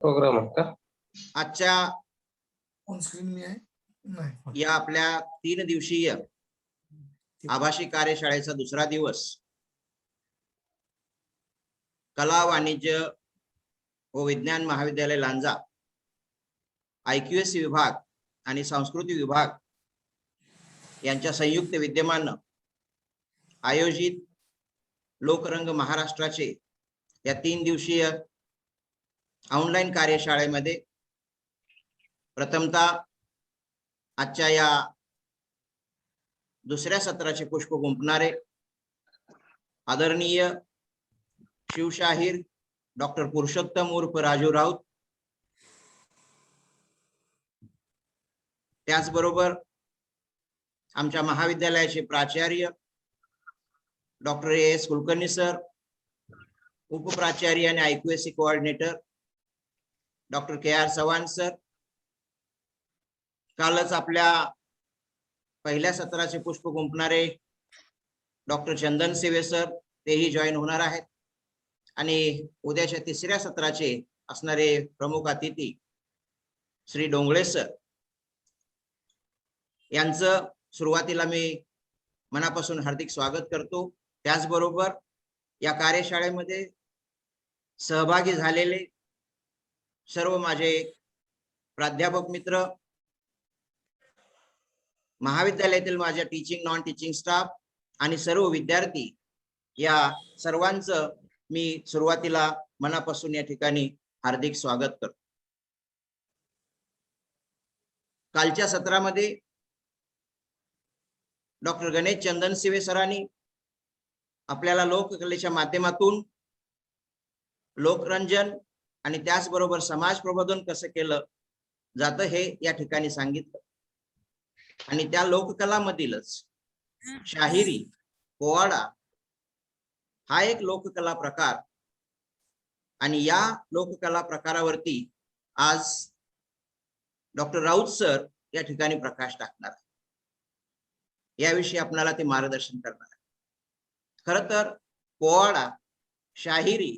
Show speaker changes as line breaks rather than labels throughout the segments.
Programme आहे का?
आजच्या
ऑन स्क्रीन मी आहे नाही
या आपल्या 3 दिवसीय आभासी कार्यशाळेचा दुसरा दिवस कला वाणिज्य व विज्ञान महाविद्यालय लांजा, IQSC विभाग आणि संस्कृती विभाग यांच्या संयुक्त विद्यमानं आयोजित लोकरंग महाराष्ट्राचे या 3 दिवसीय ऑनलाईन कार्यशाळेमध्ये प्रथमतः आजच्या या दुसऱ्या सत्राचे पुष्प गुंफणारे आदरणीय शिवशाहीर डॉक्टर पुरुषोत्तम उर्फ राजू राऊत, त्याचबरोबर आमच्या महाविद्यालयाचे प्राचार्य डॉक्टर AS कुलकर्णी सर, उपप्राचार्य आणि IQSC coordinator doctor KR Chavan sir, कालच आपल्या पहिल्या सत्राचे पुष्प गुंफणारे डॉक्टर चंदन सेवे सर तेही जॉईन होणार आहेत आणि उद्याच्या तिसऱ्या सत्राचे असणारे प्रमुख अतिथी श्री डोंगळे सर यांचं सुरुवातीला मी मनापासून हार्दिक स्वागत करतो। त्याचबरोबर या कार्यशाळेमध्ये सहभागी झालेले सर्व माझे प्राध्यापक मित्र, महाविद्यालयातील माझ्या टीचिंग नॉन टीचिंग स्टाफ आणि सर्व विद्यार्थी या सर्वांचं मी सुरुवातीला मनापासून या ठिकाणी हार्दिक स्वागत करतो। कालच्या सत्रामध्ये डॉक्टर गणेश चंदन सेवे सरांनी आपल्याला लोककलेच्या माध्यमातून लोकरंजन आणि त्याचबरोबर समाज प्रबोधन कसं केलं जातं हे या ठिकाणी सांगितलं आणि त्या लोककलामधीलच शाहिरी, पोवाडा हा एक लोककला प्रकार आणि या लोककला प्रकारावरती आज डॉक्टर राऊत सर या ठिकाणी प्रकाश टाकणार आहे। याविषयी आपल्याला ते मार्गदर्शन करणार आहे। खरं तर पोवाडा, शाहिरी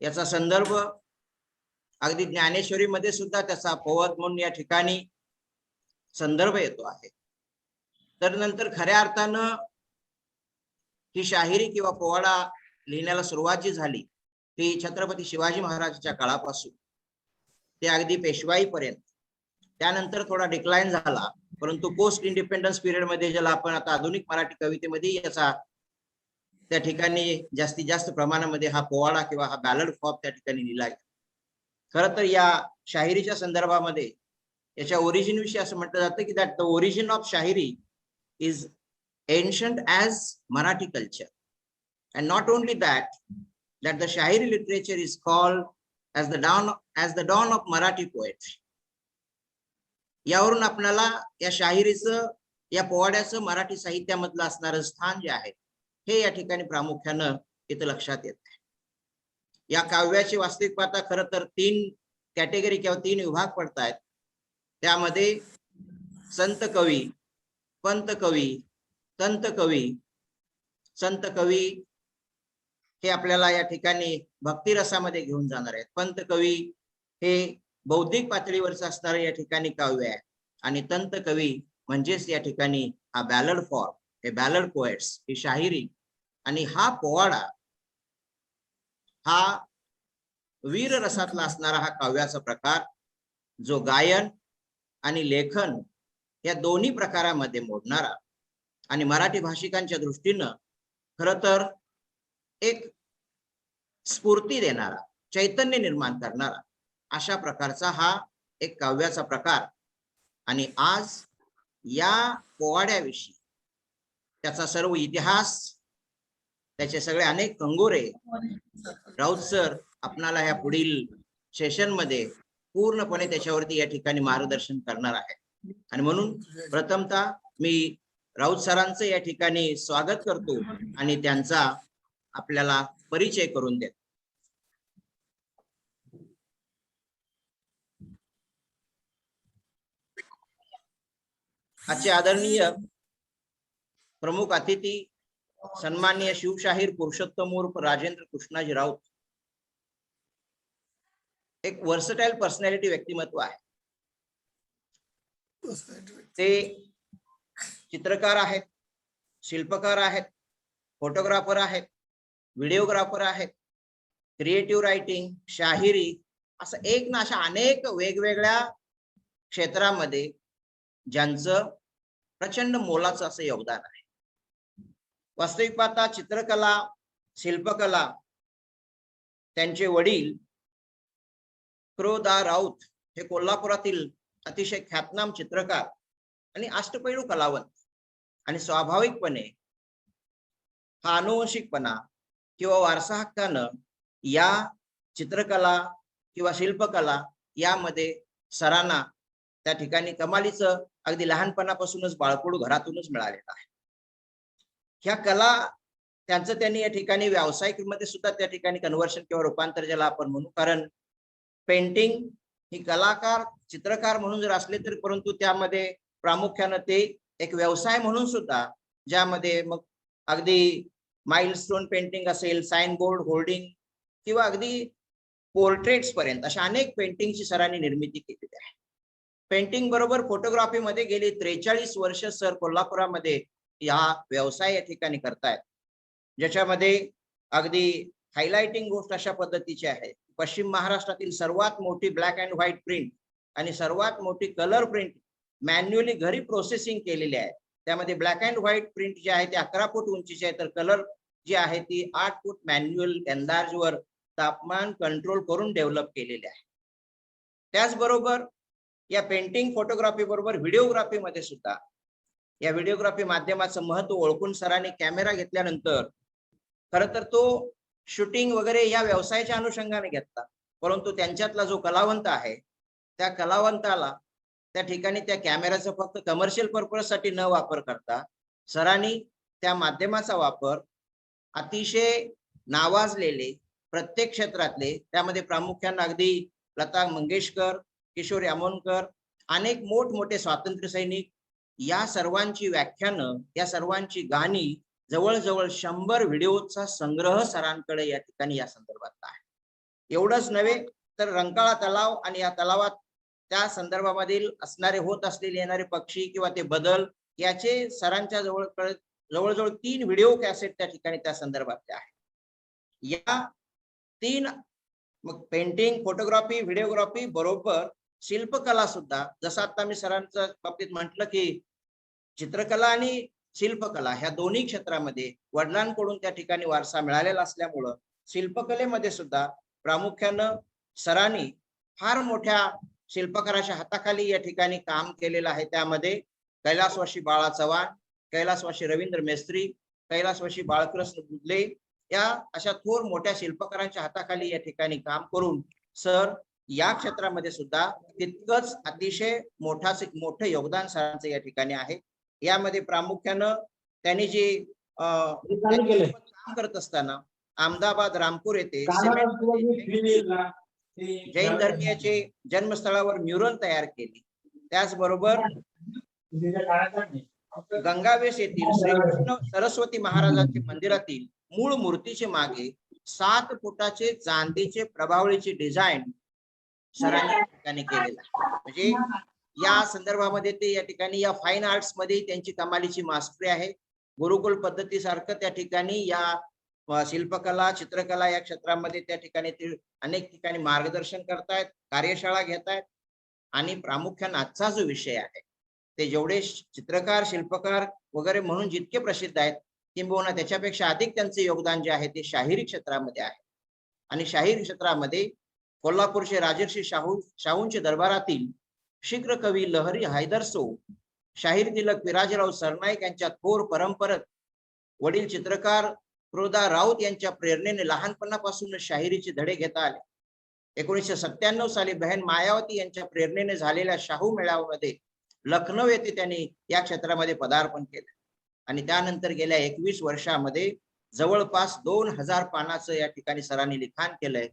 याचा संदर्भ अगदी ज्ञानेश्वरी मध्ये सुद्धा त्याचा पोवत म्हणून या ठिकाणी संदर्भ येतो आहे। तर नंतर खऱ्या अर्थानं ही शाहिरी किंवा पोवाडा लिहिण्याला सुरुवात जी झाली ती छत्रपती शिवाजी महाराजांच्या काळापासून ते अगदी पेशवाईपर्यंत, त्यानंतर थोडा डिक्लाइन झाला, परंतु पोस्ट इंडिपेंडन्स पिरियड मध्ये ज्याला आपण आता आधुनिक मराठी कवितेमध्ये याचा त्या ठिकाणी जास्तीत जास्त प्रमाणामध्ये हा पोवाडा किंवा हा बॅलड फॉर्म त्या ठिकाणी लिहिला गेला। खरं तर या शाहिरीच्या संदर्भामध्ये याच्या ओरिजिन विषयी असं म्हटलं जातं की दॅट द ओरिजिन ऑफ शाहिरी is ancient as Marathi culture, and not only that the Shahiri literature is called as the dawn of Marathi poetry. यावरून आपल्याला या शाहिरीचं, या पोवाड्याचं मराठी साहित्यामधलं असणारं स्थान जे आहे हे या ठिकाणी प्रामुख्यानं इथं लक्षात येते। या काव्याची वास्तविक पाहता खरं तर 3 कॅटेगरी किंवा 3 विभाग पडतायत। त्यामध्ये संत कवी, पंत कवी, संत कवी। संत कवी हे आपल्याला या ठिकाणी भक्ती रसामध्ये घेऊन जाणार आहेत। पंत कवी हे बौद्धिक पातळीवरचं असणारे या ठिकाणी काव्य आहे आणि तंत कवी म्हणजेच या ठिकाणी हा बॅलड फॉर्म, हे बॅलड पोएट्स, ही शाहिरी आणि हा पोवाडा हा वीर रसातला असणारा हा काव्याचा प्रकार जो गायन आणि लेखन या दोन्ही प्रकारामध्ये मोडणारा आणि मराठी भाषिकांच्या दृष्टीनं खरं तर एक स्फूर्ती देणारा, चैतन्य निर्माण करणारा अशा प्रकारचा हा एक काव्याचा प्रकार। आणि आज या पोवाड्याविषयी त्याचा सर्व इतिहास, त्याचे सगळे अनेक कंगोरे राऊत सर आपणाला या पुढील सेशन मध्ये पूर्णपणे त्याच्यावरती या ठिकाणी मार्गदर्शन करणार आहे। आणि म्हणून प्रथमतः मी राऊत सरांचं या ठिकाणी स्वागत करतो आणि त्यांचा आपल्याला परिचय करून देतो। आजचे आदरणीय प्रमुख अतिथी सन्माननीय शिवशाहीर पुरुषोत्तम उर्फ राजेंद्र कृष्णाजी राऊत, एक वर्सटाईल पर्सनॅलिटी व्यक्तिमत्व आहे. ते चित्रकार आहेत, शिल्पकार आहेत, फोटोग्राफर आहेत, व्हिडिओग्राफर आहेत, क्रिएटिव्ह रायटिंग, शाहिरी, असं एक ना अशा अनेक वेगवेगळ्या क्षेत्रामध्ये ज्यांचं प्रचंड मोलाचं असं योगदान आहे. वास्तविक पाहता चित्रकला, शिल्पकला, त्यांचे वडील क्रो दा राऊत हे कोल्हापुरातील अतिशय ख्यातनाम चित्रकार आणि अष्टपैलू कलावंत, आणि स्वाभाविकपणे हा अनुवंशिकपणा किंवा वारसा हक्कानं या चित्रकला किंवा शिल्पकला यामध्ये सरांना त्या ठिकाणी कमालीचं अगदी लहानपणापासूनच बाळकडू घरातूनच मिळालेलं आहे. ह्या कला त्यांचं त्यांनी या ठिकाणी व्यावसायिक मध्ये सुद्धा त्या ठिकाणी कन्व्हर्शन किंवा रूपांतर ज्याला आपण म्हणू, कारण पेंटिंग ही कलाकार चित्रकार म्हणून जर असले तरी परंतु त्यामध्ये प्रामुख्यानं ते एक व्यवसाय म्हणून सुद्धा, ज्यामध्ये मग अगदी माइलस्टोन पेंटिंग असेल, साइन बोर्ड होर्डिंग किंवा अगदी पोर्ट्रेट्स पर्यंत अशा अनेक पेंटिंगची सरांनी निर्मिती केलेली आहे. पेंटिंग बरोबर फोटोग्राफी मध्ये गेली 43 वर्ष सर कोल्हापुरामध्ये या व्यवसाय या ठिकाणी करतायत, ज्याच्यामध्ये अगदी हायलाइटिंग गोष्ट अशा पद्धतीची आहे. पश्चिम महाराष्ट्रातील सर्वात मोठी ब्लॅक अँड व्हाईट प्रिंट आणि सर्वात मोठी कलर प्रिंट मॅन्युअली घरी प्रोसेसिंग केलेली आहे. त्यामध्ये ब्लॅक अँड व्हाईट प्रिंट जे आहे ते 11 फूट उंचीचे आहे, तर कलर जी आहे ती 8 फूट मॅन्युअल एंदाजवर तापमान कंट्रोल करून डेव्हलप केलेले आहे. त्याचबरोबर या पेंटिंग फोटोग्राफी बरोबर व्हिडिओग्राफी मध्ये सुद्धा या व्हिडिओग्राफी माध्यमाचं महत्व ओळखून सरांनी कॅमेरा घेतल्यानंतर खरं तर तो शूटिंग वगैरे या व्यवसायाच्या अनुषंगाने घेतला, परंतु त्यांच्यातला जो कलावंत आहे त्या कलावंताला त्या ठिकाणी त्या कॅमेराचा फक्त कमर्शियल पर्पज साठी न वापर करता सरांनी त्या माध्यमाचा वापर अतिशय नावाजलेले प्रत्येक क्षेत्रातले, त्यामध्ये प्रामुख्याने अगदी लता मंगेशकर, किशोरी आमोणकर, अनेक मोठमोठे स्वातंत्र्य सैनिक, या सर्वांची व्याख्यानं, या सर्वांची गाणी, जवळजवळ 100 व्हिडिओचा संग्रह सरांकडे या ठिकाणी या संदर्भात आहे. एवढंच नव्हे तर रंकाळा तलाव आणि या तलावात त्या संदर्भामधील असणारे होत असलेले येणारे पक्षी किंवा ते बदल याचे सरांच्या जवळजवळ 3 व्हिडिओ कॅसेट त्या ठिकाणी त्या संदर्भातले आहे. या 3 मग पेंटिंग, फोटोग्राफी, व्हिडिओग्राफी बरोबर शिल्पकला सुद्धा, जसं आता मी सरांच्या बाबतीत म्हटलं की चित्रकला आणि शिल्पकला ह्या दोन्ही क्षेत्रामध्ये वडिलांकडून त्या ठिकाणी वारसा मिळालेला असल्यामुळं शिल्पकलेमध्ये सुद्धा प्रामुख्यानं सरांनी फार मोठ्या शिल्पकाराच्या हाताखाली या ठिकाणी काम केलेलं आहे. त्यामध्ये कैलासवासी बाळा चव्हाण, कैलासवासी रवींद्र मेस्त्री, कैलासवासी बाळकृष्ण बुदले या अशा थोर मोठ्या शिल्पकारांच्या हाताखाली या ठिकाणी काम करून सर या क्षेत्रामध्ये सुद्धा तितकंच अतिशय मोठं योगदान सरांचं या ठिकाणी आहे. यामध्ये प्रामुख्यानं त्यांनी जे काम करत असताना अहमदाबाद, रामपूर येथे जैन धर्मीयाचे जन्मस्थळावर म्युरल तयार केली. त्याचबरोबर गंगावेश येथील श्रीकृष्ण सरस्वती महाराजांच्या मंदिरातील मूळ मूर्तीचे मागे 7 फुटाचे चांदीचे प्रभावळीची डिझाईन सरांनी या ठिकाणी केलेला आहे. म्हणजे या संदर्भामध्ये ते या ठिकाणी या फाईन आर्ट्स मध्ये त्यांची कमालीची मास्टरी आहे. गुरुकुल पद्धतीसारखं त्या ठिकाणी या शिल्पकला, चित्रकला या क्षेत्रामध्ये त्या ठिकाणी ते अनेक ठिकाणी मार्गदर्शन करतायत, कार्यशाळा घेतायत. आणि प्रामुख्याने आजचा जो विषय आहे ते जेवढे चित्रकार, शिल्पकार वगैरे म्हणून जितके प्रसिद्ध आहेत, किंबहुना त्याच्यापेक्षा अधिक त्यांचे योगदान जे आहे ते शाहिरी क्षेत्रामध्ये आहे. आणि शाहिरी क्षेत्रामध्ये कोल्हापूरचे राजर्षी शाहूंचे दरबारातील शीघ्र कवी लहरी हैदरसो, शाहीर तिलक विराजराव सरनाईक यांच्या थोर परंपरेत वडील चित्रकार क्रोदा राऊत यांच्या प्रेरणेने लहानपणापासून शाहिरीचे धडे घेता आले. 1997 साली बहन मायावती यांच्या प्रेरणेने झालेल्या शाहू मेळाव्यामध्ये लखनौ येथे त्यांनी या क्षेत्रामध्ये पदार्पण केले आणि त्यानंतर गेल्या 21 वर्षामध्ये जवळपास 2000 पानाचं या ठिकाणी सरांनी लिखाण केलंय.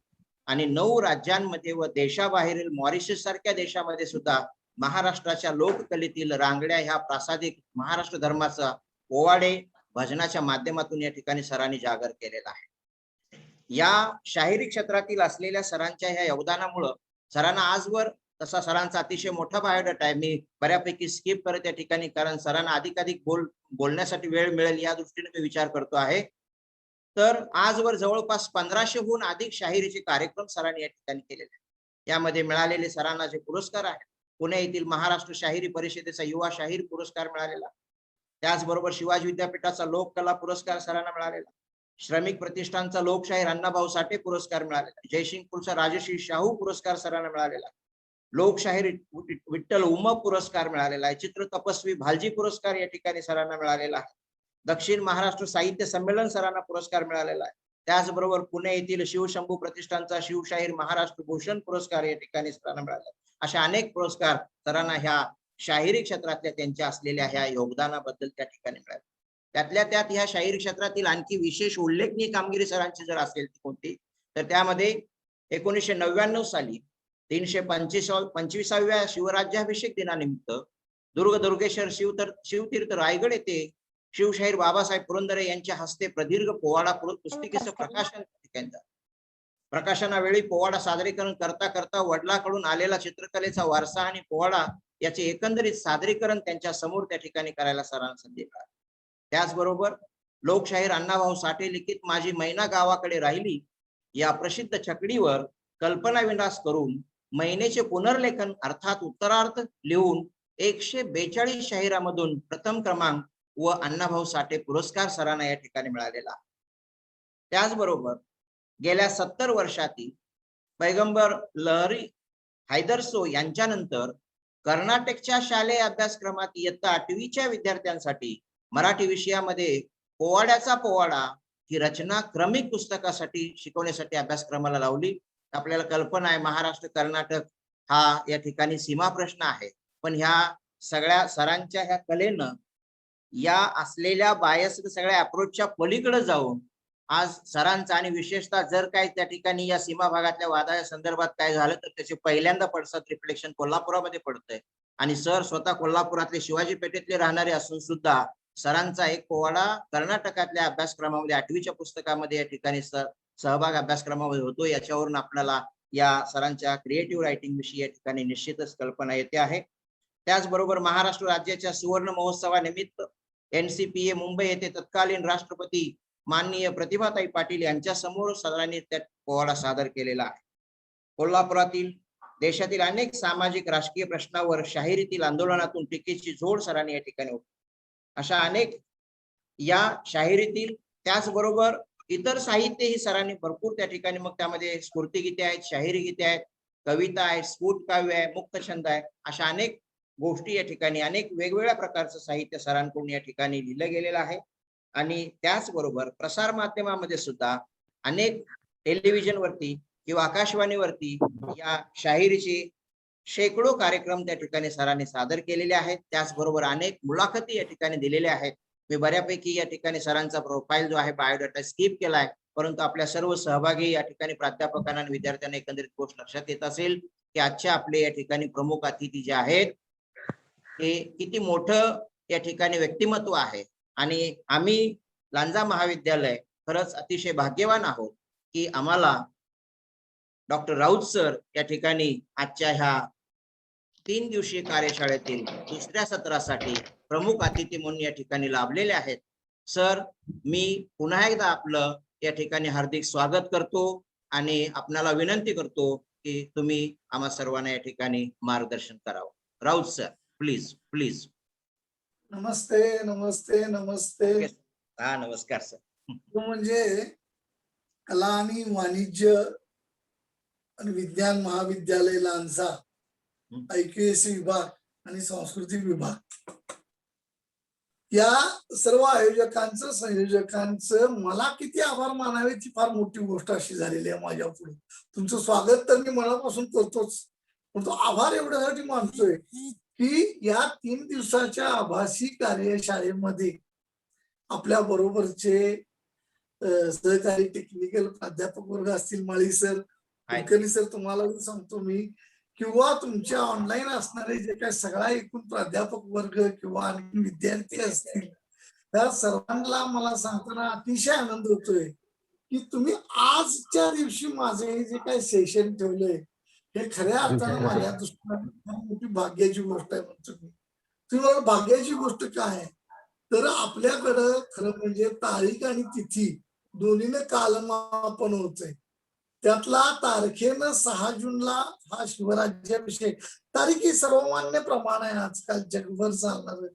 आणि 9 राज्यांमध्ये व देशाबाहेरील मॉरिशस सारख्या देशामध्ये सुद्धा महाराष्ट्राच्या लोककलेतील रांगड्या ह्या प्रासादिक महाराष्ट्र धर्माचा पोवाडे भजनाच्या माध्यमातून या ठिकाणी सरांनी जागर केलेला आहे. या शाहिरी क्षेत्रातील असलेल्या सरांच्या ह्या योगदानामुळे सरांना आजवर तसा सरांचा अतिशय मोठा बायोडाटा आहे, मी बऱ्यापैकी स्किप करत या ठिकाणी, कारण सरांना अधिकाधिक बोलण्यासाठी वेळ मिळेल या दृष्टीने मी विचार करतो आहे. तर आजवर जवळपास 1500हून अधिक शाहिरीचे कार्यक्रम सरांनी या ठिकाणी केलेले आहेत. यामध्ये मिळालेले सरांना जे पुरस्कार आहेत, पुणे येथील महाराष्ट्र शाहिरी परिषदेचा युवा शाहीर पुरस्कार मिळालेला, त्याचबरोबर शिवाजी विद्यापीठाचा लोककला पुरस्कार सरांना मिळालेला, श्रमिक प्रतिष्ठानचा लोकशाहीर अण्णाभाऊ साठे पुरस्कार मिळालेला, जयसिंगपूरचा राजश्री शाहू पुरस्कार सरांना मिळालेला, लोकशाहीर विठ्ठल उमप पुरस्कार मिळालेला आहे, चित्र तपस्वी भालजी पुरस्कार या ठिकाणी सरांना मिळालेला आहे, दक्षिण महाराष्ट्र साहित्य संमेलन सरांना पुरस्कार मिळालेला आहे, त्याचबरोबर पुणे येथील शिवशंभू प्रतिष्ठानचा शिवशाहीर महाराष्ट्र भूषण पुरस्कार या ठिकाणी सरांना मिळाला. अशा अनेक पुरस्कार सरांना ह्या शाहिरी क्षेत्रातल्या त्यांच्या असलेल्या ह्या योगदानाबद्दल त्या ठिकाणी मिळाले. त्यातल्या त्यात ह्या शाहिरी क्षेत्रातील आणखी विशेष उल्लेखनीय कामगिरी सरांची जर असेल ती कोणती, तर त्यामध्ये 1999 साली 325व्या शिवराज्याभिषेक दिनानिमित्त दुर्गेश्वर शिवतीर्थ रायगड येथे शिवशाहीर बाबासाहेब पुरंदरे यांच्या हस्ते प्रदीर्घ पोवाडा पुस्तिकेचं प्रकाशनावेळी पोवाडा सादरीकरण करता करता वडिलांकडून आलेला चित्रकलेचा वारसा आणि पोवाडा याचे एकंदरीत सादरीकरण त्यांच्या समोर त्या ठिकाणी करायला सरांना संधी मिळाली. त्याचबरोबर लोकशाहीर अण्णाभाऊ साठे लिखित माझी मैना गावाकडे राहिली या प्रसिद्ध छकडीवर कल्पना विन्यास करून मैनेचे पुनर्लेखन अर्थात उत्तरार्थ लिहून 142 शाहिरामधून प्रथम क्रमांक व अण्णाभाऊ साठे पुरस्कार सरांना या ठिकाणी मिळालेला. त्याचबरोबर गेल्या 70 वर्षातील पैगंबर लहरी हैदरसो यांच्यानंतर कर्नाटकच्या शालेय अभ्यासक्रमात इयत्ता 8वीच्या विद्यार्थ्यांसाठी मराठी विषयामध्ये पोवाड्याचा पोवाडा ही रचना क्रमिक पुस्तकासाठी शिकवण्यासाठी अभ्यासक्रमाला लावली. आपल्याला कल्पना आहे महाराष्ट्र कर्नाटक हा या ठिकाणी सीमा प्रश्न आहे, पण ह्या सगळ्या सरांच्या ह्या कलेनं या असलेल्या बायस सगळ्या अप्रोचच्या पलीकडे जाऊन आज सरांचा आणि विशेषतः जर काय त्या ठिकाणी या सीमा भागातल्या वादाच्या संदर्भात काय झालं तर त्याचे पहिल्यांदा पडसाद रिफ्लेक्शन कोल्हापुरामध्ये पडतंय. आणि सर स्वतः कोल्हापुरातले शिवाजी पेठेतले राहणारे असून सुद्धा सरांचा एक पोवाडा कर्नाटकातल्या अभ्यासक्रमामध्ये 8वीच्या पुस्तकामध्ये या ठिकाणी सहभाग अभ्यासक्रमामध्ये होतो. याच्यावरून आपल्याला या सरांच्या क्रिएटिव्ह रायटिंग विषयी या ठिकाणी निश्चितच कल्पना येते आहे. त्याचबरोबर महाराष्ट्र राज्याच्या सुवर्ण महोत्सवानिमित्त NCPA मुंबई येथे तत्कालीन राष्ट्रपती माननीय प्रतिभाताई पाटील यांच्या समोर सरांनी त्या पोवाडा सादर केलेला आहे. कोल्हापुरातील देशातील अनेक सामाजिक राजकीय प्रश्नावर शाहिरीतील आंदोलनातून टीकेची जोड सरांनी या ठिकाणी होती. अशा अनेक या शाहिरीतील त्याचबरोबर इतर साहित्यही सरांनी भरपूर त्या ठिकाणी, मग त्यामध्ये स्फूर्तिगीते आहेत, शाहिरी गीते आहेत, कविता आहेत, स्फुट काव्य आहे, मुक्तछंद आहे, अशा अनेक गोष्टी या ठिकाणी अनेक वेगवेगळ्या प्रकारचं साहित्य सरांकडून या ठिकाणी लिहिलं गेलेलं आहे. आणि त्याचबरोबर प्रसार माध्यमामध्ये सुद्धा अनेक टेलिव्हिजनवरती किंवा आकाशवाणीवरती या शाहिरीचे शेकडो कार्यक्रम त्या ठिकाणी सरांनी सादर केलेले आहेत. त्याचबरोबर अनेक मुलाखती या ठिकाणी दिलेल्या आहेत. मी बऱ्यापैकी या ठिकाणी सरांचा प्रोफाईल जो आहे बायोडाटा स्किप केलाय, परंतु आपल्या सर्व सहभागी या ठिकाणी प्राध्यापकांना आणि विद्यार्थ्यांना एकंदरीत गोष्ट लक्षात येत असेल की आजचे आपले या ठिकाणी प्रमुख अतिथी जे आहेत हे किती मोठं या ठिकाणी व्यक्तिमत्व आहे. आणि आम्ही लांजा महाविद्यालय खरंच अतिशय भाग्यवान आहोत की आम्हाला डॉक्टर राऊत सर या ठिकाणी आजच्या ह्या 3 दिवसीय कार्यशाळेतील दुसऱ्या सत्रासाठी प्रमुख अतिथी म्हणून या ठिकाणी लाभलेले आहेत. सर, मी पुन्हा एकदा आपलं या ठिकाणी हार्दिक स्वागत करतो आणि आपणाला विनंती करतो की तुम्ही आम्हा सर्वांना या ठिकाणी मार्गदर्शन करावं. Raut sir, please please.
नमस्ते नमस्ते नमस्ते.
हा, नमस्कार सर.
म्हणजे कला आणि वाणिज्य आणि विज्ञान महाविद्यालय लांजा, IQAC विभाग आणि सांस्कृतिक विभाग या सर्व आयोजकांचं संयोजकांचं मला किती आभार मानावे ती फार मोठी गोष्ट अशी झालेली आहे माझ्या पुढे. तुमचं स्वागत तर मी मनापासून करतोच, पण तो आभार एवढ्यासाठी मानतोय की या 3 दिवसाच्या आभासी कार्यशाळेमध्ये आपल्या बरोबरचे सहकारी टेक्निकल प्राध्यापक वर्ग असतील, माळी सर, कुलकर्णी सर, तुम्हाला सांगतो मी, किंवा तुमच्या ऑनलाईन असणारे जे काही सगळा एकूण प्राध्यापक वर्ग किंवा आणखी विद्यार्थी असतील, त्या सर्वांना मला सांगताना अतिशय आनंद होतोय की तुम्ही आजच्या दिवशी माझे हे जे काही सेशन ठेवलंय हे खऱ्या अर्थानं माझ्या दृष्टीने फार मोठी भाग्याची गोष्ट आहे म्हणतो मी. तुम्ही मला भाग्याची गोष्ट काय आहे, तर आपल्याकडं खरं म्हणजे तारीख आणि तिथी दोन्हीने कालमापन होतंय. त्यातला तारखेनं 6 जूनला हा शिवराज्याभिषेक, तारीख ही सर्वमान्य प्रमाण आहे आजकाल जगभर चालणार.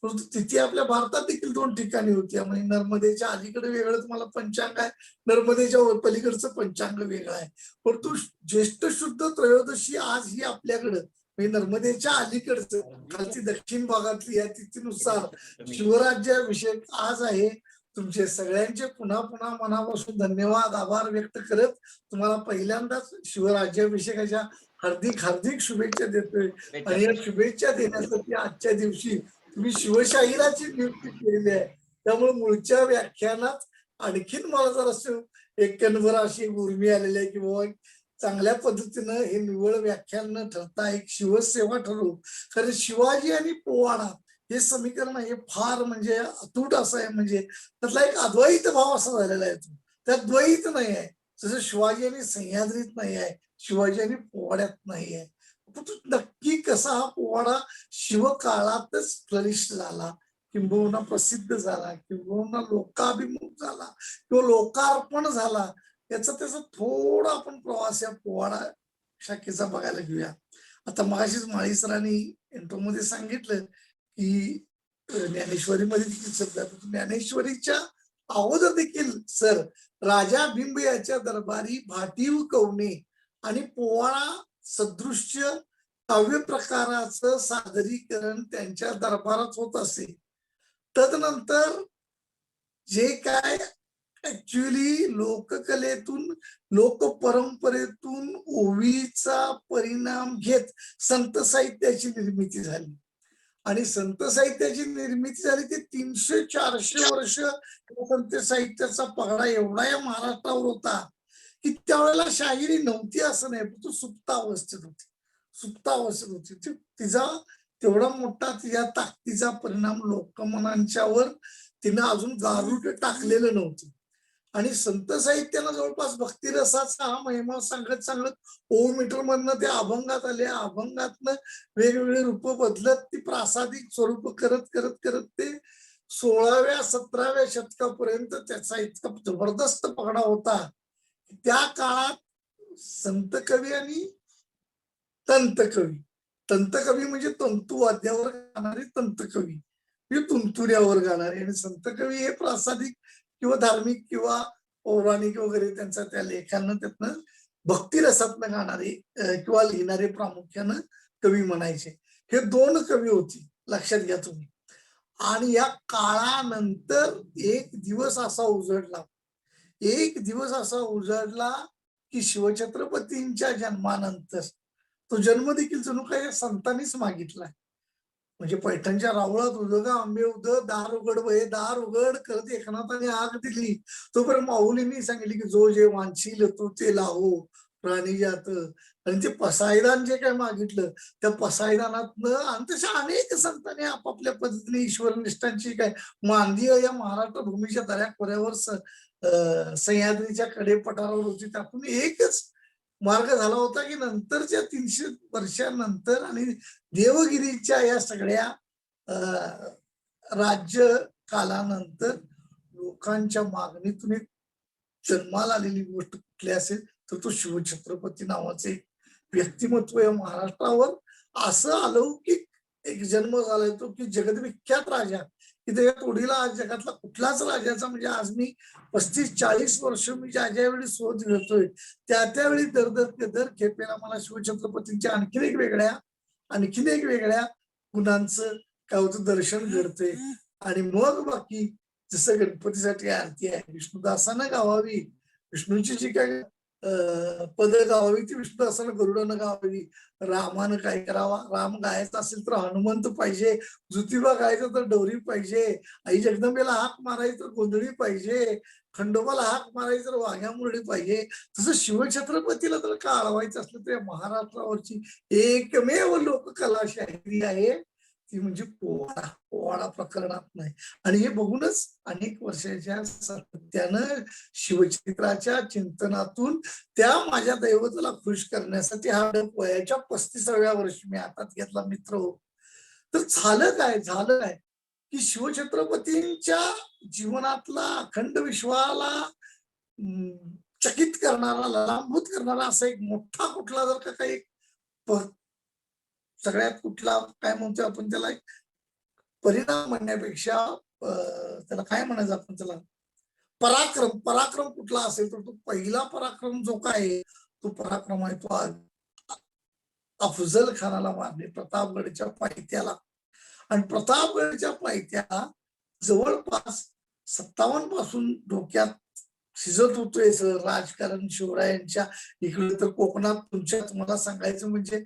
परंतु तिथी आपल्या भारतात देखील 2 ठिकाणी होती. म्हणजे नर्मदेच्या अलीकडे वेगळं तुम्हाला पंचांग आहे, नर्मदेच्या पलीकडचं पंचांग वेगळं आहे. परंतु ज्येष्ठ शुद्ध त्रयोदशी आज ही आपल्याकडं म्हणजे नर्मदेच्या अलीकडचं खालची दक्षिण भागातली या तिथीनुसार शिवराज्याभिषेक आज आहे. तुमचे सगळ्यांचे पुन्हा पुन्हा मनापासून धन्यवाद आभार व्यक्त करत तुम्हाला पहिल्यांदाच शिवराज्याभिषेकाच्या हार्दिक हार्दिक शुभेच्छा देतोय. आणि या शुभेच्छा देण्यासाठी आजच्या दिवशी तुम्ही शिवशाहिराची नियुक्ती केलेली आहे. त्यामुळे मूळच्या व्याख्यानात आणखीन मला जरा एक कणभर अशी उर्मी आलेली आहे की बाबा चांगल्या पद्धतीनं हे निवळ व्याख्यान न ठरता एक शिवसेवा ठरवू. कारण शिवाजी आणि पोवाडा हे समीकरण हे फार म्हणजे अतूट असं आहे. म्हणजे त्यातला एक अद्वैत भाव असा झालेला आहे. तो त्यात द्वैत नाही आहे. जसं शिवाजी आणि सह्याद्रीत नाही आहे, शिवाजी आणि पोवाड्यात नाही आहे. नक्की कसा हा पोवाडा शिवकाळातच फ्लरिश झाला, किंबहुना प्रसिद्ध झाला, किंबहुना लोकाभिमुख झाला किंवा लोकार्पण झाला, त्याचा थोडा आपण प्रवास या पोवाडा शाखेचा बघायला घेऊया. आता मगाशीच माळी सरांनी इंट्रो मध्ये सांगितलं की ज्ञानेश्वरीमध्ये देखील शब्द आहे. ज्ञानेश्वरीच्या अगोदर देखील सर राजा बिंब याच्या दरबारी भाटीव कवने आणि पोवाडा सदृश्य काव्य प्रकाराचं सादरीकरण त्यांच्या दरबारात होत असे. तदनंतर जे काय ऍक्च्युअली लोककलेतून लोक परंपरेतून ओवीचा परिणाम घेत संत साहित्याची निर्मिती झाली. आणि संत साहित्याची निर्मिती झाली ते 300-400 वर्ष संत साहित्याचा पगडा एवढा या महाराष्ट्रावर होता की त्यावेळेला शाहिरी नव्हती असं नाही, तो सुप्तावस्थेत होती. सुप्तावस्थेत होती. तिचा तेवढा मोठा तिच्या ताकदीचा परिणाम लोकमनांच्यावर तिनं अजून गारूड टाकलेलं नव्हतं. आणि संत साहित्यानं जवळपास भक्तिरसाचा हा महिमा सांगत सांगत मीटर मधनं ते अभंगात आले. अभंगातनं वेगवेगळे रूप बदलत ती प्रासादिक स्वरूप करत करत करत ते 16व्या-17व्या शतकापर्यंत त्याचा इतका जबरदस्त पगडा होता. त्या काळात संत कवी आणि तंत कवी, तंत कवी म्हणजे तंतू वाद्यावर गाणारे तंत कवी, हे तुंतुऱ्यावर गाणारे, आणि संत कवी हे प्रासादिक किंवा धार्मिक किंवा पौराणिक वगैरे त्यांचा त्या लेखांना त्यातनं भक्तिरसातनं गाणारे किंवा लिहिणारे प्रामुख्यानं कवी म्हणायचे. हे 2 कवी होती, लक्षात घ्या तुम्ही. आणि या काळानंतर एक दिवस असा उजडला की शिवछत्रपतींच्या जन्मानंतर तो जन्म देखील जणू काही संतांनीच मागितलाय. म्हणजे पैठणच्या रावळात उदगा आंबे उद दार उघड वये दार उघड करत एकनाथाने आग दिली. तोपर्यंत माऊलींनी सांगितले की जो जे वांछील तो ते लाहो प्राणी जात. आणि ते पसायदान जे काय मागितलं त्या पसायदानातनं आणि तशा अनेक संतांनी आपापल्या पद्धतीने ईश्वरनिष्ठांची काय मांदिय या महाराष्ट्र भूमीच्या दऱ्याखोऱ्यावर सह्याद्रीच्या कडे पठारावर होती. त्यातून एकच मार्ग झाला होता की नंतरच्या 300 वर्षांनंतर आणि देवगिरीच्या या सगळ्या राज्य कालानंतर लोकांच्या मागणीतून एक जन्माला आलेली गोष्ट कुठली असेल तर तो शिवछत्रपती नावाचे व्यक्तिमत्व या महाराष्ट्रावर असं अलौकिक एक जन्म झालाय तो की जगदविख्यात राजा की त्याच्या तोडीला आज जगातला कुठलाच राजाचा म्हणजे आज मी 35-40 वर्ष मी ज्या वेळी शोध घेतोय त्यावेळी दर खेपेला मला शिवछत्रपतींच्या आणखीन एक वेगळ्या गुणांचं काय होतं दर्शन घडतंय. आणि मग बाकी जसं गणपतीसाठी आरती आहे विष्णुदासानं गावावी, विष्णूची जी काय पद गावावी ती विष्णुदासानं गरुडानं गावावी. रामानं काय करावा, राम गायचा असेल तर हनुमंत पाहिजे, ज्योतिबा गायचं तर डोरी पाहिजे, आई जगदंबेला हाक मारायचं तर गोंधळी पाहिजे, खंडोबाला हाक मारायचं तर वाघ्या मुरडी पाहिजे. तसं शिवछत्रपतीला तर का अडवायचं असलं तर महाराष्ट्रावरची एकमेव लोककला शाहिरी आहे ती म्हणजे पोवाडा. पोवाडा प्रकरणात नाही. आणि हे बघूनच अनेक वर्षाच्या सातत्यानं शिवचरित्राच्या चिंतनातून त्या माझ्या दैवताला खुश करण्यासाठी हा डप वयाच्या 35व्या वर्षी मी हातात घेतला मित्र हो. तर झालं काय की शिवछत्रपतींच्या जीवनातला अखंड विश्वाला चकित करणारा, ललांभूत करणारा असा एक मोठा कुठला जर का काही प- सगळ्यात कुठला काय म्हणतो आपण त्याला एक परिणाम म्हणण्यापेक्षा त्याला काय म्हणायचं आपण त्याला पराक्रम पराक्रम कुठला असेल तर तो पहिला पराक्रम जो काय आहे, तो पराक्रम आहे तो अफजल खानाला मारणे प्रतापगडच्या पायथ्याला. आणि प्रतापगडच्या पायथ्याला जवळपास 57 पासून डोक्यात शिजत होतोय सर राजकारण शिवरायांच्या. इकडे तर कोकणात तुमच्या तुम्हाला सांगायचं म्हणजे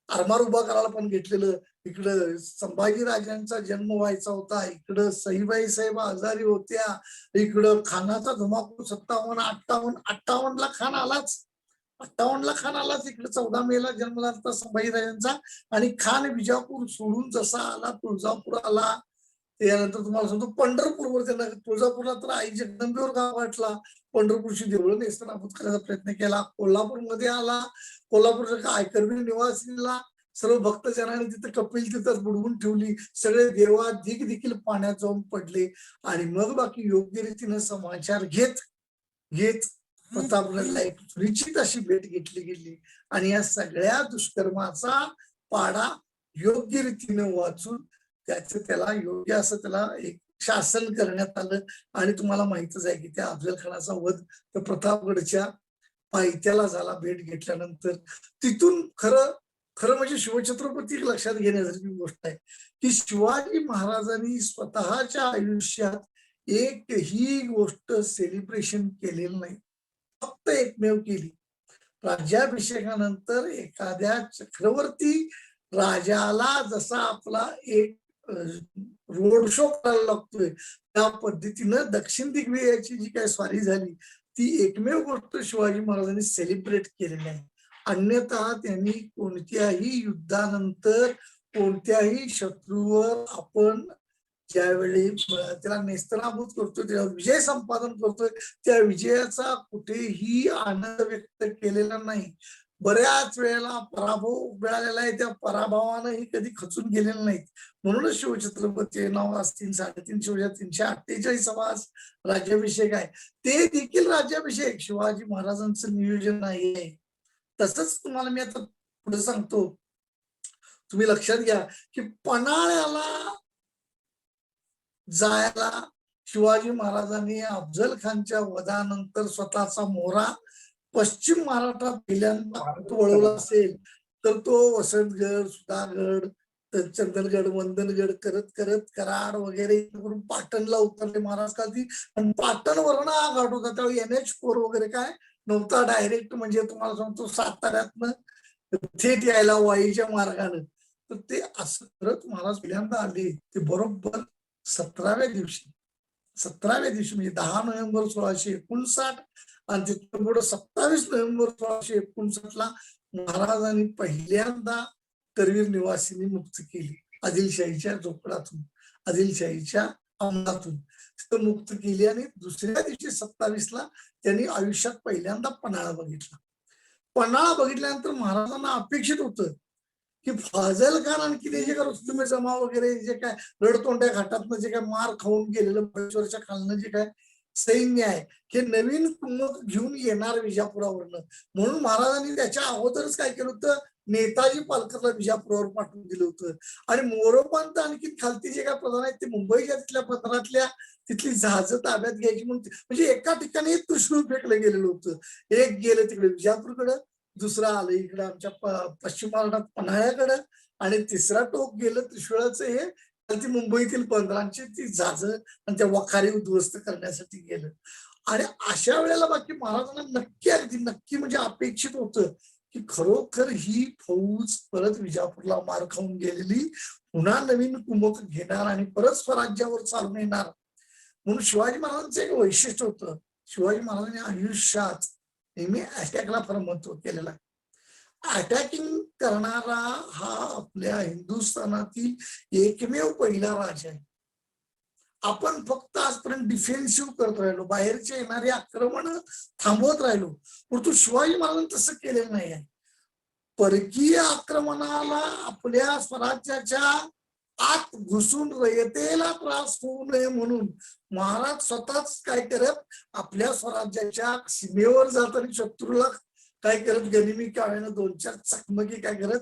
आरमार उभा करायला पण घेतलेलं. इकडं संभाजी राजांचा जन्म व्हायचा होता, इकडं सईबाई साहेब आजारी होत्या, इकडं खानाचा धुमाकूळ 57 58 ला खान आलाच. 58 ला खान आलाच. इकडे 14 मेला जन्म झाला होता संभाजी राजांचा. आणि खान विजापूर सोडून जसा आला तुळजापूर आला, त्यानंतर तुम्हाला सांगतो पंढरपूरवर त्यांना तुळजापूरला तर आई जगदंबेवर गाव वाटला. पंढरपूरची देवळं नेस्तनाबूत करायचा प्रयत्न केला. कोल्हापूरमध्ये आला. कोल्हापूरच्या आयकरवी निवासीला सर्व भक्तजनांनी तिथे कपिल तिथं बुडवून ठेवली. सगळे देवाधिक देखील पाण्यात जाऊन पडले. आणि मग बाकी योग्य रीतीने समाचार घेत घेत प्रतापगडला एक निश्चित अशी भेट घेतली गेली. आणि या सगळ्या दुष्कर्माचा पाडा योग्य रीतीने वाचून त्याला योग्य असं त्याला एक शासन करण्यात आलं. आणि तुम्हाला माहितच आहे की त्या अफजल खानाचा वध तर प्रतापगडच्या पायथ्याला झाला भेट घेतल्यानंतर. तिथून खरं खरं म्हणजे शिवछत्रपती लक्षात घेण्यासारखी गोष्ट आहे की शिवाजी महाराजांनी स्वतःच्या आयुष्यात एकही गोष्ट सेलिब्रेशन केलेलं नाही. फक्त एकमेव केली, राज्याभिषेकानंतर एखाद्या चक्रवर्ती राजाला जसा आपला एक रोड शो करायला लागतोय त्या पद्धतीनं दक्षिण दिग्विजयाची जी काही स्वारी झाली ती एकमेव गोष्ट शिवाजी महाराजांनी सेलिब्रेट केलेली आहे. अन्यथा त्यांनी कोणत्याही युद्धानंतर कोणत्याही शत्रूवर आपण ज्यावेळी त्याला नेस्तनाभूत करतोय, त्याला विजय संपादन करतोय, त्या विजयाचा कुठेही आनंद व्यक्त केलेला नाही. बऱ्याच वेळेला पराभव मिळालेला आहे, त्या पराभवानंही कधी खचून गेलेलं नाहीत. म्हणूनच शिवछत्रपती नाव असतील 348 राज्याभिषेक आहे. ते देखील राज्याभिषेक शिवाजी महाराजांचं नियोजन आहे. तसंच तुम्हाला मी आता पुढे सांगतो, तुम्ही लक्षात घ्या की पन्हाळ्याला जायला शिवाजी महाराजांनी अफजल खानच्या वधानंतर स्वतःचा मोहरा पश्चिम महाराष्ट्रात पहिल्यांदा वळवला असेल तर तो वसंतगड, सुधागड, चंदनगड, वंदनगड करत करत कराड वगैरे करून पाटणला उतरले महाराज कालती. आणि पाटणवरून हा घाट होता त्यावेळी NH4 वगैरे काय नव्हता. डायरेक्ट म्हणजे तुम्हाला सांगतो साताऱ्यातनं थेट यायला वाईच्या मार्गानं. तर ते असं करत महाराज पहिल्यांदा आले. ते बरोबर 17व्या दिवशी म्हणजे 10 नोव्हेंबर 1659 आणि तिथून पुढे 27 नोव्हेंबर 1659 ला महाराजांनी पहिल्यांदा करवीर निवासींनी मुक्त केली. आदिलशाहीच्या जोपडातून, आदिलशाहीच्या अंमलातून तिथं मुक्त केली. आणि दुसऱ्या दिवशी 27 ला त्यांनी आयुष्यात पहिल्यांदा पन्हाळा बघितला. पन्हाळा बघितल्यानंतर महाराजांना अपेक्षित होतं की फाजल खान आणखी ते जे काय रुस्तुम जमा वगैरे जे काय रडतोंड्या घाटातनं जे काय मार खाऊन गेलेलं बळेश्वरच्या खालनं जे काय सैन्य आहे हे नवीन कुमक घेऊन येणार विजापुरावरनं. म्हणून महाराजांनी त्याच्या अगोदरच काय केलं होतं, नेताजी पालकरला विजापुरावर पाठवून दिलं होतं. आणि मोरोपंत आणखी खालती जे काय प्रधान आहेत ते मुंबईच्या तिथल्या पत्रातल्या तिथली जहाजं ताब्यात घ्यायची म्हणून म्हणजे एका ठिकाणी त्रिशूळ फेकलं गेलेलं होतं. एक गेलं तिकडे विजापूरकडं, दुसरा आलं इकडं आमच्या पश्चिम महाराष्ट्रात पन्हाळ्याकडं, आणि तिसरा टोक गेलं त्रिशूळाचं हे ती मुंबईतील बंदरांची ती जहाजं आणि त्या वखारी उद्ध्वस्त करण्यासाठी गेलं. आणि अशा वेळेला बाकी महाराजांना नक्की अगदी नक्की म्हणजे अपेक्षित होतं की खरोखर ही फौज परत विजापूरला मार खाऊन गेलेली पुन्हा नवीन कुमक घेणार आणि परत स्वराज्यावर चालून येणार. म्हणून शिवाजी महाराजांचं एक वैशिष्ट्य होतं, शिवाजी महाराजांनी आयुष्यात नेहमी अटॅकला फार महत्व केलेलं आहे. अटॅकिंग करणारा हा आपल्या हिंदुस्थानातील एकमेव पहिला राजा आहे. आपण फक्त आजपर्यंत डिफेन्सिव्ह करत राहिलो, बाहेरचे येणारे आक्रमण थांबवत राहिलो, परंतु शिवाजी महाराजांनी तसं केलेलं नाही आहे. परकीय आक्रमणाला आपल्या स्वराज्याच्या आत घुसून रयतेला त्रास होऊ नये म्हणून महाराज स्वतःच काय करत, आपल्या स्वराज्याच्या सीमेवर जात आणि शत्रूला काय करत, गनिमी काव्यानं 2-4 चकमकी काय करत,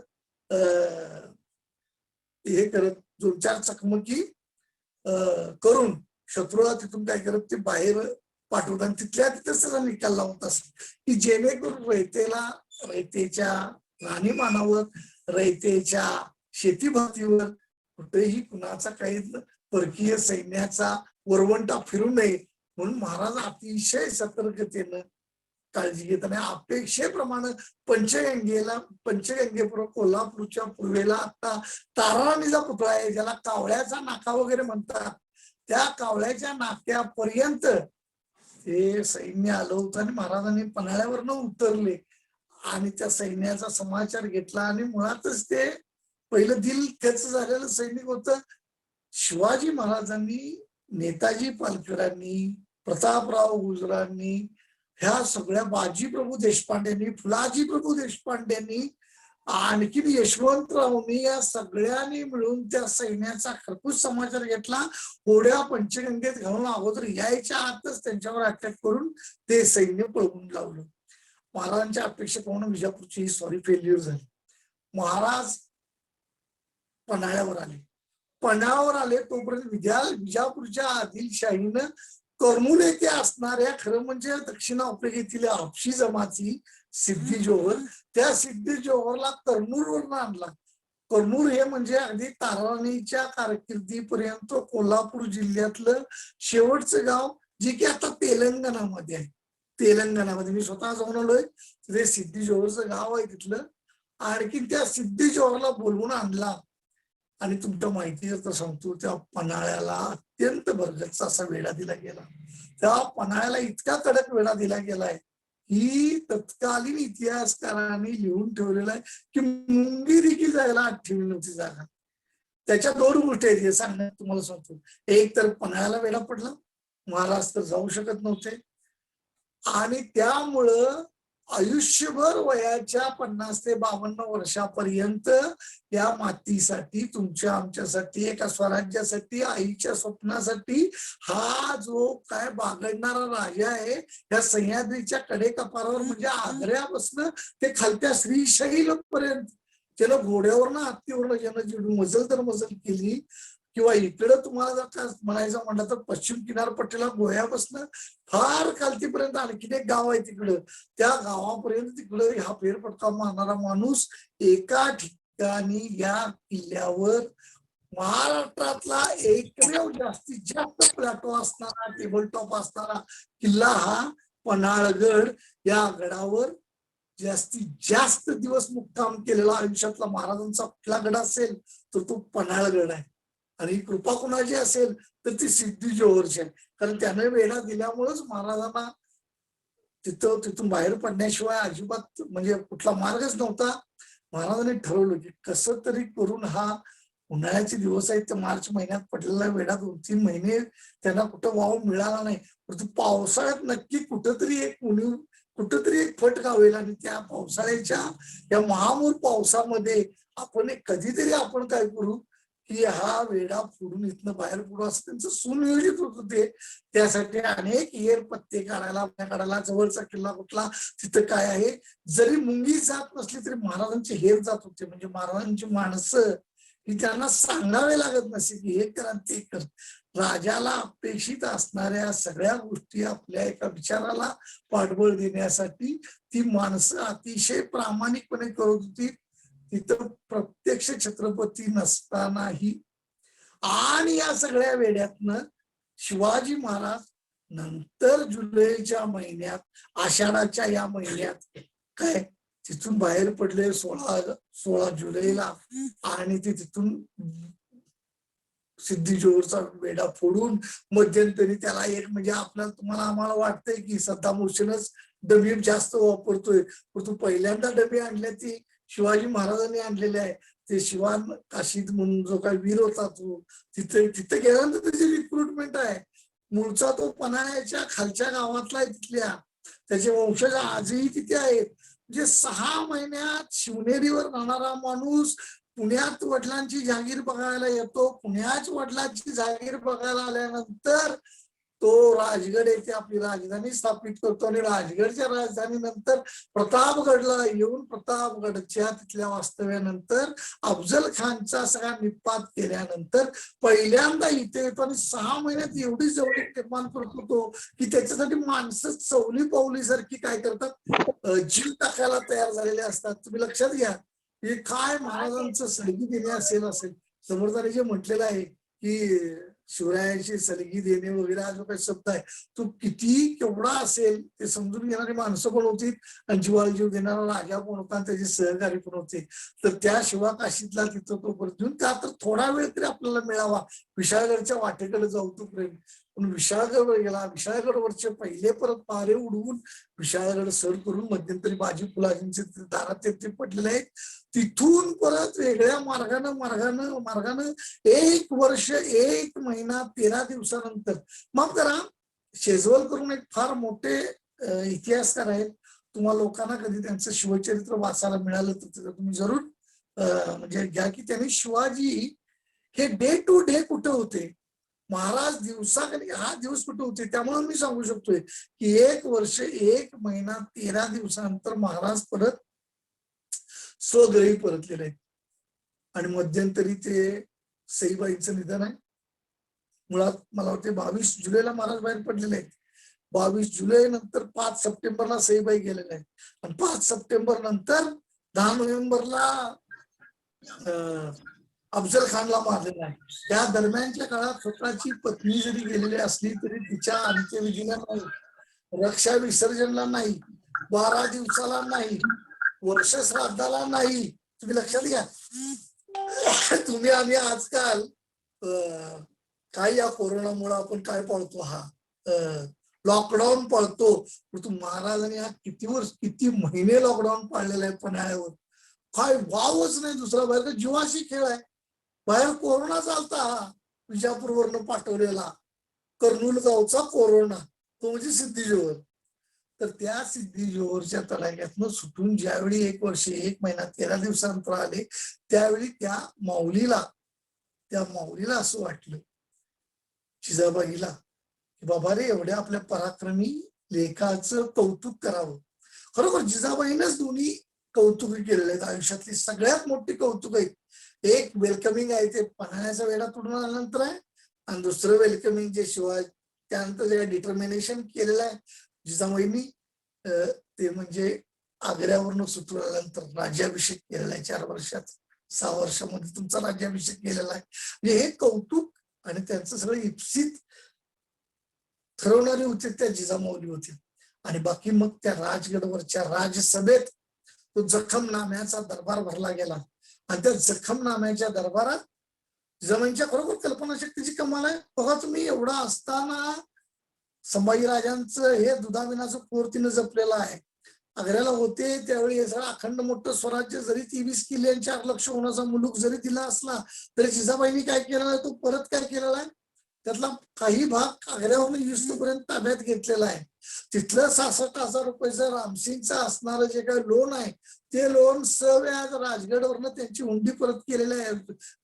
हे करत 2-4 चकमकी करून शत्रूला तिथून काय करत ते बाहेर पाठवत आणि तिथल्या तिथेच त्याचा निकाल लावत असत, की जेणेकरून रयतेच्या राहणीमानावर, रयतेच्या शेतीभातीवर कुठेही कुणाचा काही परकीय सैन्याचा वरवंटा फिरू नये म्हणून महाराज अतिशय सतर्कतेनं काळजी घेत आणि अपेक्षेप्रमाणे पंचगंगेपूर्व कोल्हापूरच्या पूर्वेला आता ताराराणीचा पुतळा आहे, ज्याला कावळ्याचा नाका वगैरे म्हणतात. त्या कावळ्याच्या नाक्यापर्यंत ते सैन्य आलं होतं आणि महाराजांनी पन्हाळ्यावरनं उतरले आणि त्या सैन्याचा समाचार घेतला आणि मुळातच ते पहिलं दिल त्याच झालेलं सैनिक होतं. शिवाजी महाराजांनी, नेताजी पालकरांनी, प्रतापराव गुजरांनी, ह्या सगळ्या बाजीप्रभू देशपांडेंनी, फुलाजी प्रभू देशपांडेंनी, आणखीन यशवंतरावनी, या सगळ्यांनी मिळून त्या सैन्याचा खरपूस समाचार घेतला. होड्या पंचगंगेत घालून अगोदर यायच्या आतच त्यांच्यावर अटॅक करून ते सैन्य पळवून लावलं. महाराजांच्या अपेक्षेप्रमाणे विजापूरची ही सॉरी फेल्युअर झाली. महाराज पन्हाळ्यावर आले तोपर्यंत विजापूरच्या आदिलशाहीनं कर्नूल येथे असणाऱ्या, खरं म्हणजे दक्षिण आफ्रिकेतील हापशी जमाती सिद्धी जोहर, त्या सिद्धी जोहरला कर्नूलवरनं आणला. कर्नूल हे म्हणजे अगदी ताराराणीच्या कारकिर्दीपर्यंत कोल्हापूर जिल्ह्यातलं शेवटचं गाव, जे की आता तेलंगणामध्ये आहे. तेलंगणामध्ये मी स्वतः जाऊन आलोय, तिथे सिद्धी जोहरचं गाव आहे तिथलं. आणखी त्या सिद्धी जोहरला बोलवून आणला आणि तुमच्या माहितीचं सांगतो, त्या पन्हाळ्याला अत्यंत भरगच्च असा वेढा दिला गेला. त्या पन्हाळ्याला इतका कडक वेढा दिला गेलाय ही तत्कालीन इतिहासकारांनी लिहून ठेवलेला आहे की मुंगी देखील जायला आत ठेवली नव्हती जागा. त्याच्या 2 गोष्टी आहेत हे सांगण्यात तुम्हाला सांगतो. एक तर पन्हाळ्याला वेढा पडला, महाराज तर जाऊ शकत नव्हते आणि त्यामुळं आयुष्यभर वयाच्या 50 ते 52 वर्षापर्यंत या मातीसाठी, तुमच्या आमच्यासाठी, एका स्वराज्यासाठी, आईच्या स्वप्नासाठी हा जो काय बागडणारा राजा आहे, या सह्याद्रीच्या कडेकपारावर म्हणजे आग्र्यापासून ते खालत्या श्रीशैल पर्यंत त्यानं घोड्यावरनं हत्तीवरनं ज्यानं जी मजल तर मजल केली, किंवा इकडं तुम्हाला जर का म्हणायचं म्हटलं तर पश्चिम किनारपट्टीला गोव्यापासून फार खालतीपर्यंत आणखीन एक गाव आहे तिकडं, त्या गावापर्यंत तिकडं हा फेरफटका मारणारा माणूस एका ठिकाणी या किल्ल्यावर महाराष्ट्रातला एकमेव जास्तीत जास्त प्लॅटो असणारा, टेबल टॉप असणारा किल्ला हा पन्हाळगड, या गडावर जास्तीत जास्त दिवस मुक्काम केलेला आयुष्यातला महाराजांचा कुठला गड असेल तर तो पन्हाळगड आहे. आणि कृपा कुणाची असेल तर ती सिद्धी जोहरची आहे, कारण त्याने वेढा दिल्यामुळेच महाराजांना तिथून बाहेर पडण्याशिवाय अजिबात म्हणजे कुठला मार्गच नव्हता. महाराजांनी ठरवलं की कसं तरी करून हा उन्हाळ्याचे दिवस आहेत, ते मार्च महिन्यात पडलेला वेढा 2-3 महिने त्यांना कुठं वाव मिळाला नाही, परंतु पावसाळ्यात नक्की कुठंतरी एक फट गावेल आणि त्या पावसाळ्याच्या या महामूर पावसामध्ये आपण कधीतरी आपण काय करू की हा वेढा फोडून इथनं बाहेर पडू, असं त्यांचं सुनियोजित होत होते. त्यासाठी अनेक येर पत्ते काढायला जवळचा किल्ला कुठला, तिथं काय आहे, जरी मुंगी जात नसली तरी महाराजांचे हेर जात होते. म्हणजे महाराजांची माणसं ही त्यांना सांगावे लागत नसे की हे करा ते कर. राजाला अपेक्षित असणाऱ्या सगळ्या गोष्टी आपल्या एका विचाराला पाठबळ देण्यासाठी ती माणसं अतिशय प्रामाणिकपणे करत होती. तिथं प्रत्यक्ष छत्रपती नसतानाही. आणि या सगळ्या वेड्यातनं शिवाजी महाराज नंतर जुलैच्या महिन्यात, आषाढाच्या या महिन्यात काय तिथून बाहेर पडले 16 जुलैला आणि ते तिथून सिद्धी जोहरचा वेढा फोडून मध्यंतरी त्याला एक म्हणजे तुम्हाला आम्हाला वाटतंय की सद्दाम हुसेनच डबी जास्त वापरतोय, परंतु पहिल्यांदा डबे आणले ती शिवाजी महाराजांनी आणलेले आहे. ते शिवान काशीद म्हणून जो काही वीर होता तो तिथे गेल्यानंतर त्याची रिक्रुटमेंट आहे. मूळचा तो पन्हाळ्याच्या खालच्या गावातला आहे तिथल्या, त्याचे वंशज आजही तिथे आहेत. म्हणजे 6 महिन्यात शिवनेरीवर राहणारा माणूस पुण्यात वडिलांची जागीर बघायला येतो. पुण्याच वडिलांची जागीर बघायला आल्यानंतर तो राजगड येथे आपली राजधानी स्थापित करतो आणि राजगडच्या राजधानीनंतर प्रतापगडला येऊन प्रतापगडच्या तिथल्या वास्तव्यानंतर अफजल खानचा सगळा निपात केल्यानंतर पहिल्यांदा इथे येतो आणि 6 महिन्यात एवढी जवळीक निर्माण करतो तो की त्याच्यासाठी माणसं चवली पावली सारखी काय करतात, जीव टाकायला तयार झालेले असतात. तुम्ही लक्षात घ्या, हे काय महाराजांचं सलगी देणे असेल समर्थाने जे म्हटलेलं आहे की शिवरायांची सलगी देणे वगैरे हा जो काही शब्द आहे तो किती केवढा असेल ते समजून घेणारी माणसं पण होती आणि जीवाला जीव देणारा राजा पण होता आणि त्याचे सहकारी पण होते. तर त्या शिवा काशीतला तिथं तो परत घेऊन त्या तर थोडा वेळ तरी आपल्याला मिळावा, विशाळगडच्या वाटेकडे जाऊ तो प्रेम. पण विशाळगड गेला, विशाळगडवरचे पहिले परत पारे उडवून विशाळगड सर करून मध्यंतरी बाजी फुलाजींचे दारात ते पडलेले आहेत. तिथून परत वेगळ्या मार्गानं 1 वर्ष 1 महिना 13 दिवसानंतर, मग जरा शेजवल करून एक फार मोठे इतिहासकार आहेत, तुम्हाला लोकांना कधी त्यांचं शिवचरित्र वाचायला मिळालं तर तुम्ही जरूर म्हणजे घ्या की त्यांनी शिवाजी हे डे टू डे कुठे होते, महाराज दिवसाकडे हा दिवस कुठे होते. त्यामुळे मी सांगू शकतोय की 1 वर्ष 1 महिना 13 दिवसानंतर महाराज परत स्वगृही परतलेले आहेत. आणि मध्यंतरी ते सईबाईंचं निधन आहे. मुळात मला वाटते 22 जुलैला महाराज बाहेर पडलेले आहेत. 22 जुलै नंतर 5 सप्टेंबरला सईबाई गेलेले आहेत आणि 5 सप्टेंबर नंतर 10 नोव्हेंबरला अफजल खानला मारलेला आहे. त्या दरम्यानच्या काळात स्वतःची पत्नी जरी गेलेली असली तरी तिच्या अंत्यविधीला नाही, रक्षा विसर्जनला नाही, 12 दिवसाला नाही, वर्ष श्राद्धाला नाही. तुम्ही लक्षात घ्या, तुम्ही आम्ही आजकाल काय या कोरोनामुळे आपण काय पाळतो, हा लॉकडाऊन पाळतो. परंतु महाराजांनी हा किती महिने लॉकडाऊन पाळलेला आहे पन्हाळ्यावर. काय वावच नाही दुसरा, बाहेर जीवाशी खेळ आहे. बाहेर कोरोना चालता, हा विजापूरवरनं पाठवलेला कर्नूल गावचा कोरोना, तो म्हणजे सिद्धी. तर त्या सिद्धी जोहरच्या तडाख्यातनं सुटून ज्यावेळी 1 वर्ष 1 महिना 13 दिवसानंतर आले, त्यावेळी त्या माऊलीला असं वाटलं, जिजाबाईला, की बाबा रे एवढ्या आपल्या पराक्रमी लेखाचं कौतुक करावं. खरोखर जिजाबाईनंच दोन्ही कौतुक केलेले आहेत, आयुष्यातली सगळ्यात मोठी कौतुक आहेत. एक वेलकमिंग आहे ते पन्हाळ्याचा वेढा तोडून आल्यानंतर आहे, आणि दुसरं वेलकमिंग जे शिवाय त्यानंतर जे डिटर्मिनेशन केलेलं आहे जिजाबाईंनी, ते म्हणजे आग्र्यावरनं सुटून आल्यानंतर राज्याभिषेक केलेला आहे 4 वर्षात, 6 वर्षामध्ये तुमचा राज्याभिषेक केलेला आहे. म्हणजे हे कौतुक आणि त्यांचं सगळं इप्सित ठरवणारे होते त्या जिजामाऊली होते. आणि बाकी मग त्या राजगडवरच्या राजसभेत तो जखमनाम्याचा दरबार भरला गेला आणि त्या जखमनाम्याच्या दरबारात जिजाबाईंच्या खरोखर कल्पनाशक्तीची कमाल आहे. बघा तुम्ही, एवढा असताना संभाजीराजांचं हे दुधाविनाचं पोर तिनं जपलेलं आहे. आग्र्याला होते त्यावेळी हे सगळं अखंड मोठं स्वराज्य जरी 23 किल्ले 4 लक्ष होण्याचा मुलूक जरी दिला असला तरी जिजाबाईंनी काय केलेला आहे, तो परत काय केलेला आहे, त्यातला काही भाग आग्र्यावरून युस्तपर्यंत ताब्यात घेतलेला आहे. तिथलं 66,000 रुपयाचं रामसिंगचं असणारं जे काही लोन आहे ते लोन सव्याज राजगडवरनं त्यांची हुंडी परत केलेली आहे.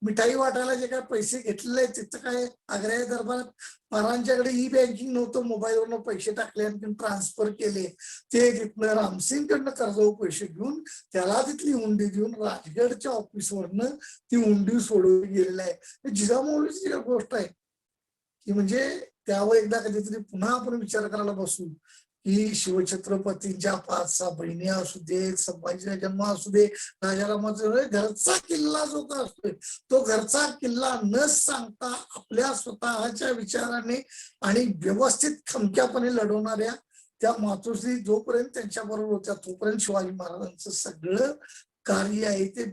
मिठाई वाटायला जे काय पैसे घेतलेले आहेत तिथं काय आग्र्या दरबारात महाराजांच्याकडे ई-बँकिंग नव्हतं, मोबाईलवरनं पैसे टाकले आणि ट्रान्सफर केले. ते तिथनं रामसिंगकडनं कर्जावर पैसे घेऊन त्याला तिथली हुंडी देऊन राजगडच्या ऑफिसवरनं ती हुंडी सोडवली गेलेली आहे. जिजामाऊलीची गोष्ट आहे की म्हणजे त्यावर एकदा कधीतरी पुन्हा आपण विचार करायला बसू की शिवछत्रपतींच्या 5-6 बहिणी असू दे, संभाजीचा जन्म असू दे, राजारामाचा घरचा किल्ला जो का असतोय तो घरचा किल्ला न सांगता आपल्या स्वतःच्या विचाराने आणि व्यवस्थित खमक्यापणे लढवणाऱ्या त्या मातोश्री जोपर्यंत त्यांच्या बरोबर होत्या तोपर्यंत शिवाजी महाराजांचं सगळं कार्य आहे ते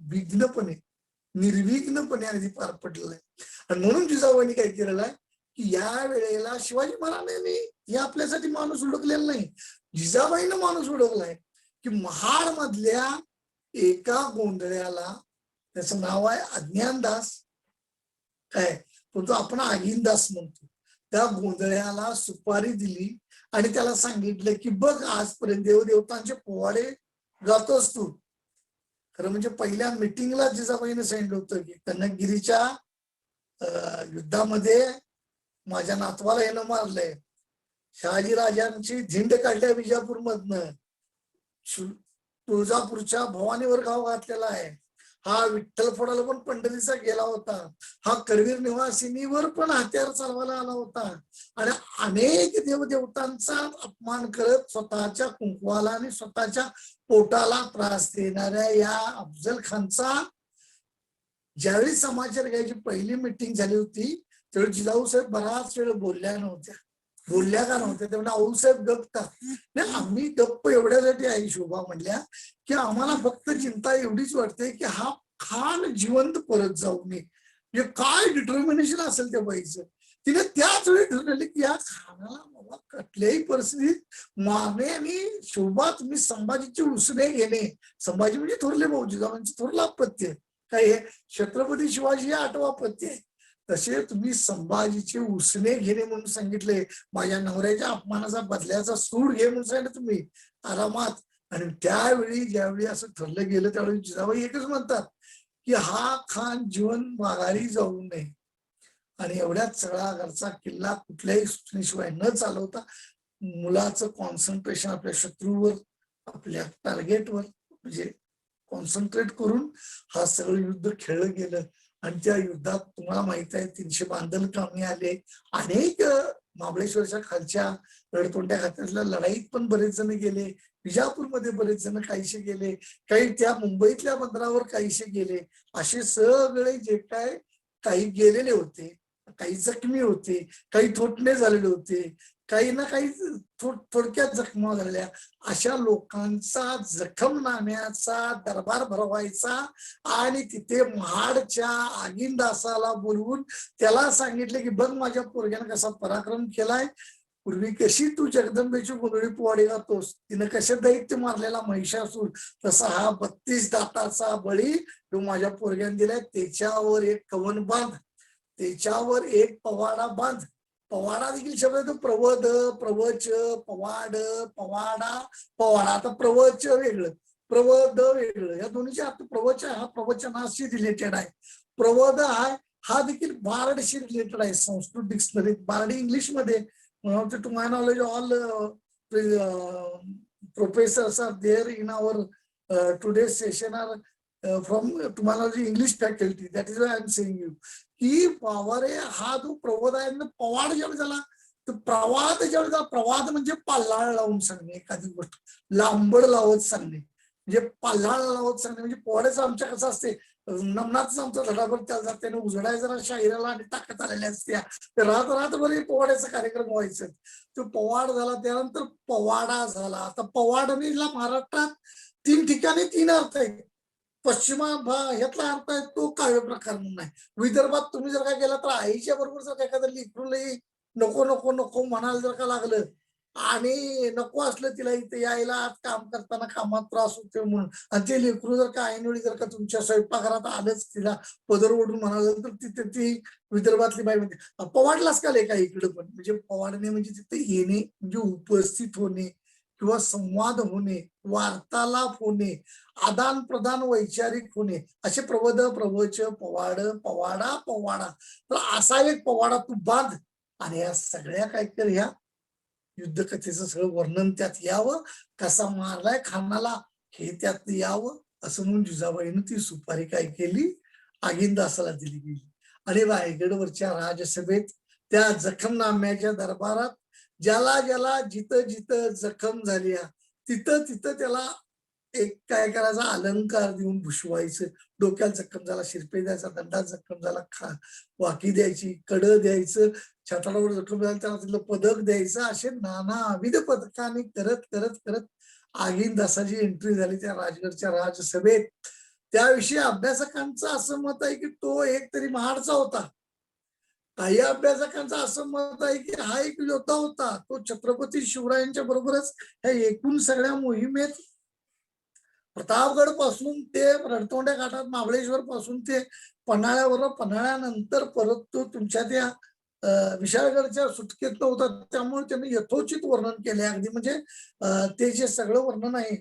विघ्नपणे निर्विघ्नपणे अगदी पार पडलेलं आहे. आणि म्हणून जिजाबाईंनी काय केलेलं आहे की या वेळेला शिवाजी महाराजांनी हे आपल्यासाठी माणूस हुडकलेला नाही. जिजाबाईनं माणूस हुडकलाय की महाड मधल्या एका गोंधळ्याला, त्याचं नाव आहे अज्ञानदास, काय तो आपण आगीनदास म्हणतो, त्या गोंधळ्याला सुपारी दिली आणि त्याला सांगितलं की बघ आजपर्यंत देवदेवतांचे पोवाडे गातोस तू. खरं म्हणजे पहिल्या मिटिंगला जिजाबाईने सांगितलं होतं की कनकगिरीच्या युद्धामध्ये माझ्या नातवाला यानं मारलंय, शहाजीराजांची झिंड काढल्या विजापूर मधनं, तुळजापूरच्या भवानीवर गाव घातलेला आहे, हा विठ्ठल फोडाला पण पंढरीचा गेला होता, हा करवीर निवासिनीवर पण हत्यार चालवायला आला होता आणि अनेक देवदेवतांचा अपमान करत स्वतःच्या कुंकवाला आणि स्वतःच्या पोटाला त्रास देणाऱ्या या अफजल खानचा ज्यावेळी समाचार घ्यायची पहिली मिटिंग झाली होती त्यावेळी जिजाऊ साहेब बराच वेळ बोलल्या का नव्हत्या ते म्हणजे आऊसाहेब गप्प का नाही, आम्ही गप्प एवढ्यासाठी आहे शोभा म्हणल्या की आम्हाला फक्त चिंता एवढीच वाटते की हा खान जिवंत परत जाऊ नये. म्हणजे काय डिटर्मिनेशन असेल त्या बाईचं, तिने त्याच वेळी ठरवले की या खानाला बाबा कुठल्याही परिस्थितीत मारणे आणि शोभा तुम्ही संभाजीचे उसने घेणे, संभाजी म्हणजे थोरले भाऊ जिजाबाईंचे थोरला अपत्य, काय हे छत्रपती शिवाजी हे 8वा अपत्य आहे, तसे तुम्ही संभाजीचे उसने घेणे म्हणून सांगितले, माझ्या नवऱ्याच्या अपमानाचा बदल्याचा सूड घे म्हणून सांगितलं तुम्ही आरामात. आणि त्यावेळी ज्यावेळी असं ठरलं गेलं त्यावेळी जिजाबाई एकच म्हणतात की हा खान जीवन माघारी जाऊ नये आणि एवढ्याच सगळा घरचा किल्ला कुठल्याही सूचनेशिवाय न चालवता मुलाचं कॉन्सन्ट्रेशन आपल्या शत्रूवर, आपल्या टार्गेटवर म्हणजे कॉन्सन्ट्रेट करून हा सगळं युद्ध खेळलं गेलं. आणि त्या युद्धात तुम्हाला माहित आहे 300 बांधल कामी आले, अनेक महाबळेश्वरच्या खालच्या रडतोंड्या खात्यातल्या लढाईत पण बरेच जण गेले, विजापूरमध्ये बरेच जण काहीशे गेले, काही त्या मुंबईतल्या बंदरावर काहीशे गेले, असे सगळे जे काय काही गेलेले होते, काही जखमी होते, काही थोटणे झालेले होते, काही ना काही थोडक्यात जखमा झालेल्या, अशा लोकांचा जखमनाम्याचा दरबार भरवायचा आणि तिथे महाडच्या आगीनदासाला बोलवून त्याला सांगितले की बघ माझ्या पोरग्यानं कसा पराक्रम केलाय, पूर्वी कशी तू जगदंबेची गोंधळी पोवाडे गातोस, तिनं कशा दैत्य मारलेला महिषासूर, तसा हा 32 दाताचा बळी तो माझ्या पोरग्याने दिलाय, त्याच्यावर एक कवन बांध, त्याच्यावर एक पवाडा बांध. पवाडा देखील शब्द तो प्रवध, प्रवच, पवाड, पवाडा, पवाडा. आता प्रवच वेगळं, प्रवध वेगळं, या दोन्हीचे अर्थ प्रवच हा प्रवचनाशी रिलेटेड आहे, प्रवध हा देखील बार्डशी रिलेटेड आहे. संस्कृत डिक्शनरीत बार्डी इंग्लिशमध्ये to my knowledge all professors are there in our today session are from तुम्हाला English faculty, that is I am saying you की पावारे हा जो प्रवाद आहे ना, पवाड ज्यावेळी झाला तर प्रवाद ज्यावेळी झाला, प्रवाद म्हणजे पाल्हाळ लावून सांगणे, एखादी गोष्ट लांबड लावत सांगणे, म्हणजे पाल्हाळ लावत सांगणे. म्हणजे पोवाड्याचं आमच्या कसं असते, नमनाच आमचा धडाभर त्याला जाते ना, उजडाय जरा शाहिराला आणि ताकद आलेल्या असत्या, तर रातभर पोवाड्याचा कार्यक्रम व्हायचा. तो पवाड झाला, त्यानंतर पवाडा झाला. आता पवाडणीला महाराष्ट्रात 3 ठिकाणी 3 अर्थ आहेत. पश्चिमा ह्यातला अर्थ आहे तो काव्य प्रकार म्हणून आहे. विदर्भात तुम्ही जर काय केला तर आईच्या बरोबर जर एखादं लिखरूनही नको नको नको म्हणायला जर का लागलं आणि नको असलं तिला इथे यायला काम करताना कामात त्रास होतो म्हणून, आणि ते लेकरू जर का ऐनवेळी जर का तुमच्या स्वयंपाकघरात आलंच, तिला पदर ओढून म्हणाल तर तिथे ती विदर्भातली बाई म्हणते पवाडलाच का लेखा इकडे पण. म्हणजे पवाडणे म्हणजे तिथे येणे म्हणजे उपस्थित होणे किंवा संवाद होणे, वार्तालाप होणे, आदान प्रदान वैचारिक होणे, असे प्रवध, प्रवच, पवाड, पवाडा, पवाडा. तर असा एक पवाडा तू बांध आणि या सगळ्या काय कर, ह्या युद्धकथेचं सगळं वर्णन त्यात यावं, कसा मारलाय खानाला हे त्यात यावं, असं म्हणून जिजाबाईनं ती सुपारी काय केली, आगीनदासाला दिली गेली. आणि रायगडवरच्या राजसभेत त्या जखमनाम्याच्या दरबारात ज्याला ज्याला जिथं जिथं जखम झाली तिथं तिथं त्याला एक काय करायचा, अलंकार देऊन भुषवायचं. डोक्याला जखम झाला शिरपे द्यायचा, दंडात जखम झाला वाकी द्यायची, कड द्यायचं, छाताडावर जखम झाला त्याला तिथलं पदक द्यायचं. असे नानाविध पदकाने करत करत करत आगीनदासाची एंट्री झाली त्या राजगडच्या राजसभेत. त्याविषयी अभ्यासकांचं असं मत आहे की तो एक तरी महाडचा होता, काही अभ्यासकांचं असं मत आहे की हा एक योद्धा होता, तो छत्रपती शिवरायांच्या बरोबरच ह्या एकूण सगळ्या मोहिमेत प्रतापगड पासून ते रणतोंड्या घाटात महाबळेश्वर पासून ते पन्हाळ्यावर, पन्हाळ्यानंतर परत तो तुमच्या त्या विशाळगडच्या सुटकेत होता. त्यामुळे त्यांनी यथोचित वर्णन केले अगदी. म्हणजे ते जे सगळं वर्णन आहे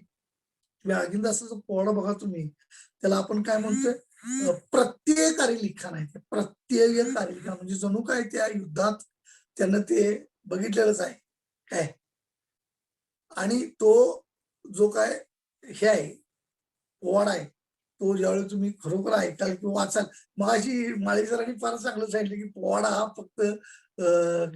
व्यागिंदासाचं पोवाडा बघा तुम्ही, त्याला आपण काय म्हणतोय, प्रत्ययकारी लिखाण आहे. प्रत्ययकारी लिखाण म्हणजे जणू काय त्या युद्धात त्यानं ते बघितलेलंच आहे काय. आणि तो जो काय हे आहे पोवाडा आहे, तो ज्यावेळी तुम्ही खरोखर ऐकाल किंवा वाचाल, मग अशी माळी सरांनी फार चांगलं सांगितलं की पोवाडा हा फक्त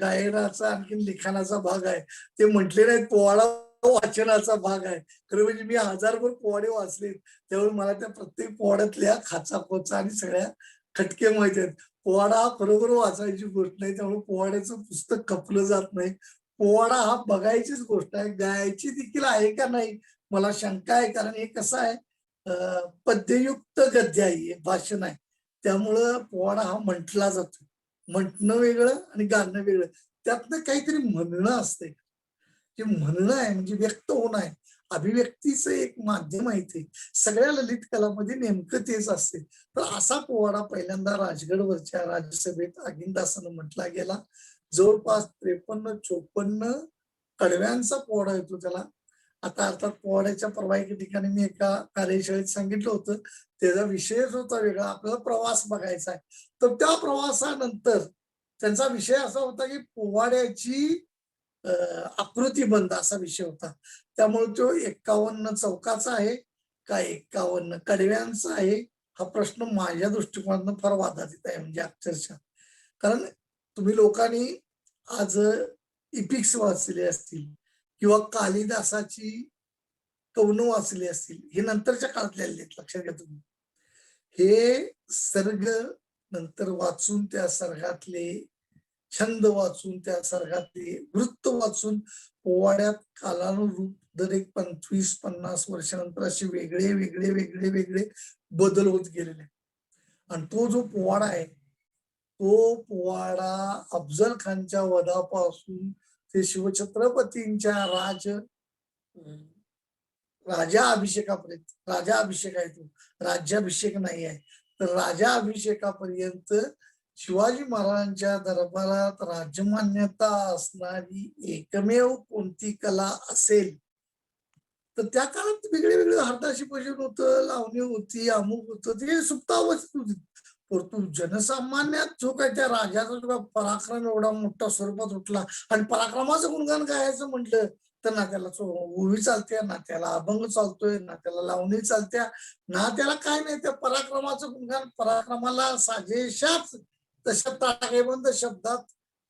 गायनाचा आणखीन लिखाणाचा भाग आहे. ते म्हटले नाहीत पोवाडा वाचनाचा भाग आहे. खरं म्हणजे मी हजारभर पोवाडे वाचले, त्यावेळी मला त्या प्रत्येक पोवाड्यातल्या खाचा खोचा आणि सगळ्या खटके माहिती आहेत. पोवाडा हा खरोखर वाचायची गोष्ट नाही, त्यामुळे पोवाड्याचं पुस्तक खपलं जात नाही. पोवाडा हा बघायचीच गोष्ट आहे, गायची देखील आहे का नाही मला शंका आहे. कारण हे कसं आहे, पद्ययुक्त गद्य आहे, भाषण आहे. त्यामुळं पोवाडा हा म्हटला जातो. म्हटणं वेगळं आणि गाणं वेगळं, त्यातनं काहीतरी म्हणणं असते. जे म्हणणं आहे म्हणजे व्यक्त होणं आहे, अभिव्यक्तीचं एक माध्यम आहे ते. सगळ्या ललित कलामध्ये नेमकं तेच असते. तर असा पोवाडा पहिल्यांदा राजगडवरच्या राज्यसभेत अगिंदासानं म्हटला गेला. जवळपास 53-54 कडव्यांचा पोवाडा येतो त्याला. आता अर्थात पोवाड्याच्या परवा एके ठिकाणी मी एका कार्यशाळेत सांगितलं होतं, त्याचा विषयच होता वेगळा, आपल्याला प्रवास बघायचा आहे. तर त्या प्रवासानंतर त्यांचा विषय असा होता की पोवाड्याची आकृतीबंध असा विषय होता. त्यामुळे तो 51 चौकाचा आहे का 51 कडव्यांचा आहे, हा प्रश्न माझ्या दृष्टिकोनातून फार वादातीत आहे. म्हणजे अक्षरशः, कारण तुम्ही लोकांनी आज इपिक्स वाचले असतील किंवा कालिदासाची कवनं वाचली असतील, हे नंतरच्या काळातले आलेले आहेत, लक्षात घ्या तुम्ही. हे सर्ग नंतर वाचून, त्या सर्गातले छंद वाचून, त्या सर्गातले वृत्त वाचून पोवाड्यात कालानुरूप दर एक 25-50 वर्षानंतर असे वेगळे वेगळे वेगळे वेगळे बदल होत गेलेले. आणि तो जो पोवाडा आहे, तो पोवाडा अफजल खानच्या वधापासून ते शिवछत्रपतींच्या राजा अभिषेकापर्यंत, राजा अभिषेक आहे तो, राज्याभिषेक नाही आहे, तर राजा अभिषेकापर्यंत शिवाजी महाराजांच्या दरबारात राजमान्यता असणारी एकमेव कोणती कला असेल तर त्या काळात वेगळे वेगळे हाताशी भजन होतं, लावणी होती, अमुक होतं, ते सुप्तावस्थेत होती. परंतु जनसामान्यात जो काय त्या राजाचा जो पराक्रम एवढा मोठा स्वरूपात उठला, आणि पराक्रमाचं गुणगान गायचं म्हटलं तर ना त्याला ओवी चालते, ना त्याला अभंग चालतोय, ना त्याला लावणी चालत्या, ना त्याला काय नाही. त्या पराक्रमाचं गुणगान, पराक्रमाला साजेशाच तशा ताळेबंद शब्दात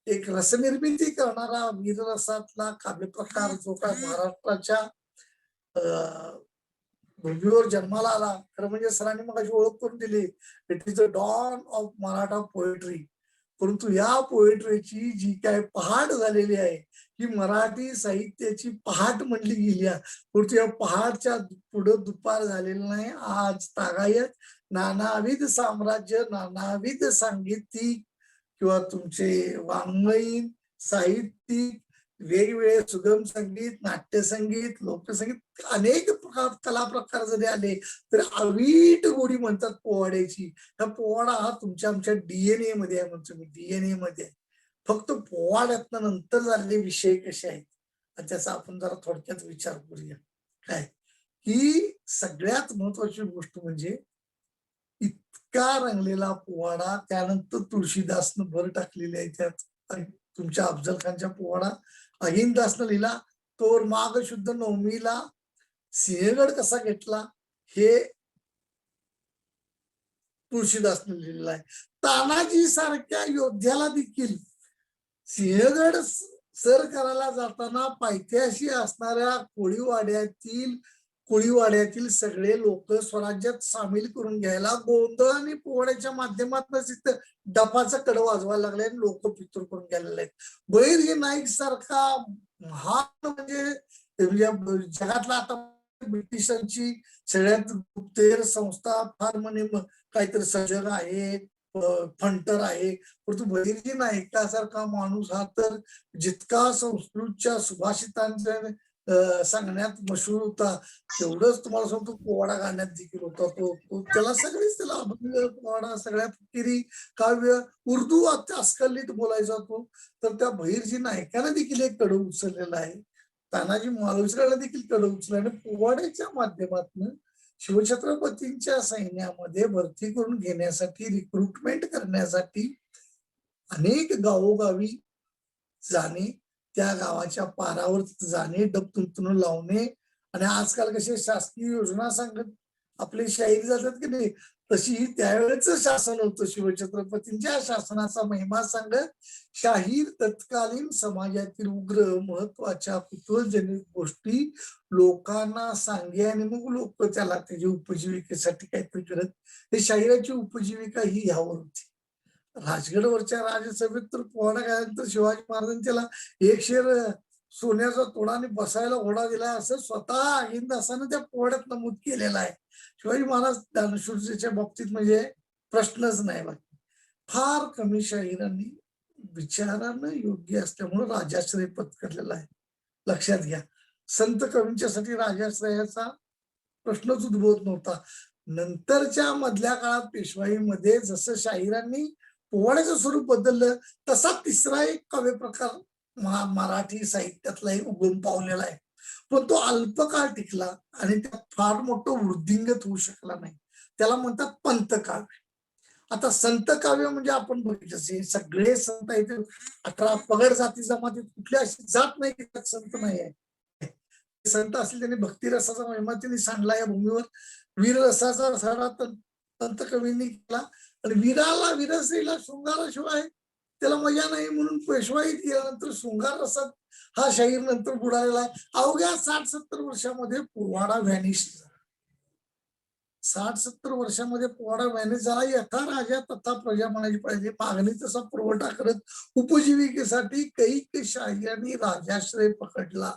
एक रसनिर्मिती करणारा वीररसातला काव्यप्रकार जो काय महाराष्ट्राच्या भूमीवर जन्माला आला. खरं म्हणजे सरांनी मग अशी ओळख करून दिली, it is the dawn of Maratha poetry. परंतु या पोएट्रीची जी काय पहाट झालेली आहे, ही मराठी साहित्याची पहाट म्हणली गेली आहे. परंतु या पहाटच्या पुढं दुपार झालेलं नाही. आज तागायत नानाविध साम्राज्य, नानाविध सांगीतिक किंवा तुमचे वाङ्मयीन साहित्यिक, वेगवेगळे सुगम संगीत, नाट्यसंगीत, लोकसंगीत, अनेक कला प्रकार जरी आले तर अवीट गोडी म्हणतात पोवाड्याची. हा पोवाडा हा तुमच्या आमच्या डीएनए मध्ये आहे, म्हणतो मी, डीएनए मध्ये आहे. फक्त पोवाड्यातनं नंतर झालेले विषय कसे आहेत त्याचा आपण जरा थोडक्यात विचार करूया. काय ही सगळ्यात महत्वाची गोष्ट म्हणजे इतका रंगलेला पोवाडा, त्यानंतर तुळशीदासनं भर टाकलेली आहे त्यात. तुमच्या अफजल खानच्या पोवाडा अहिंदासनं लिहिला. तो माघ शुद्ध नवमीला सिंहगड कसा घेतला हे तुळशीदासनं लिहिलेलं आहे. तानाजी सारख्या योद्ध्याला देखील सिंहगड सर करायला जाताना पायथ्याशी असणाऱ्या कोळीवाड्यातील सगळे लोक स्वराज्यात सामील करून घ्यायला गोंधळ आणि पोवाड्याच्या माध्यमातून तिथं डपाचं कड वाजवायला लागले आणि लोक पितूर करून गेलेले आहेत. बहिर्जी नाईक सारखा महान म्हणजे जगातला आता ब्रिटिशांची सगळ्यात गुप्तहेर संस्था फार म्हणे काहीतरी सजग आहे, फंटर आहे, परंतु बहिर्जी नायकासारखा माणूस हा तर जितका संस्कृतच्या सुभाषितांच्या सांगण्यात मशहूर होता, तेवढंच तुम्हाला सांगतो पोवाडा गाण्यात देखील होता. तो त्याला सगळेच त्याला अभंग पोवाडा सगळ्या फकिरी काव्य उर्दू अस्खलित बोलायचा तो. तर त्या बहिर्जी नायकाने देखील एक कडं उचललेलं आहे. तानाजी मालुसरेला देखील कडं उचललं आणि पोवाड्याच्या माध्यमातून शिवछत्रपतींच्या सैन्यामध्ये भरती करून घेण्यासाठी, रिक्रुटमेंट करण्यासाठी अनेक गावोगावी जाणे, त्या गावाच्या पारावर जाणे, डब तुंतुन लावणे. आणि आजकाल कसे शासकीय योजना सांगत आपले शाहीर जातात की नाही, तशी त्यावेळेच शासन होतं. शिवछत्रपतींच्या शासनाचा महिमा सांगत शाहीर तत्कालीन समाजातील उग्र महत्वाच्या कुतूहलजनक गोष्टी लोकांना सांगे आणि मग लोक त्याला त्याच्या उपजीविकेसाठी काहीतरी करत. हे शाहिराची उपजीविका ही ह्यावर होती. राजगडवरच्या राजसभेत तर पोवाडा गायल्यानंतर शिवाजी महाराजांनी त्याला एक शेर सोन्याचा तोडा आणि बसायला घोडा दिला, असं स्वतः अहिंदासानं त्या पोवाड्यात नमूद केलेलं आहे. शिवाजी महाराज दानशूरतेच्या बाबतीत म्हणजे प्रश्नच नाही. बाकी फार कमी शाहिरांनी विचारानं योग्य असल्यामुळे राजाश्रय पत्करलेला आहे. लक्षात घ्या, संत कवींच्यासाठी राजाश्रयाचा प्रश्नच उद्भवत नव्हता. नंतरच्या मधल्या काळात पेशवाईमध्ये जसं शाहिरांनी पोवाड्याचं स्वरूप बदललं, तसा तिसरा एक काव्य प्रकार मराठी साहित्यातला एक उगम पावलेला आहे. पण तो अल्पकाळ टिकला आणि त्यात फार मोठं वृद्धिंगत होऊ शकला नाही. त्याला म्हणतात पंथकाव्य. आता संत काव्य म्हणजे आपण बघितलं सगळे संत आहेत. 18 पगड जाती जमातीत कुठली अशी जात नाही की त्यात संत नाही आहे. संत असले त्यांनी भक्तिरसाचा महिमा त्यांनी सांडला या भूमीवर. वीररसाचा सडा संत कवींनी केला आणि वीराला वीरश्रीला शृंगाराशिवाय त्याला मजा नाही, म्हणून पेशवाईत गेल्यानंतर शृंगार रसात हा शाहीर नंतर बुडालेला आहे. अवघ्या 60-70 वर्षामध्ये पोवाडा व्हॅनिश झाला. 60-70 वर्षामध्ये पोवाडा व्हॅनिश झाला. यथा राजा तथा प्रजा म्हणायची पाहिजे. मागणी तसा पुरवठा करत उपजीविकेसाठी कैक शाहिरांनी राजाश्रय पकडला.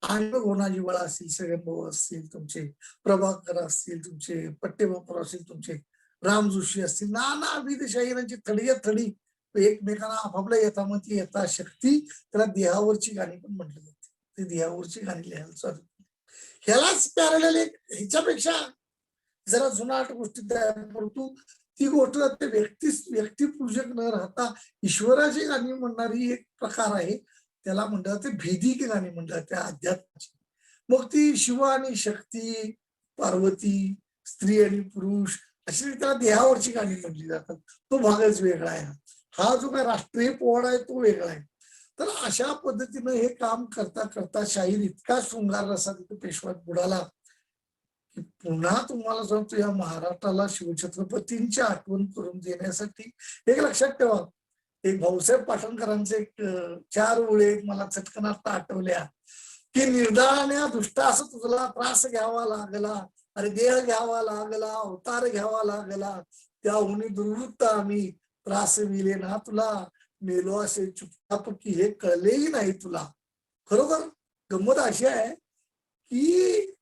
आणि होनाजी बळा असतील, श्रेयंभाऊ असतील तुमचे, प्रभाकर असतील तुमचे, पट्टेबापर असतील तुमचे, राम जोशी असतील, नानाविध शाहिरांची थडी थडी एकमेकांना आपापल्या यथामती यथाशक्ती त्याला देहावरची गाणी पण म्हटलं जाते. ते देहावरची गाणी लिहायला चालू. ह्यालाच पॅरलल एक ह्याच्यापेक्षा जरा जुनाट गोष्टी परंतु ती गोष्ट व्यक्तिपूजक न राहता ईश्वराची गाणी म्हणणारी एक प्रकार आहे. त्याला म्हणतात ते भेदिक गाणी म्हणतात त्या अध्यात्माची. मग ती शिव आणि शक्ती, पार्वती, स्त्री आणि पुरुष अशी त्याला देहावरची गाणी म्हटली जातात. तो भागच वेगळा आहे. हा जो काय राष्ट्रीय पोवाडा आहे तो वेगळा आहे. तर अशा पद्धतीनं हे काम करता करता शाहीर इतका शृंगार रसा तिथे पेशवात बुडाला की पुन्हा तुम्हाला सांगतो या महाराष्ट्राला शिवछत्रपतींची आठवण करून देण्यासाठी एक लक्षात ठेवा, एक भाऊसाहेब पाटणकरांचे एक 4 ओळी मला चटकनात आठवल्या की निर्धाराने दुष्टास तुझला त्रास घ्यावा लागला, अरे देह घ्यावा लागला, अवतार घ्यावा लागला, त्याहून दुर्वृत्त आम्ही त्रास विले ना तुला, मेलो असे चुपचाप की हे कळलेही नाही तुला. खरोखर गंमत अशी आहे की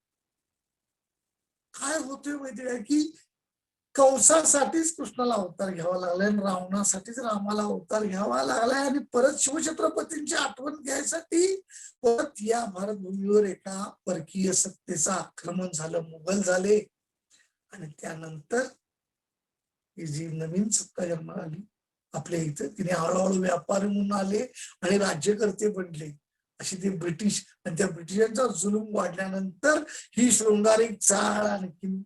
काय होतंय माहिती आहे की कंसासाठीच कृष्णाला अवतार घ्यावा लागलाय आणि रावणासाठीच रामाला अवतार घ्यावा लागलाय आणि परत शिवछत्रपतींची आठवण घ्यायसाठी परत या भारत भूमीवर एका परकीय सत्तेचं आक्रमण झालं, मुघल झाले. आणि त्यानंतर ही जी नवीन सत्ता जन्माला आली आपल्या इथं, तिने हळूहळू व्यापारी म्हणून आले आणि राज्यकर्ते बनले. अशी ते ब्रिटिश, आणि त्या ब्रिटिशांचा जुलूम वाढल्यानंतर ही शृंगारिक चाळ आणखी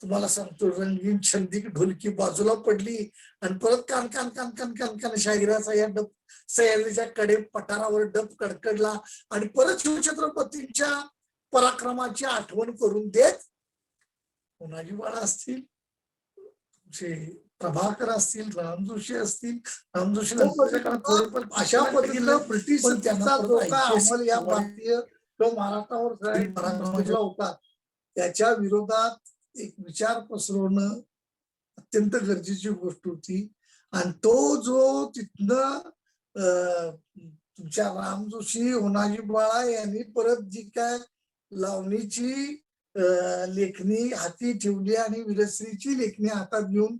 तुम्हाला सांगतो रंगीन छंदी ढोलकी बाजूला पडली आणि परत कान कान कान कान कान कान शाहिराचा या डब सह्याद्रीच्या कडे पठारावर डब कडकडला आणि परत शिवछत्रपतींच्या पराक्रमाची आठवण करून देत होनाजी बाळा असतील, प्रभाकर असतील, राम जोशी असतील, राम जोशी अशा पद्धतीनं ब्रिटिश अंमल या भारतीय किंवा महाराष्ट्रावर होता त्याच्या विरोधात एक विचार पसरवणं अत्यंत गरजेची गोष्ट होती. आणि तो जो तिथनं तुमच्या राम जोशी, होनाजी बाळा यांनी परत जी काय लावणीची लेखणी हाती ठेवली आणि वीरश्रीची लेखणी हातात घेऊन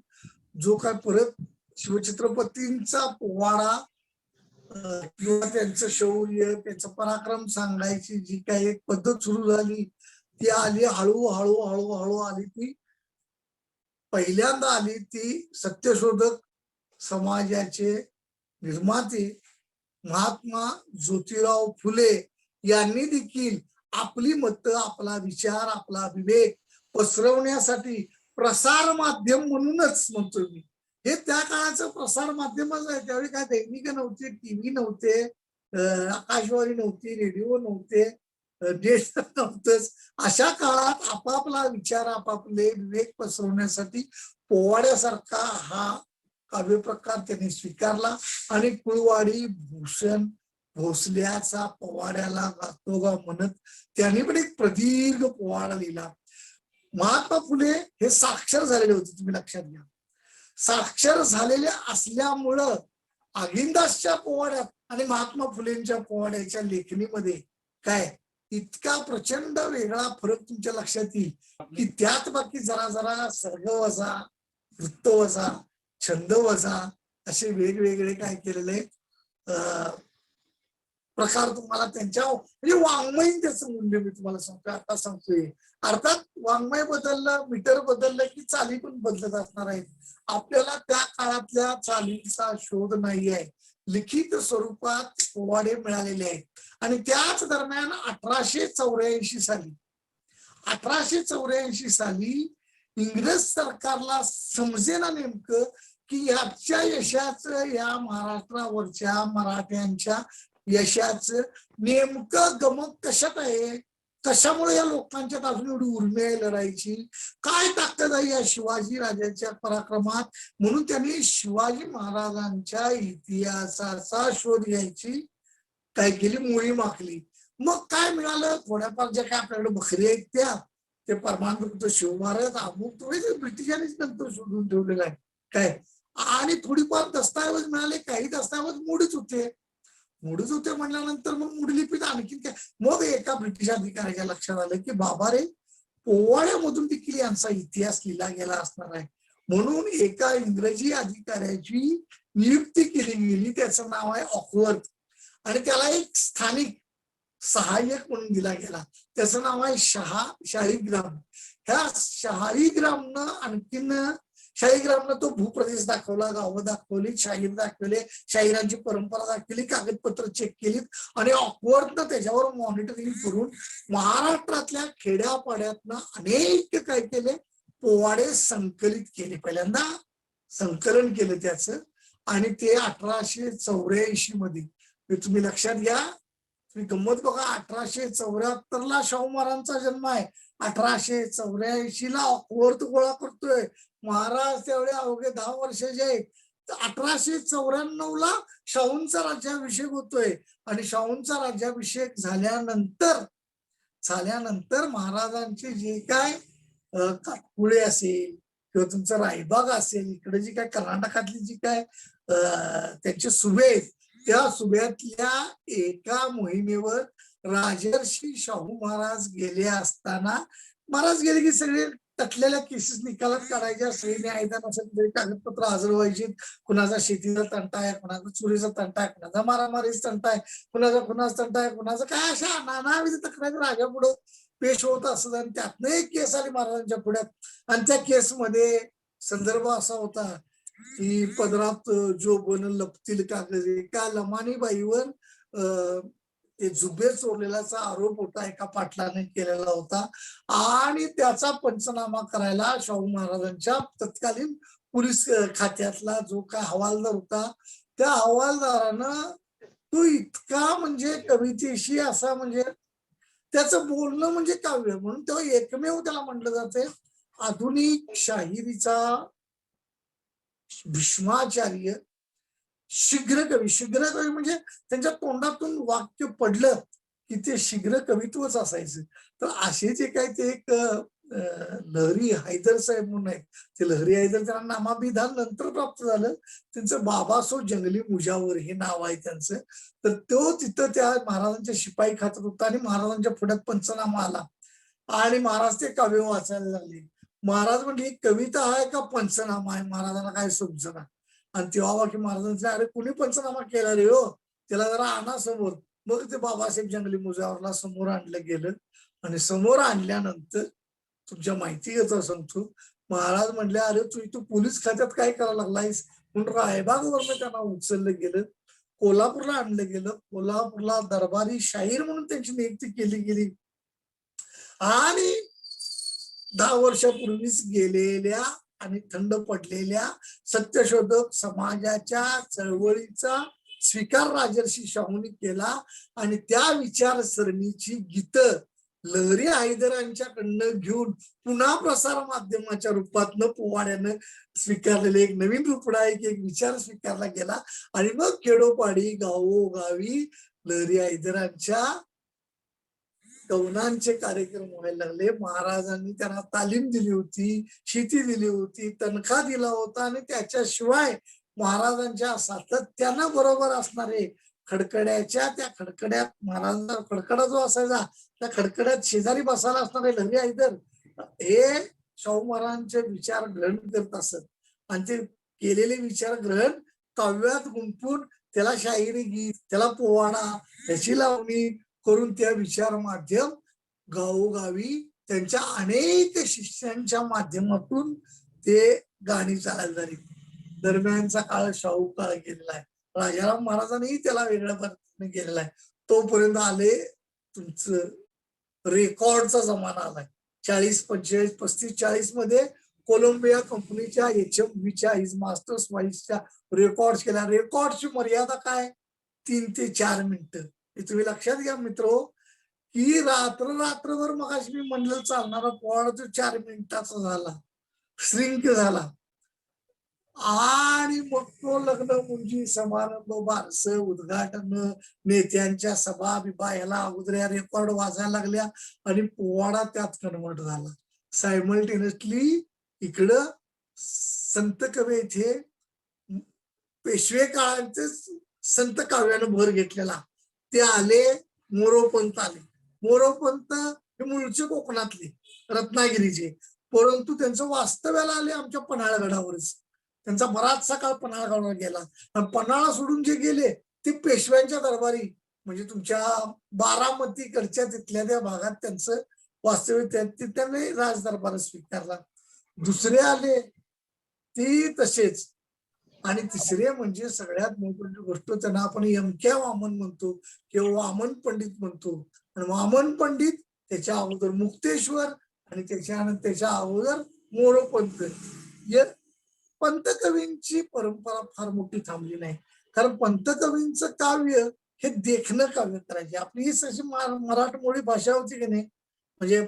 जो काय परत शिवछत्रपतींचा पोवाडा किंवा त्यांचं शौर्य, त्यांचं पराक्रम सांगायची जी काही एक पद्धत सुरू झाली ती आली हळूहळू हळूहळू आली. ती पहिल्यांदा आली ती सत्यशोधक समाजाचे निर्माते महात्मा ज्योतिराव फुले यांनी देखील आपली मतं, आपला विचार, आपला विवेक पसरवण्यासाठी प्रसार माध्यम म्हणूनच म्हणतो मी, हे त्या काळाचं प्रसार माध्यमच आहे. त्यावेळी काय दैनिक नव्हते, टीव्ही नव्हते, आकाशवाणी नव्हती, रेडिओ नव्हते, देश नव्हतंच. अशा काळात आपापला विचार, आपापले विवेक पसरवण्यासाठी पोवाड्यासारखा हा काव्य प्रकार त्यांनी स्वीकारला आणि कुळवाडी भूषण भोसल्याचा पोवाड्याला गातोगा म्हणत त्यांनी पण एक प्रदीर्घ पोवाडा लिहिला. महात्मा फुले हे साक्षर झालेले होते, तुम्ही लक्षात घ्या. साक्षर झालेले असल्यामुळं अगिंदासच्या पोवाड्यात आणि महात्मा फुलेंच्या पोवाड्याच्या लेखणीमध्ये काय इतका प्रचंड वेगळा फरक तुमच्या लक्षात येईल की त्यात बाकी जरा जरा सर्गवजा, वृत्तवजा, छंदवजा असे वेगवेगळे काय केलेले प्रकार तुम्हाला त्यांच्या म्हणजे वाङ्मयीन त्याचं मूल्य मी तुम्हाला सांगतोय, आता सांगतोय. अर्थात वाङ्मय बदललं, मीटर बदललं की चाली पण बदलत असणार आहेत. आपल्याला त्या काळातल्या चालीचा शोध नाही आहे. लिखित स्वरूपात पोवाडे मिळालेले आहेत. आणि त्याच दरम्यान 1884 साली इंग्रज सरकारला समजेना नेमकं की ह्याच्या यशाचं, या महाराष्ट्रावरच्या मराठ्यांच्या यशाचं नेमकं गमक कशात आहे, कशामुळे या लोकांच्यात अजून एवढी उर्मी आहे लढायची, काय ताकद आहे या शिवाजी राजाच्या पराक्रमात. म्हणून त्यांनी शिवाजी महाराजांच्या इतिहासाचा शोध घ्यायची काय केली, मोहीम आखली. मग काय मिळालं, थोड्याफार ज्या काय आपल्याकडे बकरी आहेत त्या ते परमानंद शिवभारत अमुक थोडे ब्रिटिशांनीच नंतर शोधून ठेवलेलं आहे काय. आणि थोडीफार दस्तावेज मिळाले, काही दस्तावेज मोडीच होते म्हणल्यानंतर मग मूढलिपीत आणखी काय. मग एका ब्रिटिश अधिकाऱ्याच्या लक्षात आलं की बाबा रे, पोवाड्यामधून देखील यांचा इतिहास लिहिला गेला असणार आहे. म्हणून एका इंग्रजी अधिकाऱ्याची नियुक्ती केली गेली, त्याचं नाव आहे ऑकवर्थ, आणि त्याला एक स्थानिक सहाय्यक म्हणून दिला गेला, त्याचं नाव आहे शाळीग्राम. ह्या शाळीग्रामनं तो भूप्रदेश दाखवला, गावं दाखवली, शाहीर दाखवले, शाहिरांची परंपरा दाखवली, कागदपत्र चेक केलीत आणि ऑकवर्थनं त्याच्यावर मॉनिटरिंग करून महाराष्ट्रातल्या खेड्यापाड्यातनं अनेक काय केले, पोवाडे संकलित केले. पहिल्यांदा संकलन केलं त्याचं, आणि ते 1884 मध्ये तुम्ही लक्षात घ्या. तुम्ही गंमत बघा, 1874 शाहू महाराजांचा जन्म आहे, 1884 ऑकवर्थ गोळा करतोय. महाराज त्यावेळी अवघे 10 वर्षाचे आहेत. 1894 शाहूंचा राज्याभिषेक होतोय, आणि शाहूंचा राज्याभिषेक झाल्यानंतर महाराजांचे जे काय काटकुळे असेल किंवा तुमचा रायबाग असेल, इकडे जी काय कर्नाटकातली जी काय त्यांचे सुबे आहेत, त्या सुब्यातल्या एका मोहिमेवर राजर्षी शाहू महाराज गेले असताना, महाराज गेले की सगळे तटलेल्या केसेस निकालात काढायच्या, सगळे न्यायदान असेल कागदपत्र हजर व्हायची. कुणाचा शेतीचा तंटा आहे, कुणाचा चोरीचा तंटा आहे, कुणाचा मारामारीचा तंटा आहे, कुणाचा तंटा आहे, कुणाचा काय, अशा नानाविध तक्रारी राजा पुढे पेश होत असत. आणि त्यातनं एक केस आली महाराजांच्या पुढ्यात, आणि त्या केसमध्ये संदर्भ असा होता की पदरात जो बन लपतील कागदे, का लमानीबाईवर ते जुबे चोरलेल्याचा आरोप होता, एका पाटलाने केलेला होता. आणि त्याचा पंचनामा करायला शाहू महाराजांच्या तत्कालीन पोलीस खात्यातला जो काय हवालदार होता, त्या हवालदारानं तो इतका म्हणजे कवितेशी असा, म्हणजे त्याचं बोलणं म्हणजे काव्य म्हणून तेव्हा एकमेव त्याला म्हटलं जाते आधुनिक शाहिरीचा भीष्माचार्य शीघ्र कवी म्हणजे त्यांच्या तोंडातून वाक्य पडलं की ते शीघ्र कवित्वच असायचं. तर असे जे काय ते एक लहरी हैदर साहेब म्हणून आहेत, ते लहरी हैदर त्यांना नामाभिधान नंतर प्राप्त झालं, त्यांचं बाबासो जंगली मुजावर हे नाव आहे त्यांचं. तर तो तिथं त्या महाराजांच्या शिपाई खात्यात होता, आणि महाराजांच्या पुढ्यात पंचनामा आला, आणि महाराज ते काव्य वाचायला लागले. महाराज म्हणजे ही कविता आहे का पंचनामा आहे, महाराजांना काय समजना. आणि तेव्हा बाकी महाराजांचे अरे कुणी पंचनामा केला रे हो, त्याला जरा आणा समोर. मग ते बाबासाहेब जंगली मुजावरला समोर आणलं गेलं. आणि समोर आणल्यानंतर तुमच्या माहिती सांगतो, महाराज म्हणले अरे तू पोलीस खात्यात काय करायला लागलायस म्हणून रायबागवरनं त्यांना उचललं गेलं, कोल्हापूरला आणलं गेलं. कोल्हापूरला दरबारी शाहीर म्हणून त्यांची नियुक्ती केली गेली. आणि 10 वर्षापूर्वीच गेलेल्या आणि थंड पडलेल्या सत्यशोधक समाजाच्या चळवळीचा स्वीकार राजर्षी शाहूंनी केला. आणि त्या विचारसरणीची गीतं लहरी हैदरांच्याकडनं घेऊन पुन्हा प्रसार माध्यमाच्या रूपातनं पोवाड्यानं स्वीकारलेले एक नवीन रूपडायक एक विचार स्वीकारला गेला. आणि मग खेडोपाडी गावोगावी लहरी हैदरांच्या कवनांचे कार्यक्रम व्हायला लागले. महाराजांनी त्यांना तालीम दिली होती, शेती दिली होती, तनखा दिला होता. आणि त्याच्याशिवाय महाराजांच्या सातत्यानं बरोबर असणारे खडकड्याच्या त्या खडकड्यात महाराजांचा खडकडा जो असायचा त्या खडकड्यात शेजारी बसायला असणारे लहरी हैदर हे शाहू महाराजांचे विचार ग्रहण करत असत. आणि ते केलेले विचार ग्रहण काव्यात गुंफून त्याला शाहिरी गीत, त्याला पोवाडा, त्याची लावणी करून त्या विचार माध्यम गावोगावी त्यांच्या अनेक शिष्यांच्या माध्यमातून ते गाणी चालायला झाली. दरम्यानचा काळ शाहू काळ गेलेला आहे. राजाराम महाराजांनी त्याला वेगळ्या पद्धतीने केलेला आहे. तोपर्यंत आले तुमचं रेकॉर्डचा जमाना आलाय. 40, 45, 35, 40 मध्ये कोलंबिया कंपनीच्या HM-20 मास्टर्स वाईसच्या रेकॉर्ड केल्या. रेकॉर्डची मर्यादा काय 3 ते 4 मिनिटं. हे तुम्ही लक्षात घ्या मित्र की रात्रभर मग मी म्हणलं चालणारा पोवाडा तो 4 मिनिटाचा झाला, श्रिंक झाला. आणि मग तो लग्न मुंजी समारंभ बारस उद्घाटन नेत्यांच्या सभा बिभा ह्याला अगोदर या रेकॉर्ड वाजायला लागल्या आणि पोवाडा त्यात कन्वर्ट झाला. सायमल्टेनियसली इकडं संत कवी इथे पेशवे काळाचे संत काव्यानं भर घेतलेला ते आले. मोरोपंत आले. मोरोपंत हे मूळचे कोकणातले रत्नागिरीचे, परंतु त्यांचं वास्तव्याला आले आमच्या पन्हाळगडावरच. त्यांचा बराचसा काळ पन्हाळगडावर गेला. आणि पन्हाळा सोडून जे गेले ते पेशव्यांच्या दरबारी म्हणजे तुमच्या बारामतीकडच्या तिथल्या त्या भागात त्यांचं वास्तव्य त्यांनी राजदरबार स्वीकारला. दुसरे आले ती तसेच. आणि तिसरे म्हणजे सगळ्यात महत्वाची गोष्ट त्यांना आपण यमक्या वामन म्हणतो किंवा वामन पंडित म्हणतो. आणि वामन पंडित त्याच्या अगोदर मुक्तेश्वर आणि त्याच्या अगोदर मोरोपंत. पंतकवींची परंपरा फार मोठी थांबली नाही, कारण पंतकवींचं काव्य हे देखणं काव्य करायचे. आपली ही अशी मराठमोळी भाषा होती की नाही. म्हणजे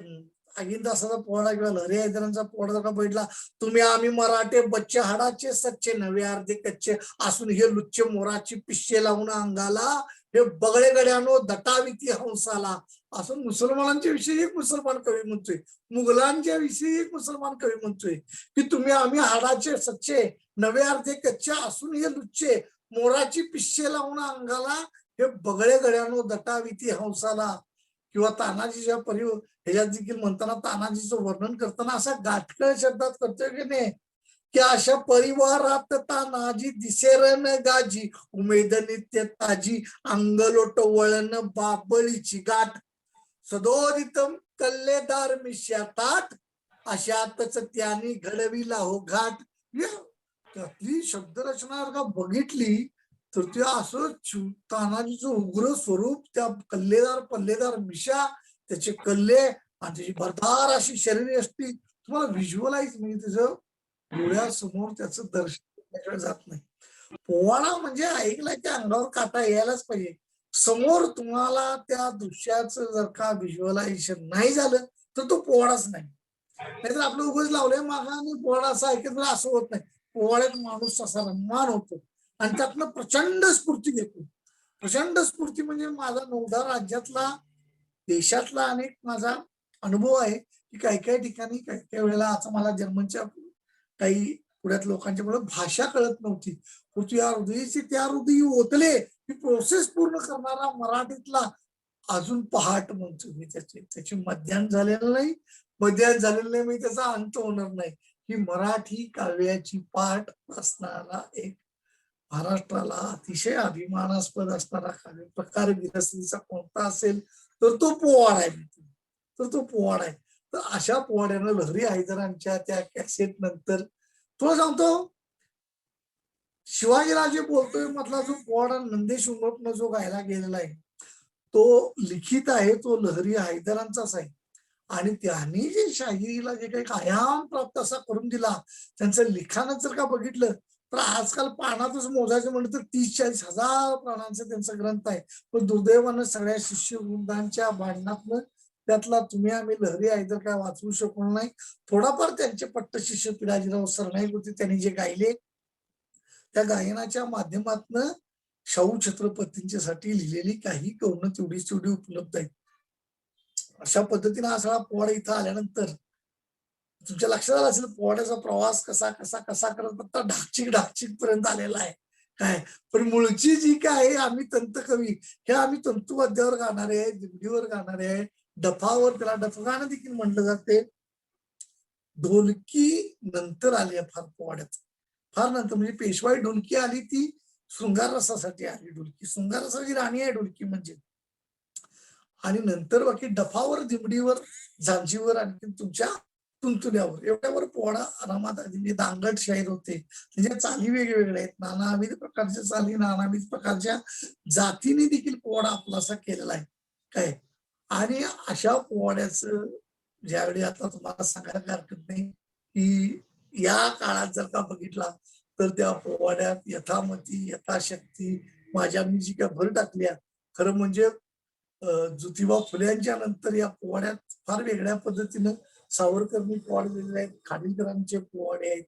अगिनदासाचा पोवाडा किंवा लहरी हैदरांचा पोवाडा जर का बैठला, तुम्ही आम्ही मराठे बच्चे हाडाचे सच्चे नवे अर्धे कच्चे असून हे लुच्चे मोराची पिश्ये लावून अंगाला हे बगळे गड्यानो दटाविती हंसाला असून मुसलमानांच्या विषयी एक मुसलमान कवी म्हणतोय, मुघलांच्या विषयी एक मुसलमान कवी म्हणतोय की तुम्ही आम्ही हाडाचे सच्चे नवे अर्धे कच्चे असून हे लुच्चे मोराची पिश्ये लावून अंगाला हे बगळे गड्यानो दटाविती हंसाला. किंवा तानाजीच्या ह्याच्यात देखील म्हणताना तानाजीचं वर्णन करताना असा गाठकळ शब्दात करतोय की नाही की अशा परिवारात तानाजी दिसेरन गाजी उमेद नित्य ताजी अंगलोट वळण बाबळीची गाठ सदोदितम कल्लेदार मिश्या ताट अशातच त्यांनी घडविला हो घाट. त्यातली शब्दरचना का बघितली तर ते असं तानाजीचं उग्र स्वरूप, त्या पल्लेदार मिशा, त्याचे कल्ले आणि त्याची भरदार अशी शरीर असती. तुम्हाला व्हिज्युअलाइज म्हणजे त्याचं डोळ्यासमोर त्याचं दर्शन जात नाही. पोवाडा म्हणजे ऐकला की अंगावर काटा यायलाच पाहिजे. समोर तुम्हाला त्या दृश्याचं जर का व्हिज्युअलायझेशन नाही झालं तर तो पोवाडाच नाही. नाहीतर आपलं उगाच लावलंय मागा आणि पोवाडा असं ऐकत असं होत नाही. पोवाड्यात माणूस असा रम्मान होतो आणि त्यातनं प्रचंड स्फूर्ती घेतो. प्रचंड स्फूर्ती म्हणजे माझा 9 राज्यातला देशातला अनेक माझा अनुभव आहे की काही ठिकाणी काही वेळेला आता मला जर्मनच्या काही पुढ्यात लोकांच्या पुढे भाषा कळत नव्हती, परंतु या हृदयाची त्या हृदयी ओतले ही प्रोसेस पूर्ण करणारा मराठीतला अजून पहाट म्हणतो मी त्याची मध्याह्न झालेलं नाही. मध्यात झालेलं नाही म्हणजे त्याचा अंत होणार नाही. ही मराठी काव्याची पाठ असणारा एक महाराष्ट्राला अतिशय अभिमानास्पद असणारा काव्य प्रकार विरसनीचा कोणता असेल तर तो पोवाडा आहे. तर तो पोवाडा आहे. तर अशा पोवाड्यानं लहरी हैदरांच्या त्या कॅसेट नंतर तुला सांगतो शिवाजीराजे बोलतोय मधला जो पोवाडा नंदेश उमपनं जो गायला गेलेला आहे तो लिखित आहे तो लहरी हैदरांचाच आहे. आणि त्यांनी जे शाहिरीला जे काही आयाम प्राप्त असा करून दिला त्यांचं लिखाणच जर का बघितलं तर आजकाल पानातच मोजायचं म्हणलं तर 30-40 हजार पानांचा त्यांचा ग्रंथ आहे. पण दुर्दैवानं सगळ्या शिष्यवृंदांच्या भांडणातनं त्यातला तुम्ही आम्ही लहरी हैदर काय वाचवू शकलो नाही. थोडाफार त्यांचे पट्टशिष्य पिलाजीराव सरनाईक होते त्यांनी जे गायले त्या गायनाच्या माध्यमातून शाहू छत्रपतींच्यासाठी लिहिलेली काही कवनं तेवढी उपलब्ध आहेत. अशा पद्धतीने हा सगळा पोवाडा इथं आल्यानंतर तुमच्या लक्षात आलं असेल पोवाड्याचा प्रवास कसा कसा कसा करत आता ढाकचिक पर्यंत आलेला आहे काय. पण मूळची जी काय आहे आम्ही तंतकवी हे आम्ही तंतुवाद्यावर गाणारे आहे, दिमडीवर गाणारे आहे, डफावर त्याला डफगाणं देखील म्हटलं जाते. ढोलकी नंतर आली आहे फार पोवाड्यात, फार नंतर म्हणजे पेशवाई ढोलकी आली ती शृंगार रसासाठी आली. ढोलकी शृंगार रसाची राणी आहे ढोलकी म्हणजे. आणि नंतर बाकी डफावर दिमडीवर झांजीवर आणखी तुमच्या तुंतुल्यावर एवढ्यावर पोवाडा आरामात म्हणजे दांगट शाहीर होते. म्हणजे चाली वेगवेगळ्या आहेत, नानाविध प्रकारच्या चाली नानाविध प्रकारच्या जातीने देखील पोवाडा आपलासा केलेला आहे काय. आणि अशा पोवाड्याचं ज्यावेळी आता तुम्हाला सांगायला हरकत नाही की या काळात जर का बघितला तर त्या पोवाड्यात यथामती यथाशक्ती माझ्या मी जी काय भर टाकल्या खरं म्हणजे ज्योतिबा फुल्यांच्या नंतर या पोवाड्यात फार वेगळ्या पद्धतीनं सावरकरनी पोवाडे लिहिलेले आहेत, खाडिलकरांचे पोवाडे आहेत,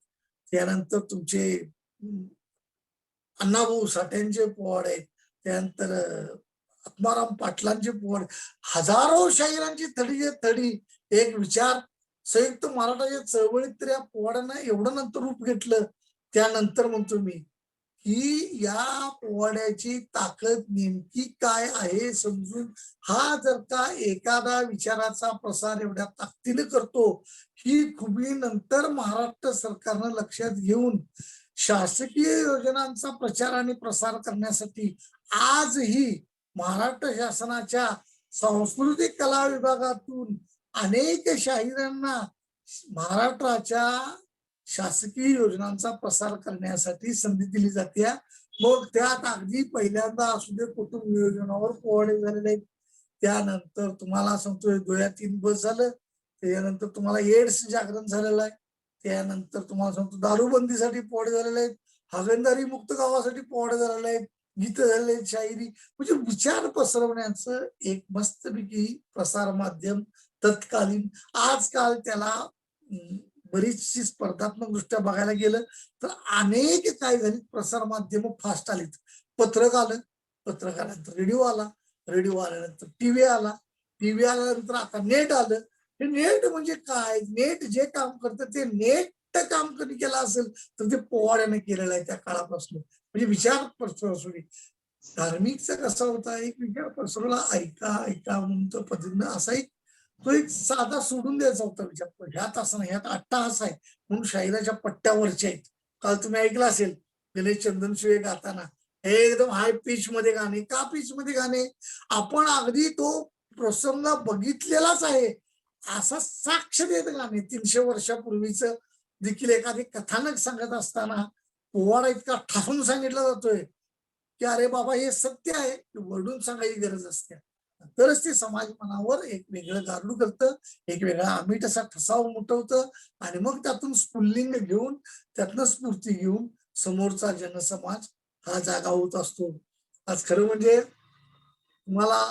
त्यानंतर तुमचे अण्णाभाऊ साठ्यांचे पोवाडे आहेत, त्यानंतर आत्माराम पाटलांचे पोवाडे, हजारो शाहिरांची थडी एक विचार संयुक्त मराठाच्या चळवळीत तर या पोवाड्यानं एवढं नंतर रूप घेतलं. त्यानंतर म्हणतो मी की या पोवाड्याची ताकद नेमकी काय आहे समजून हा जर का एखादा विचाराचा प्रसार एवढ्या ताकदीने करतो ही खुबी नंतर महाराष्ट्र सरकारनं लक्षात घेऊन शासकीय योजनांचा प्रचार आणि प्रसार करण्यासाठी आजही महाराष्ट्र शासनाच्या सांस्कृतिक कला विभागातून अनेक शाहिरांना महाराष्ट्राच्या शासकीय योजनांचा प्रसार करण्यासाठी संधी दिली जाते. मग त्यात अगदी पहिल्यांदा असू दे कुटुंब नियोजनावर पोवाडे झालेले आहेत, त्यानंतर तुम्हाला सांगतोय 2-3 बस झालं, त्यानंतर तुम्हाला एड्स जागरण झालेलं आहे, त्यानंतर तुम्हाला सांगतो दारूबंदीसाठी पोवाडे झालेले आहेत, हागणदारी मुक्त गावासाठी पोवाडे झालेले आहेत, गीत झालेले आहेत, शाहिरी म्हणजे विचार पसरवण्याचं एक मस्तपैकी प्रसार माध्यम तत्कालीन. आजकाल त्याला बरीचशी स्पर्धात्मक दृष्ट्या बघायला गेलं तर अनेक काय झाली प्रसार माध्यम फास्ट आलीत. पत्रक आलं, पत्रक आल्यानंतर रेडिओ आला, रेडिओ आल्यानंतर टीव्ही आला, टीव्ही आल्यानंतर आता नेट आलं. हे नेट म्हणजे काय, नेट जे काम करतं ते नेट काम कधी केलं असेल तर ते पोवाड्याने केलेलं आहे त्या काळापासून. म्हणजे विचार पसरवली. धार्मिकचा कसा होता एक विचार पसरवला ऐका ऐका म्हणतो पद्धतीनं असा एक तो एक साधा सोडून द्यायचा होता विचार. ह्यात असं नाही, ह्यात अट्टाहास आहे म्हणून शाहिराच्या पट्ट्यावरचे आहेत. काल तुम्ही ऐकलं असेल गणेश चंदनशिवे गाताना हे एकदम हाय पिच मध्ये गाणे. का पिच मध्ये गाणे, आपण अगदी तो प्रसंग बघितलेलाच आहे असा साक्ष देत गाणे. 300 वर्षापूर्वीच देखील एखादी कथानक सांगत असताना पोवाडा इतका ठासून सांगितला जातोय की अरे बाबा हे सत्य आहे, वरडून सांगायची गरज असते. तरच ते समाज मनावर एक वेगळं गारुड करतं, एक वेगळा आमिठ असा ठसा उमटवतं आणि मग त्यातून स्फुल्लिंग घेऊन त्यातनं स्फूर्ती घेऊन समोरचा जनसमाज हा जागा होत असतो. आज खरं म्हणजे तुम्हाला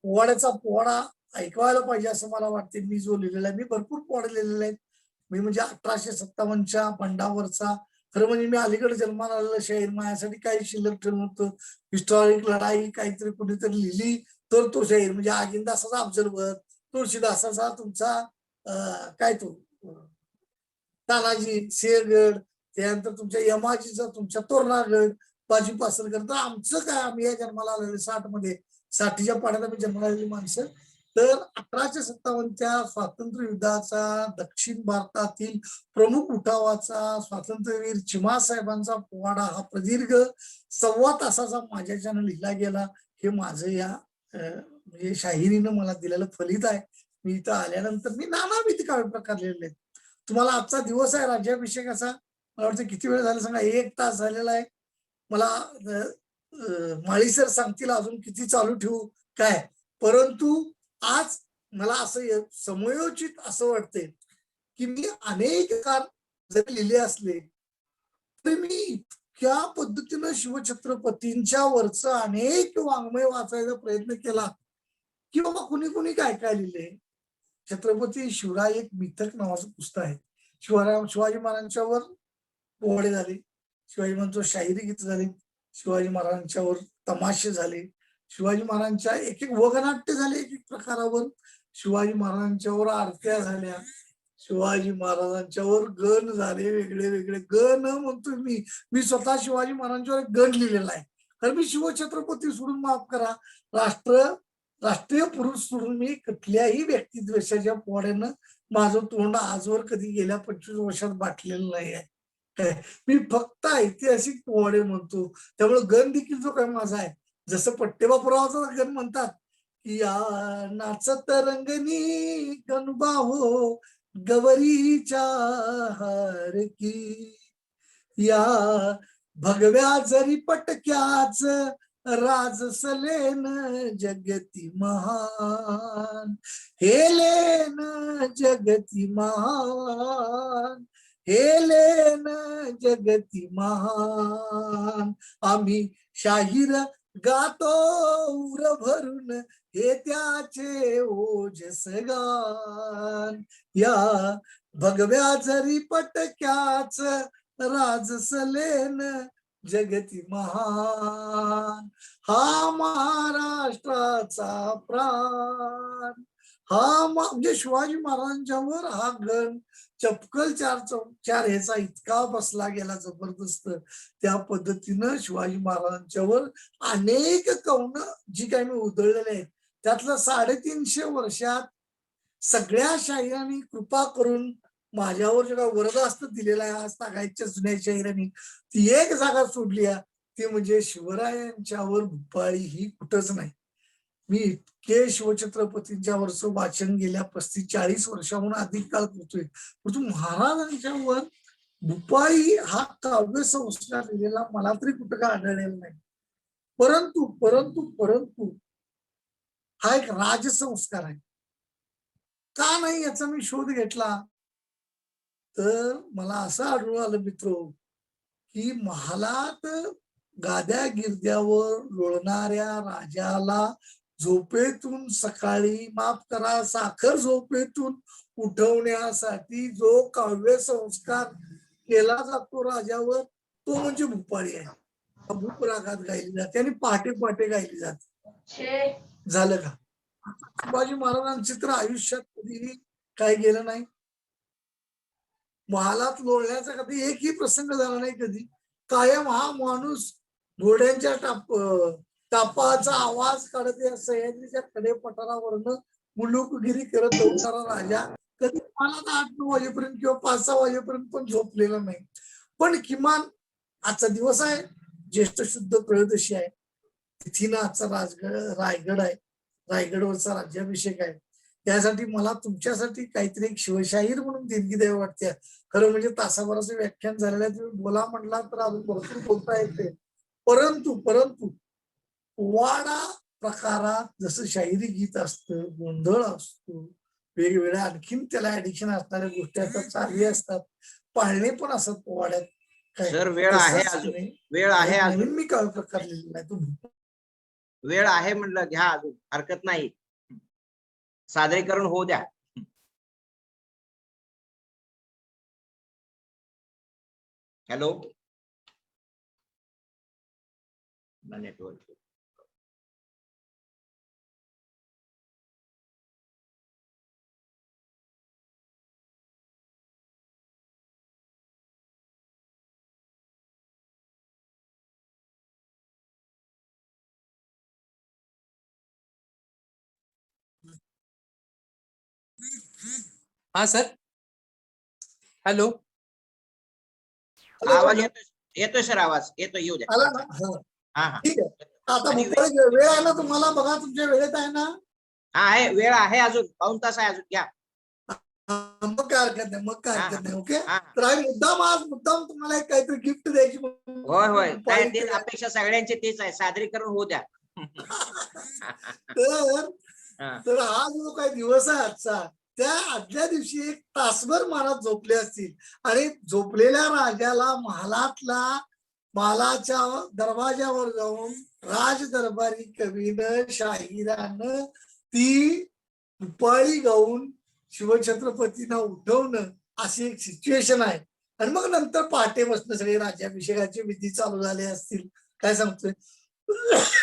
पोवाड्याचा पोवाडा ऐकवायला पाहिजे असं मला वाटते. मी जो लिहिलेला आहे, मी भरपूर पोवाडे लिहिलेले आहेत. मी म्हणजे 1857च्या बंडावरचा, खरं म्हणजे मी अलीकडे जन्माला आलेलं शाहीर माझ्यासाठी काही शिल्लक ठेवून होतं. हिस्टॉरिक लढाई काहीतरी कुणीतरी लिहिली तर तो शाहीर म्हणजे आगिंदासाचा ऑब्झर्वर, तुळशीदासाचा तुमचा काय तो तानाजी सिंहगड, त्यानंतर तुमच्या यमाजीचा तुमच्या तोरणागड, बाजी पासलकर. तर आमचं काय, आम्ही या जन्माला आलेले 60 मध्ये, 60च्या पाड्यात आम्ही जन्माला आलेली माणसं तर 1857च्या स्वातंत्र्य युद्धाचा दक्षिण भारतातील प्रमुख उठावाचा स्वातंत्र्यवीर चिमा साहेबांचा पोवाडा हा प्रदीर्घ 1.25 तासाचा माझ्याच्यानं लिहिला गेला. हे माझं या म्हणजे शाहिरीनं मला दिलेलं फलित आहे. मी इथं आल्यानंतर मी नानाविध काव्य प्रकार लिहिलेले आहेत. तुम्हाला आजचा दिवस आहे राज्याभिषेकाचा, मला वाटतं किती वेळ झाला सांगा, 1 तास झालेला आहे. मला माळी सर सांगतील अजून किती चालू ठेवू काय, परंतु आज मला असं समयोचित असं वाटतंय की मी अनेक कार जरी लिहिले असले तरी मी इतक्या पद्धतीनं शिवछत्रपतींच्या वरच अनेक वाङ्मय वाचायचा प्रयत्न केला की बाबा कुणी कुणी काय काय लिहिले. छत्रपती शिवराय एक मिथक नावाचं पुस्तक आहे. शिवाजी महाराजांच्यावर पोवाडे झाले, शिवाजी महाराजांवर शाहिरी गीत झाले, शिवाजी महाराजांच्यावर तमाशे झाले, शिवाजी महाराजांच्या एक एक वगनाट्य झाले, एक एक प्रकारावर शिवाजी महाराजांच्यावर आरत्या झाल्या, शिवाजी महाराजांच्यावर गण झाले, वेगळे वेगळे गण म्हणतो मी. मी स्वतः शिवाजी महाराजांच्यावर एक गण लिहिलेला आहे. कारण मी शिवछत्रपती सोडून, माफ करा, राष्ट्रीय पुरुष सोडून मी कुठल्याही व्यक्तिद्वेषाच्या पोवाड्यानं माझं तोंड आजवर कधी गेल्या 25 वर्षात बाटलेलं नाही आहे. मी फक्त ऐतिहासिक पोवाडे म्हणतो. त्यामुळे गण देखील जो काही माझा आहे, जसं पट्टेबापुरावाचा गण म्हणतात की या नाचत रंगनी गणबा हो गवरीच्या हारकी, या भगव्या जरी पटक्याच राजसलेन जगती महान, हेलेन जगती महान, हेलेन जगती महान. आम्ही शाहीर गातो उर भरून हे त्याचे ओजस गान, या भगव्या जरी पटक्याच राजसलेन जगती महान, हा महाराष्ट्राचा प्राण. हा म्हणजे शिवाजी महाराजांच्यावर हा गण चपकल चार ह्याचा इतका बसला गेला जबरदस्त. त्या पद्धतीनं शिवाजी महाराजांच्यावर अनेक कवनं जी काही मी उधळलेले आहेत, त्यातलं 350 वर्षात सगळ्या शाहिरांनी कृपा करून माझ्यावर जे काय वरदास्त दिलेला आहे आज तागायच्या जुन्या शाहिरांनी, ती एक जागा सोडली आहे, ती म्हणजे शिवरायांच्यावर भूपाळी ही कुठंच नाही. मी इतके शिवछत्रपतींच्या वरचं वाचन गेल्या 35-40 वर्षाहून अधिक काळ करतोय, परंतु महाराजांच्यावर भूपाळी हा काव्य संस्कार लिहिलेला मला तरी कुठं काय आढळलेला नाही. परंतु परंतु परंतु हा एक राजसंस्कार आहे. का नाही याचा मी शोध घेतला तर मला असं आढळून आलं मित्र की महालात गाद्या गिरद्यावर लोळणाऱ्या राजाला झोपेतून सकाळी, माफ करा, साखर झोपेतून उठवण्यासाठी जो काव्य संस्कार केला जातो राजावर, तो म्हणजे भूपाळी आहे. भूप रागात गायली जाते आणि पहाटे पहाटे गायली जाते. झालं का? शिवाजी महाराजांचे तर आयुष्यात कधीही काय गेलं नाही. महालात लोळण्याचा कधी एकही प्रसंग झाला नाही. कधी कायम हा माणूस घोड्यांच्या टापाचा आवाज काढत या सह्याद्रीच्या कडे पठारावरनं मुलुकगिरी करत होणारा राजा कधी मला 8-9 वाजेपर्यंत किंवा 5-6 वाजेपर्यंत पण झोपलेला नाही. पण किमान आजचा दिवस आहे, ज्येष्ठ शुद्ध त्रयोदशी आहे, तिथीनं आजचा रायगड आहे, रायगडवरचा राज्याभिषेक आहे. त्यासाठी मला तुमच्यासाठी काहीतरी एक शिवशाहीर म्हणून देणगी द्यावी वाटते. खरं म्हणजे तासाभराचं व्याख्यान झालेलं आहे, तुम्ही बोला म्हटला तर अजून भरपूर बोलता येते. परंतु परंतु पोवाडा प्रकारात जसं शाहिरी गीत असतं, गोंधळ असतो, वेगवेगळ्या आणखीन त्याला ऍडिक्शन असणाऱ्या गोष्टी असतात, चाली असतात, पाळणे पण असतात पोवाड्यात.
सर वेळ आहे अजून, वेळ आहे अजून.
मी काय प्रकार लिहिलेला आहे तुम्ही,
वेळ आहे म्हणलं घ्या, अजून हरकत नाही, सादरीकरण होऊ द्या. हॅलो, नेटवर्क
हाँ सर, हेलो.
आवाज येतोय येतोय सर, आवाज येतोय, येऊ द्या.
आला ना? हा,
हा हा
ठीक आहे. आता
आणि
भोपाळी वेळ आहे ना तुम्हाला? बघा तुमच्या वेळेत आहे ना?
हा आहे, वेळ आहे, अजून 2 तास आहे, अजून घ्या.
हा, मग काय हरकत नाही, मग काय
हा
हरकत नाही. ओके.
हा
तर आम्ही मुद्दाम तुम्हाला एक काहीतरी गिफ्ट द्यायची
होय होय, नाही
भोपाळी
तेच
तयार.
अपेक्षा सगळ्यांची तीच आहे, सादरीकरण होऊ द्या.
तर
हा.
तर हा जो काही दिवस आहे आजचा, त्या आदल्या दिवशी एक तासभर महाराज झोपले असतील आणि झोपलेल्या राजाला महालाच्या दरवाजावर जाऊन राज दरबारी कवीनं शाहिरानं ती भोपाळी गाऊन शिवछत्रपतींना उठवणं अशी एक सिच्युएशन आहे. आणि मग नंतर पहाटे बसणं, सगळे राज्याभिषेकाचे विधी चालू झाले असतील, काय सांगतोय.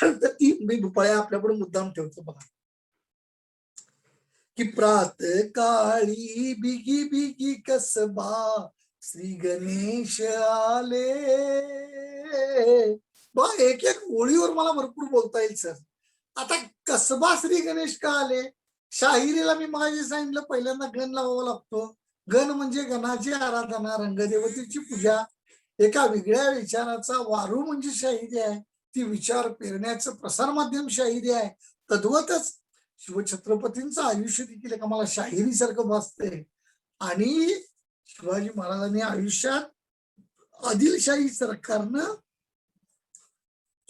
तर ती मी भोपाळ्या आपल्याकडे मुद्दाम ठेवतो बघा. की प्रात काळी बिगी बिगी कसबा श्री गणेश आले. बा एक एक ओळीवर मला भरपूर बोलता येईल सर. आता कसबा श्री गणेश का आले? शाहिरीला मी माझे सांगितलं, पहिल्यांदा गण लावावा लागतो. गण म्हणजे गणाची आराधना, रंगदेवतेची पूजा. एका वेगळ्या विचाराचा वारू म्हणजे शाहिरी आहे. ती विचार पेरण्याचं प्रसार माध्यम शाहिरी आहे. तद्वतच शिवछत्रपतींचं आयुष्य देखील एका मला शाहिरी सारखं भासतंय. आणि शिवाजी महाराजांनी आयुष्यात आदिलशाही सरकारनं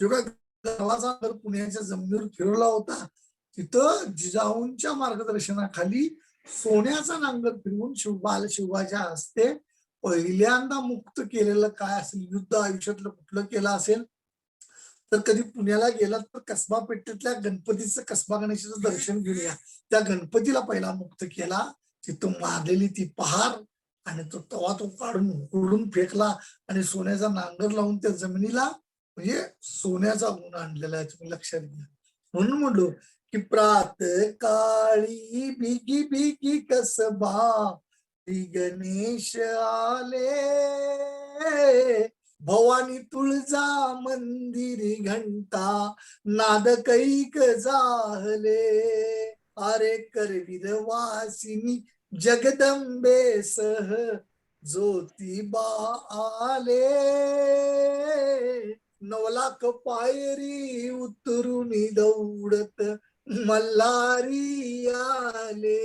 जेव्हा गावाचा पुण्याच्या जमिनीवर फिरवला होता, तिथं जिजाऊंच्या मार्गदर्शनाखाली सोन्याचा नांगर फिरवून शिवबाच्या हस्ते पहिल्यांदा मुक्त केलेलं काय असेल, युद्ध आयुष्यातलं कुठलं केलं असेल तर कधी पुण्याला गेला तर कसबा पेठेतल्या गणपतीचं, कसबा गणेशाचं दर्शन घेऊया. त्या गणपतीला पहिला मुक्त केला, तिथं मारलेली ती पहार आणि तो तवा तो काढून उडून फेकला आणि सोन्याचा नांगर लावून त्या जमिनीला म्हणजे सोन्याचा गुण आणलेला आहे, तुम्ही लक्षात घ्या. म्हणून म्हणलो की प्रात काळी बिगी बिगी कसबा श्री गणेश आले. भवानी तुळजा मंदिरी घंटा नाद कैक झाले. अरे करवीर वासिनी जगदंबे सह ज्योतिबा आले. 9 लाख पायरी उतरून दौडत मल्हारी आले.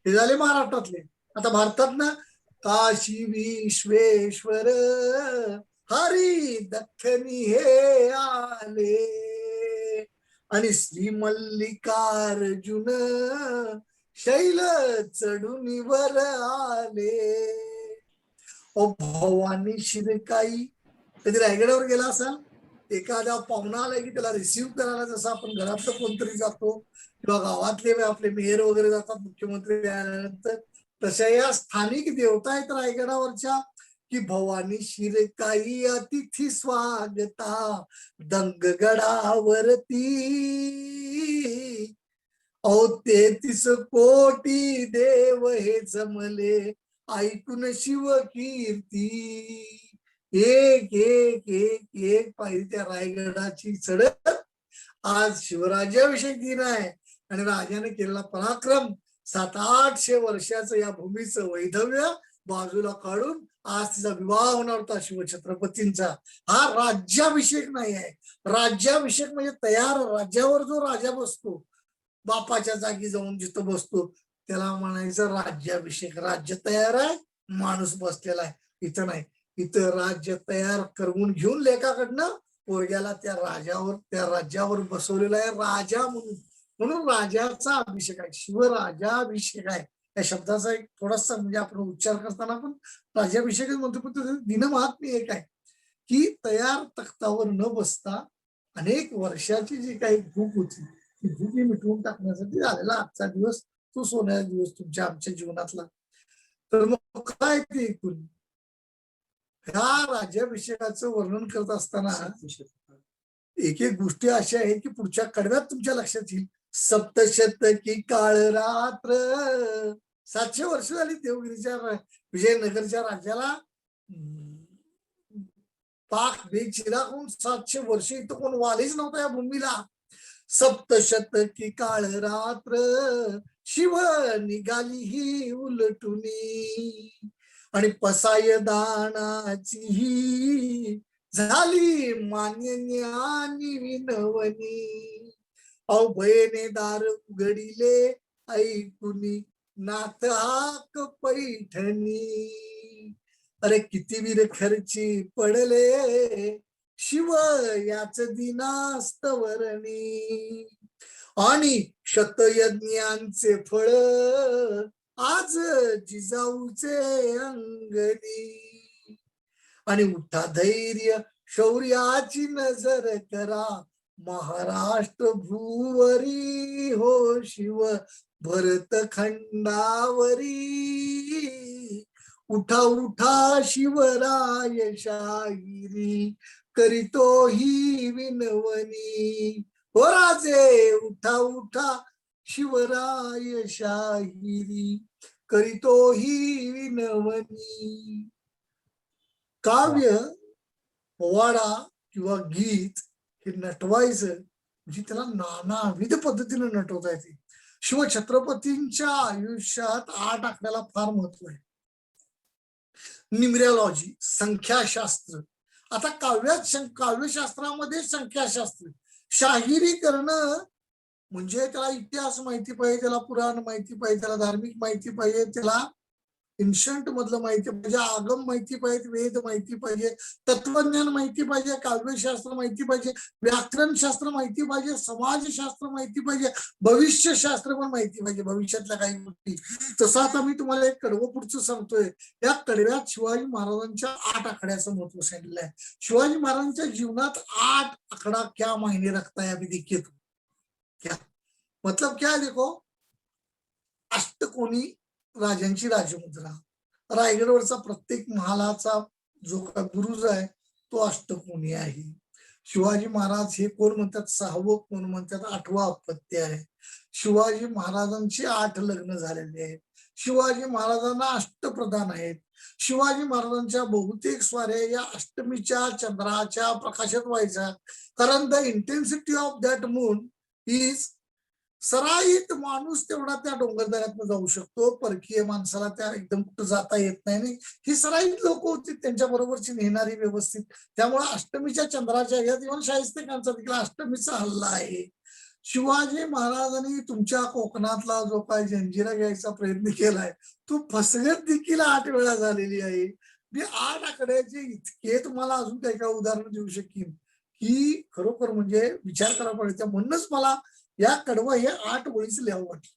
हे झाले महाराष्ट्रातले. आता भारतात ना काशी विश्वेश्वर हरी दख्खनी हे आले आणि श्री मल्लिकार्जुन शैल चढून वर आले. ओ भवानी शिरकाई, कधी रायगडावर गेला असाल, एखादा पाहुणा आला की त्याला रिसिव्ह करायला जसं आपण घरातलं कोणतरी जातो किंवा गावातले आपले मेयर वगैरे जातात मुख्यमंत्री आल्यानंतर, तशा या स्थानिक देवता आहेत रायगडावरच्या की भवानी शिरकाई अतिथी स्वागता दंगगडावरती. 33 कोटी देव हे जमले ऐकून शिव कीर्ती. एक एक एक एक पाहिजे त्या रायगडाची चढत. आज शिवराज्याभिषेक दिन आहे आणि राजाने केलेला पराक्रम, 700-800 वर्षाचं या भूमीचं वैधव्य बाजूला काढून आज तिचा विवाह होणार होता शिवछत्रपतींचा. हा राज्याभिषेक नाही आहे. राज्याभिषेक म्हणजे तयार राज्यावर जो राजा बसतो, बापाच्या जागी जाऊन जिथं बसतो त्याला म्हणायचं राज्याभिषेक. राज्य तयार आहे, माणूस बसलेला आहे. इथं नाही, इथं राज्य तयार करून घेऊन लेखाकडनं पोरग्याला त्या राज्यावर बसवलेला आहे राजा म्हणून. म्हणून राजाचा अभिषेक आहे, शिवराजाभिषेक आहे. या शब्दाचा एक थोडासा म्हणजे आपण उच्चार करताना पण राज्याभिषेकच म्हणतो, पण दिनमहात्म्य एक आहे की तयार तख्तावर न बसता अनेक वर्षाची जी काही भूक होती ती भूक मिटवून टाकण्यासाठी झालेला आजचा दिवस, तो सोन्याचा दिवस तुमच्या आमच्या जीवनातला. तर मग काय ते ऐकून ह्या राज्याभिषेकाचं वर्णन करत असताना एक एक गोष्टी अशा आहेत की पुढच्या कडव्यात तुमच्या लक्षात येईल. सप्तशतकी काळ रात्र, 700 वर्ष झाली देवगिरीच्या विजयनगरच्या राज्याला पाक बेचिरा होऊन 700 वर्ष इथं कोण वालीच नव्हता या भूमीला. सप्तशतकी काळ रात्र शिव निघाली ही उलटुनी, आणि पसाय दानाची ही झाली मान्य ज्ञानी विनवनी. अभयने दार उघडिले ऐकुनी, नाथ हाक पैठणी. अरे किती वीर खर्ची पडले, शिव याच दिनास्तवरणी. आणि शतयज्ञांचे फळ आज जिजाऊचे अंगणी. आणि उठा धैर्य शौर्याची नजर करा, महाराष्ट्र भूवरी हो शिव भरत खंडावरी. उठा उठा शिवराय शाहिरी, करीतो ही विनवनी. हो राजे उठा उठा शिवराय शाहिरी, करीतो ही विनवनी. काव्य, पोवाडा किंवा गीत हे नटवायचं म्हणजे त्याला नानाविध पद्धतीने नटवता येते. शिवछत्रपतींच्या आयुष्यात 8 आकड्याला फार महत्व आहे. न्यूमरॉलॉजी, संख्याशास्त्र. आता काव्यशास्त्रामध्ये संख्याशास्त्र, शाहिरी करणं म्हणजे त्याला इतिहास माहिती पाहिजे, त्याला पुराण माहिती पाहिजे, त्याला धार्मिक माहिती पाहिजे, त्याला इन्शंट मधलं माहिती पाहिजे, आगम माहिती पाहिजे, वेद माहिती पाहिजे, तत्वज्ञान माहिती पाहिजे, काव्यशास्त्र माहिती पाहिजे, व्याकरणशास्त्र माहिती पाहिजे, समाजशास्त्र माहिती पाहिजे, भविष्यशास्त्र पण माहिती पाहिजे, भविष्यातल्या काही गोष्टी. तसं आता मी तुम्हाला एक कडवं पुढचं सांगतोय. या कडव्यात शिवाजी महाराजांच्या 8 आकड्याचं महत्व सांगितलं आहे. शिवाजी महाराजांच्या जीवनात 8 आकडा क्या मायने रखता है अभी देखिए तुम. क्या मतलब क्या है देखो, अष्टकोनी राजांची राजमुद्रा, रायगडवरचा प्रत्येक महालाचा जो का बुरुज आहे तो अष्टकोनी आहे. शिवाजी महाराज हे कोण म्हणतात 6वं, कोण म्हणतात 8वं अपत्य आहे. शिवाजी महाराजांची 8 लग्न झालेले आहेत. शिवाजी महाराजांना अष्टप्रधान आहेत. शिवाजी महाराजांच्या बहुतेक स्वाऱ्या या अष्टमीच्या चंद्राच्या प्रकाशात व्हायच्या, कारण the intensity of that moon is. सराईत माणूस तेवढा त्या डोंगरदऱ्यातनं जाऊ शकतो, परकीय माणसाला त्या एकदम कुठं जाता येत नाही. ही सराईत लोक होती, त्यांच्या बरोबरची नेणारी व्यवस्थित. त्यामुळे अष्टमीच्या चंद्राच्या ह्यात इव्हन शाहिस्ते खानचा देखील अष्टमीचा हल्ला आहे. शिवाजी महाराजांनी तुमच्या कोकणातला जो काय जंजिरा घ्यायचा प्रयत्न केलाय तो फसगत देखील 8 वेळा झालेली आहे. मी 8 आकड्याचे इतके तुम्हाला अजून काही काही उदाहरण देऊ शकेन की खरोखर म्हणजे विचार करावा पाहिजे. म्हणूनच मला या कडवं हे 8 ओळीच लिहावं वाटलं.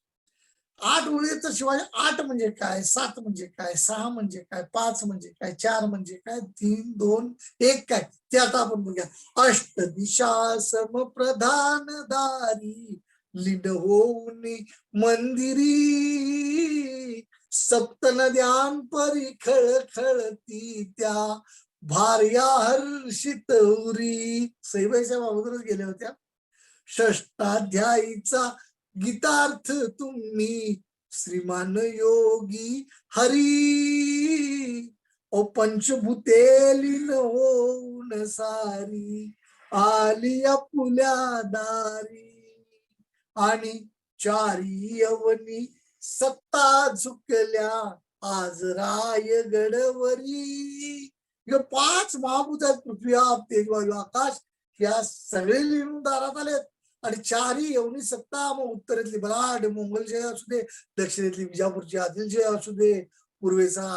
8 ओळीचं शिवाय 8 म्हणजे काय, 7 म्हणजे काय, 6 म्हणजे काय, 5 म्हणजे काय, 4 म्हणजे काय, 3, 2, 1 काय, ते आता आपण बघूया. अष्ट दिशा सम प्रधान दारी, लीन होऊन मंदिरी, सप्त नद्यां परी खळखळती त्या भार्या हर्षित उरी. सईबाईच्या अगोदरच गेल्या होत्या. षष्टाध्यायीचा गीतार्थ तुम्ही श्रीमान योगी हरी. ओ पंचभूते लीन होऊन सारी आली आपुल्या दारी. आणि 4 यवनी सत्ता झुकल्या आज रायगडवरी. 5 महाभूत आहेत, पृथ्वी आप तेज वायू आकाश, या सगळे लिहून दारात आलेत. आणि 4 यवनी सत्ता, मग उत्तरेतली बलाढ्य मोंगलजय असू दे, दक्षिणेतली विजापूरची आदिलजय असू दे, पूर्वेचा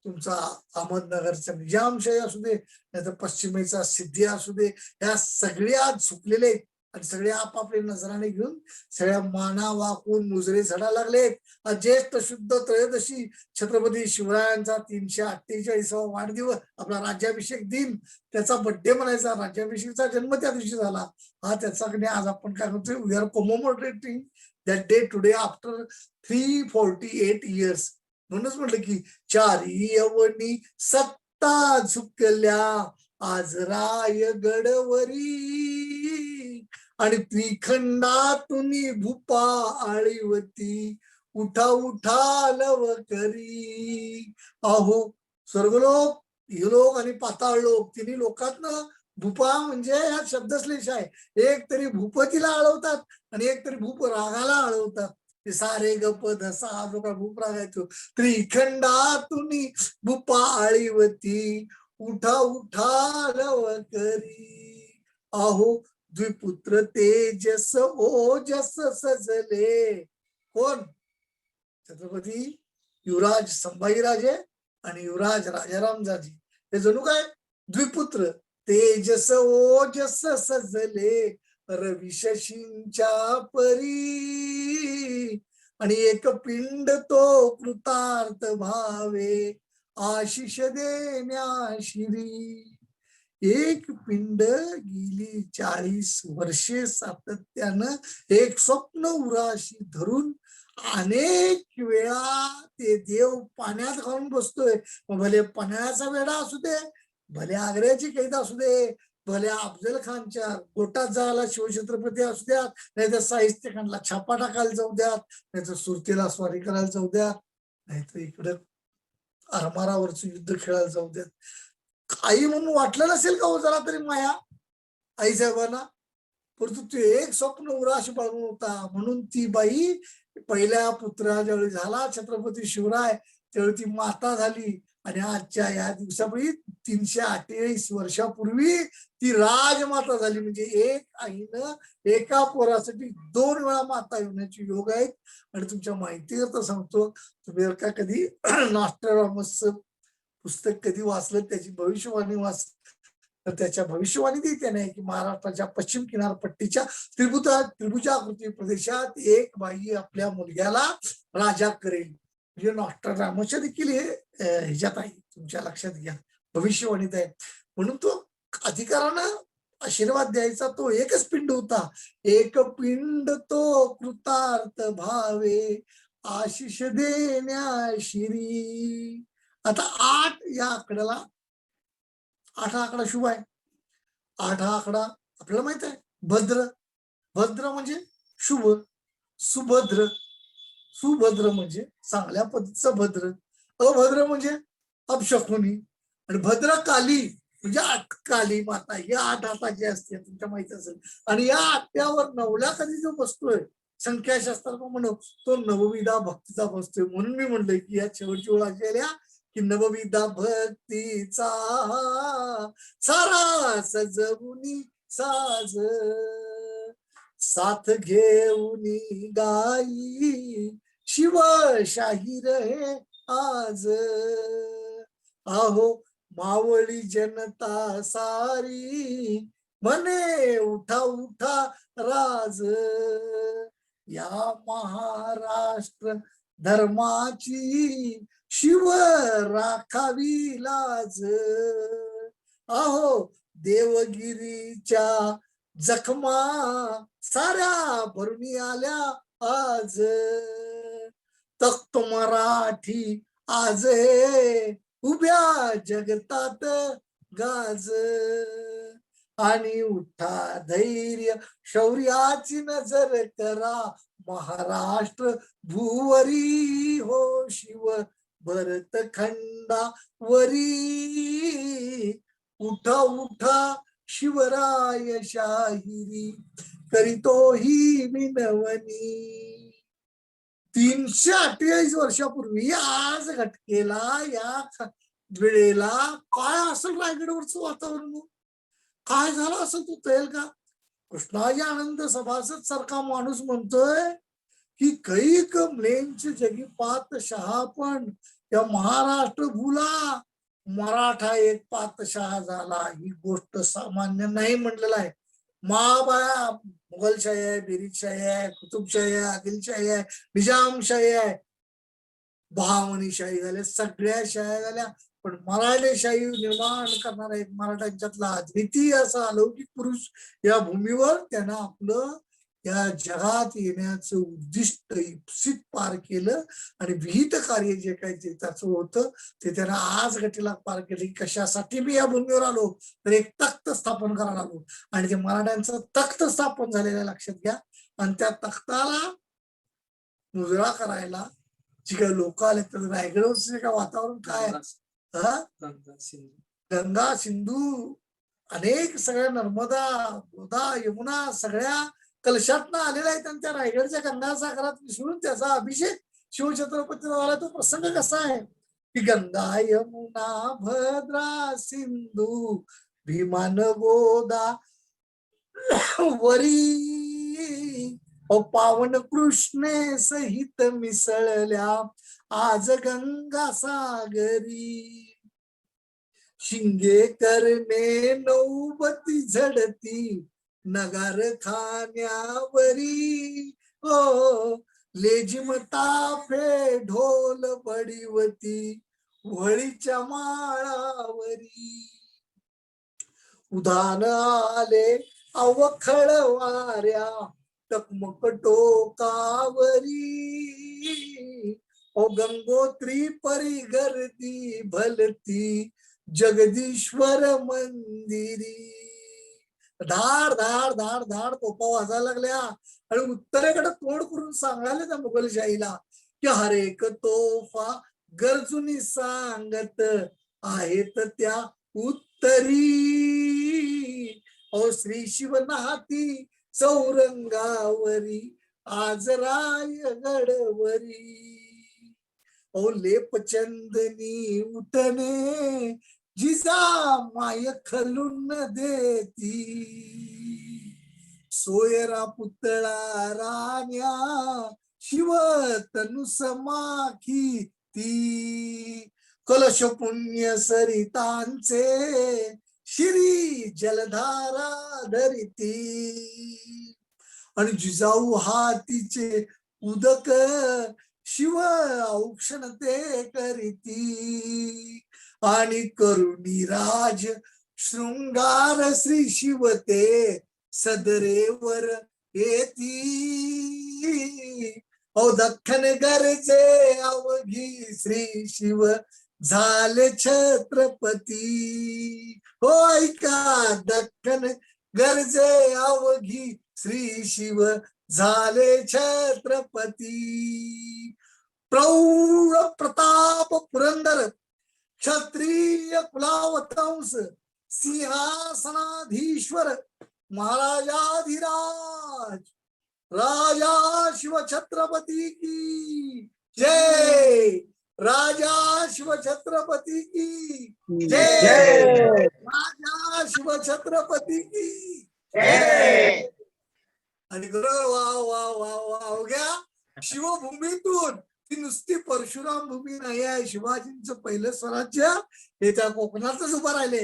तुमचा अहमदनगरचा निजामशाही असू दे, नाहीतर पश्चिमेचा सिद्धी असू दे, या सगळ्या झुकलेले आणि सगळे आपापले नजराने घेऊन सगळ्या माना वाकून मुजरे झडा लागलेत. ज्येष्ठ शुद्ध त्रयोदशी छत्रपती शिवरायांचा 348वा वाढदिवस, आपला राज्याभिषेक दिन, त्याचा बड्डे म्हणायचा. राज्याभिषेकचा जन्म त्या दिवशी झाला. हा त्याचा आज आपण काय म्हणतोय, we are commemorating that day today after 348 years. म्हणूनच म्हटलं की 4 यवनी सत्ता झुकल्या आज रायगडवरी. आणि त्रिखंडातून भूपा आळीवती उठा उठा लवकरी. अहो स्वर्गलोक, इहलोक आणि पाताळ लोक, तिन्ही लोकातनं भूपा म्हणजे हा शब्दश्लेष आहे. एक तरी भूपतीला आळवतात आणि एक तरी भूप रागाला आळवतात. ते सारे गप धसा जो काय भूपरा गायचो त्रिखंडातून भूपा आळीवती उठा उठा लवकरी अहो द्विपुत्र तेजस ओजस सजले. कोण? छत्रपती युवराज संभाजीराजे आणि युवराज राजारामजाजी हे जणू काय द्विपुत्र तेजस ओजस सजले रवी शशींच्या परी आणि एक पिंड तो कृतार्थ भावे आशिष देण्या शिरी. एक पिंड गेली 40 वर्षे सातत्यानं एक स्वप्न उराशी धरून अनेक वेळा ते देव पाण्यात घालून बसतोय. मग भले पन्हाळ्याचा वेढा असू दे, भले आग्र्याची कैद असू दे, भले अफजल खानच्या गोटात जायला शिवछत्रपती असू द्यात, नाहीतर साहित्यकांना छापा टाकायला जाऊ द्यात, नाहीतर सुरतेला स्वारी करायला जाऊ द्यात, नाहीतर इकडं आरमारावरचं युद्ध खेळायला जाऊ द्यात. आई म्हणून वाटलं नसेल का हो जरा तरी माया आईसाहेबांना? परंतु ते एक स्वप्न उराशी बाळगून होता म्हणून ती बाई पहिल्या पुत्रा ज्यावेळी झाला छत्रपती शिवराय त्यावेळी ती माता झाली. आणि आजच्या या दिवसापूर्वी 348 वर्षापूर्वी ती राजमाता झाली. म्हणजे एक आईनं एका पोरासाठी 2 वेळा माता होण्याचे योग आहेत. आणि तुमच्या माहितीकरता सांगतो, तुम्ही का कधी नॉस्ट्राडॅमसचं पुस्तक कधी वाचलं, त्याची भविष्यवाणी वाच, तर त्याच्या भविष्यवाणी देते नाही की महाराष्ट्राच्या पश्चिम किनारपट्टीच्या त्रिभुजाकृती प्रदेशात एक बाई आपल्या मुलग्याला राजा करेल. म्हणजे नॉस्ट्राडॅमसच्या देखील हे ह्याच्यात आहे, तुमच्या लक्षात घ्या, भविष्यवाणीत आहे. म्हणून तो अधिकारानं आशीर्वाद द्यायचा तो एकच पिंड होता. एक पिंड तो कृतार्थ भावे आशिष देण्या शिरी. आता 8 या आकड्याला 8 हा आकडा शुभ आहे. 8 हा आकडा आपल्याला माहित आहे भद्र. भद्र म्हणजे शुभ, सुभद्र. सुभद्र म्हणजे चांगल्या पद्धतीचा भद्र. अभद्र म्हणजे अपशकुनी. आणि भद्रकाली म्हणजे काली माता ही 8 हाताची असते, तुमच्या माहिती असेल. आणि या आट्यावर नवल्या कधी जो बसतोय संख्याशास्त्रात म्हणून तो नवविधा भक्तीचा बसतोय. म्हणून मी म्हणलोय की या शेवटची ओळ केल्या की नवविधा भक्तीचा सारा सजवुनी साज साथ घेऊनी गाई शिवशाही रहे आज. अहो मावळी जनता सारी म्हणे उठा उठा राज. या महाराष्ट्र धर्माची शिव राखावी लाज. अहो देवगिरीच्या जखमा साऱ्या भरून आल्या आज. तख्त मराठी आज उभ्या जगतात गाज. आणि उठा धैर्य शौर्याची नजर करा महाराष्ट्र भूवरी हो शिव भरत खंडावरी. उठा उठा शिवराय शाहिरी करीतो ही विनवणी. 348 वर्षापूर्वी आज घटकेला या वेळेला काय असेल रायगडवरचं वातावरण? काय झालं असं तू कळेल का? कृष्णाजी आनंद सभासद सारखा माणूस म्हणतोय की कैक म्लेंच जगी पातशहा पण या महाराष्ट्र भूला मराठा एक पातशहा झाला. ही गोष्ट सामान्य नाही म्हणलेलं आहे. महाबाया मुघलशाही आहे, बेरीजशाही आहे, कुतुबशाही आहे, आदिलशाही आहे, निजामशाही आहे, बहामनीशाही झाल्या, सगळ्या शाह्या झाल्या. पण मराठेशाही निर्माण करणारा एक मराठ्यांच्यातला अद्वितीय असा अलौकिक पुरुष या भूमीवर त्यानं आपलं या जगात येण्याचं उद्दिष्ट इप्सित पार केलं. आणि विहित कार्य जे काही त्याचं होतं ते त्यानं आज घटीला पार केलं. कशासाठी मी या भूमीवर आलो तर एक तख्त स्थापन करायला आलो. आणि ते मराठ्यांचं तख्त स्थापन झालेलं लक्षात घ्या. आणि त्या तख्ताला मुजरा करायला जी काही लोक आले तर रायगडवरचं जे काय वातावरण काय गंगा सिंधू अनेक सगळ्या नर्मदा गोदा यमुना सगळ्या कलशातनं आलेला आहे, त्यांच्या रायगडच्या गंगासागरात मिसळून त्याचा अभिषेक शिवछत्रपतीला झाला. तो प्रसंग कसा आहे की गंगा यमुना भद्रा सिंधू भीमा गोदा वरी पावन कृष्णे सहित मिसळल्या आज गंगा सागरी. शिंगे करणे नौबती झडती नगार खाण्यावरी. ओ लेझिम ताफे ढोल बडीवती व्हळीच्या माळावरी. उधान आले अवखळ वाऱ्या टकमक टोकावरी. ओ गंगोत्री परी गर्दी भलती जगदीश्वर मंदिरी. धाड धाड धाड धाड तोफा वाजायला लागल्या आणि उत्तरेकडे तोंड करून सांगायला त्या मुघलशाहीला की हर एक तोफा गरजुनी सांगत आहेत त्या उत्तरी. ओ श्री शिवनाथी चौरंगावरी आज रायगडवरी. ओ लेप चंदनी उठणे जिजा माय खलून देती. सोयरा पुतळा राण्या शिव तनु समाखी ती. कलश पुण्य सरितांचे श्री जलधारा धरिती. आणि जिजाऊ हातीचे उदक शिव औक्षणते करीती. आणि करुणीराज शृंगार श्री शिवते सदरेवर येती. ओ दख्खन गरजे अवघी श्री शिव झाले छत्रपती. हो ऐका दख्खन गरजे अवघी श्री शिव झाले छत्रपती. प्रौढ प्रताप पुरंदर क्षत्रिय कुलावतंस सिंहासनाधीश्वर महाराजाधिराज राजा शिवछत्रपती की जय. राजा शिवछत्रपती की जय. राजा शिवछत्रपती की जय. आणि वा वा वा वा अवघ्या शिवभूमीतून ती नुसती परशुराम भूमी नाही आहे. शिवाजींचं पहिलं स्वराज्य हे त्या कोकणातच उभं राहिले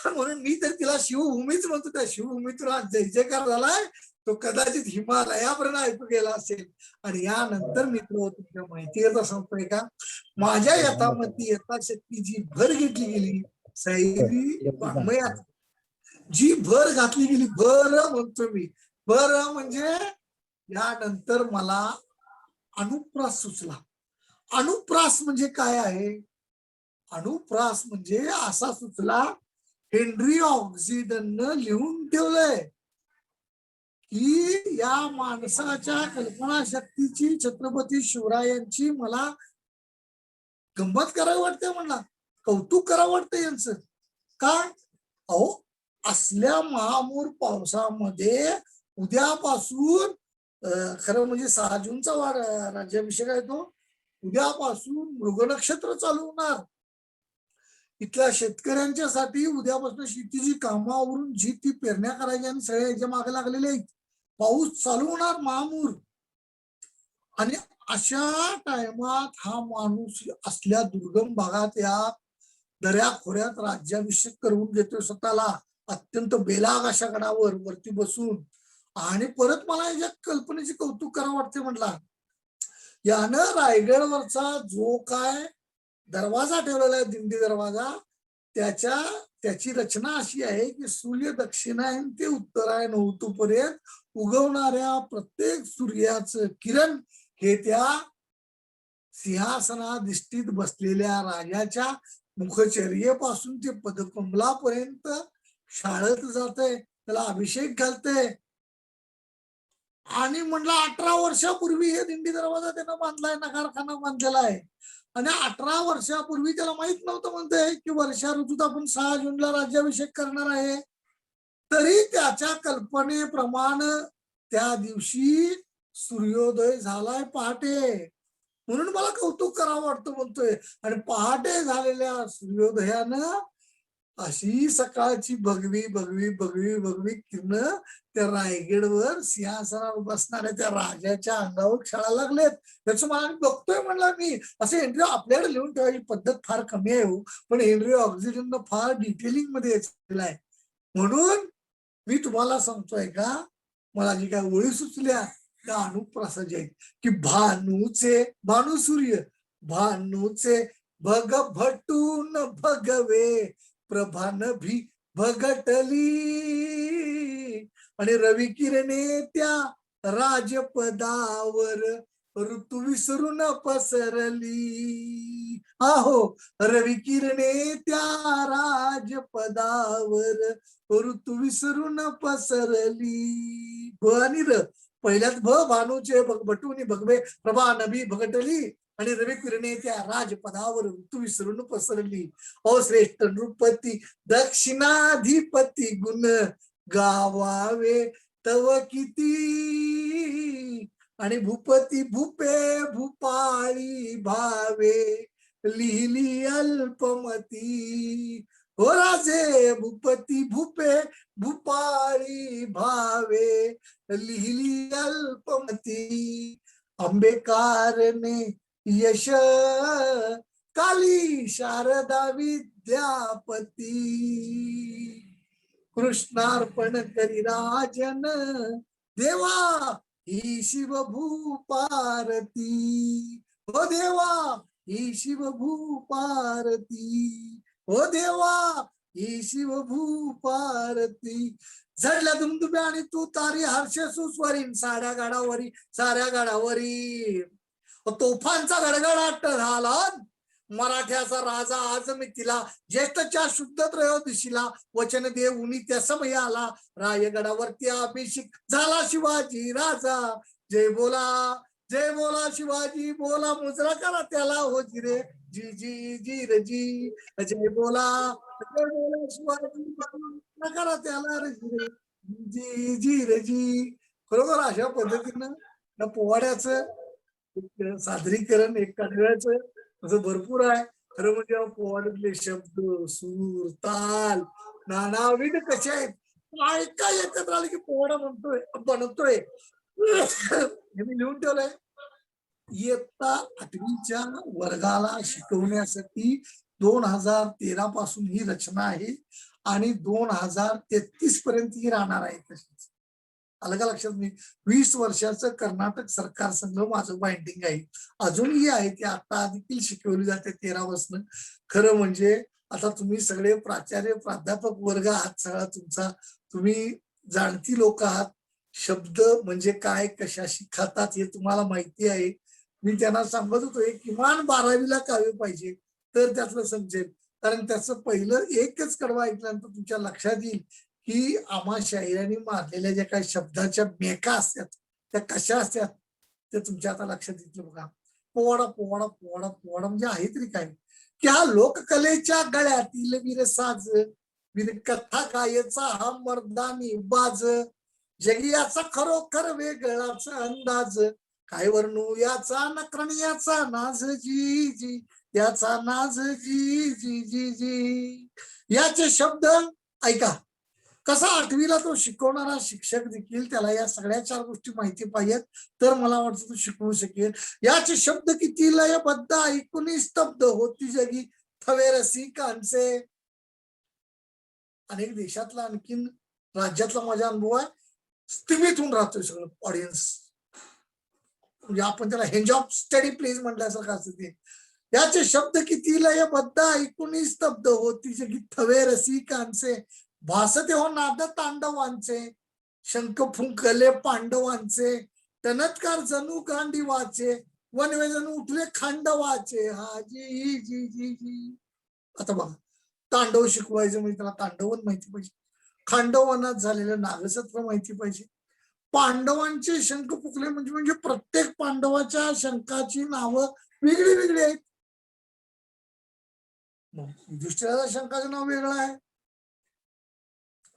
म्हणून मी तर तिला शिवभूमीच म्हणतो. त्या शिवभूमीतून आज जय जयकार झालाय तो कदाचित हिमालयापर्यंत ऐकू गेला असेल. आणि यानंतर मित्र तुमच्या माहितीचा सांगतोय का माझ्या यथामती यथाशक्ती जी भर घेतली गेली सैरी वाङ्मयात जी भर घातली गेली. भर म्हणतो मी. भर म्हणजे यानंतर मला अनुप्रास सुचला. अनुप्रास म्हणजे काय आहे? अनुप्रास म्हणजे असा सुचला हेनरी ऑक्सिडननं लिहून ठेवलंय की या माणसाच्या कल्पना शक्तीची छत्रपती शिवरायांची मला गंमत करावी वाटते, म्हणला कौतुक करावं वाटतं यांचं. का? अहो असल्या महामूर पावसामध्ये उद्यापासून खरं म्हणजे 6 जूनचा राज्याभिषेक आहे तो. उद्यापासून मृग नक्षत्र चालू होणार. इथल्या शेतकऱ्यांच्यासाठी उद्यापासून शेतीची कामावरून जी ती पेरण्या करायची आणि सगळे याच्या मागे लागलेले आहेत. पाऊस चालू होणार महामूर. आणि अशा टायमात हा माणूस असल्या दुर्गम भागात या दऱ्या खोऱ्यात राज्याभिषेक करून घेतोय स्वतःला अत्यंत बेलाग अशा गडावर वरती बसून. आणि परत मला याच्या कल्पनेचे कौतुक करावं वाटते. म्हटला यानं रायगडवरचा जो काय दरवाजा ठेवलेला आहे दिंडी दरवाजा त्याची रचना अशी आहे की सूर्य दक्षिणायन ते उत्तरायण ऋतूपर्यंत उगवणाऱ्या प्रत्येक सूर्याचं किरण हे त्या सिंहासनाधिष्ठित बसलेल्या राजाच्या मुखचर्येपासून ते पदकमलापर्यंत शाळेत जाते, त्याला अभिषेक घालते. आणि म्हणलं 18 वर्षापूर्वी हे दिंडी दरवाजा त्यानं बांधलाय, नगारखाना बांधलेला आहे. आणि 18 वर्षापूर्वी त्याला माहित नव्हतं म्हणते की वर्षा ऋतूत आपण 6 जूनला राज्याभिषेक करणार आहे. तरी त्याच्या कल्पनेप्रमाणे त्या दिवशी सूर्योदय झालाय पहाटे, म्हणून मला कौतुक करावं वाटतं म्हणतोय. आणि पहाटे झालेल्या सूर्योदयानं अशी सकाळची भगवी भगवी भगवी भगवी किरण त्या रायगडवर सिंहासनावर बसणाऱ्या त्या राजाच्या अंगावर खेळायला लागलेत. त्याचं मला बघतोय म्हणला मी. असं हेनरी आपल्याकडे लिहून ठेवायची पद्धत फार कमी आहे हो, पण हेनरी ऑक्सिजन फार डिटेलिंग मध्ये आहे. म्हणून मी तुम्हाला सांगतोय का, मला जी काय ओळी सुचल्या त्या अनुप्रासाची आहेत की भानुसूर्य भानूचे भग भटून भगवे प्रभान भी भगटली आणि रवी किरणे त्या राजपदावर ऋतू विसरून पसरली. आहो रवी किरणे त्या राजपदावर ऋतू विसरून पसरली. भ आणि र, पहिल्यात भ भानूचे भटून भगवे प्रभा नभी भगटली आणि रवी किरणे त्या राजपदावर ऋतू विसरून पसरली. ओ श्रेष्ठ नृपती दक्षिणाधिपती गुण गावावे तव किती आणि भूपती भूपे भूपाळी भावे लिहिली अल्पमती. हो राजे भूपती भूपे भूपाळी भावे लिहिली अल्पमती. आंबेकारने यश काली शारदा विद्यापती कृष्णार्पण करी राजन देवा ही शिवभूपारती. हो देवा ही शिवभूपारती. हो देवा ही शिवभूपारती. झडल्या दुमदुम्या आणि तू तारी हर्ष सुस्वरीन साऱ्या गाडावरी तोफांचा गडगडाट झाला. मराठ्याचा राजा आज मी तिला ज्येष्ठच्या शुद्ध त्रयोदशीला वचन देऊनी त्या समय आला. रायगडावरती अभिषेक झाला शिवाजी राजा. जय बोला शिवाजी बोला मुजरा करा त्याला हो जिरे जी जी जी रे जी. जय बोला शिवाजी मुजरा करा त्याला रे जी जी रे जी. बरोबर अशा पद्धतीनं या पोवाड्याचं सादरीकरण एक कडव्याचं असं भरपूर आहे. खरं म्हणजे पोवाड्यातले शब्द सूर ताल नानाविध कसे आहेत ऐका एकत्र आले की पोवाडा बनतोय. हे मी लिहून ठेवलंय. इयत्ता 8वीच्या वर्गाला शिकवण्यासाठी 2013 पासून ही रचना आहे आणि 2033 पर्यंत ही राहणार आहे. तशीच अलग लक्षात मी 20 वर्षाचं कर्नाटक सरकार संघ माझं बाइंडिंग आहे, अजूनही आहे. ती आता देखील शिकवली जाते 13 पासून. खरं म्हणजे आता तुम्ही सगळे प्राचार्य प्राध्यापक वर्ग आहात, सगळा तुमचा, तुम्ही जाणती लोक आहात. शब्द म्हणजे काय कशाशी खातात हे तुम्हाला माहिती आहे. मी त्यांना सांगत होतो किमान 12वीला काव्य पाहिजे तर त्यातलं समजेल. कारण त्याचं पहिलं एकच कडवा ऐकल्यानंतर तुमच्या लक्षात येईल की आम्हा शाहिरांनी मारलेल्या ज्या काही शब्दाच्या मेका असतात त्या कशा असतात ते तुमच्या आता लक्षात येतील बघा. पोवाडा पोवाडा पोवाडा पोवाडा म्हणजे आहे तरी काय की हा लोककलेच्या गळ्यातील वीरसाज वीर कथा गायचा हा मर्दानी बाज जगियाचा खरोखर वेगळाच अंदाज काय वर्णू याचा नकरण याचा नाज जी जी याचा नाज जी जी जी जी. याचे शब्द ऐका. कसा 8वीला तो शिकवणारा शिक्षक देखील त्याला या सगळ्या 4 गोष्टी माहिती पाहिजेत तर मला वाटतं तो शिकवू शकेल. याचे शब्द किती लयबद्ध ऐकून स्तब्ध होती जगी थवे रसिकांचे. अनेक देशातला आणखीन राज्यातला माझा अनुभव आहे. स्थिमित होऊन राहतोय सगळं ऑडियन्स. म्हणजे आपण त्याला हेंज ऑफ स्टडी प्लीज म्हटल्यासारखं असतं ते. याचे शब्द किती लयबद्ध ऐकून स्तब्ध होती जगी थवे रसिकांचे भासते हो नाद तांडवांचे शंख फुंकले पांडवांचे टनत्कार जणू गांडीवाचे वनवे जणू उठले खांडवाचे. हा जी जी जी जी. आता बघा तांडव शिकवायचं म्हणजे त्याला तांडवन माहिती पाहिजे, खांडवानात झालेलं नागसत्र माहिती पाहिजे, पांडवांचे शंख फुकले म्हणजे प्रत्येक पांडवाच्या शंखाची नावं वेगळी वेगळी आहेत. युधिष्ठिराच्या शंखाचं नाव वेगळं आहे,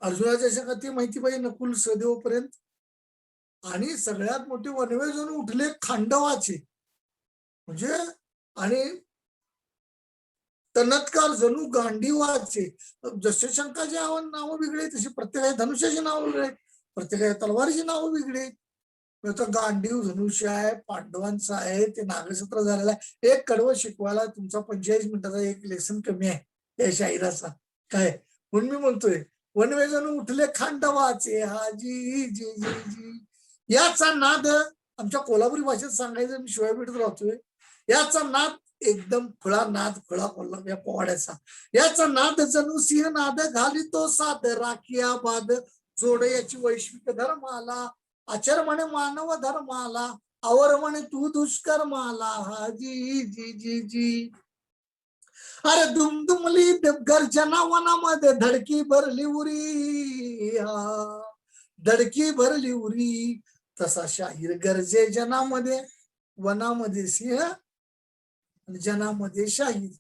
अर्जुनाच्या शंखात ती माहिती पाहिजे नकुल सहदेव पर्यंत. आणि सगळ्यात मोठी वनवे जणू उठले खांडवाचे, म्हणजे आणि तनत्कार जणू गांडीवाचे. जसे शंकाचे नावं वेगळे, तशी प्रत्येकाच्या धनुष्याची नावं वेगळे, प्रत्येकाच्या तलवारीची नावं वेगळे. गांडीव धनुष्य आहे, पांडवांचं आहे, ते नागक्षेत्र झालेलं आहे. एक कडवं शिकवायला तुमचा 45 मिनिटाचा एक लेसन कमी आहे या शाहिराचा. काय म्हणून मी म्हणतोय, वनवे जणू उठले खांडवाचे हाजी जी जी जी. याचा नाद आमच्या कोल्हापुरी भाषेत सांगायचं, मी शिवाय भेटत राहतोय, याचा नाद एकदम खुळा नाद, खुळा कोल्हा या पोवाड्याचा. याचा नाद जणू सिंह नाद घालितो साध राखिया बाद. जोड याची वैश्विक धर्माला, आचर म्हणे मानव धर्माला, आवर म्हणे तू दुष्कर्माला हाजी जी जी जी. अरे दुमदुमली गर्जना वनामध्ये धडकी भरली उरी, धडकी भरली उरी. तसा शाहीर गरजे जनामध्ये, वनामध्ये सिंह जनामध्ये शाहीर.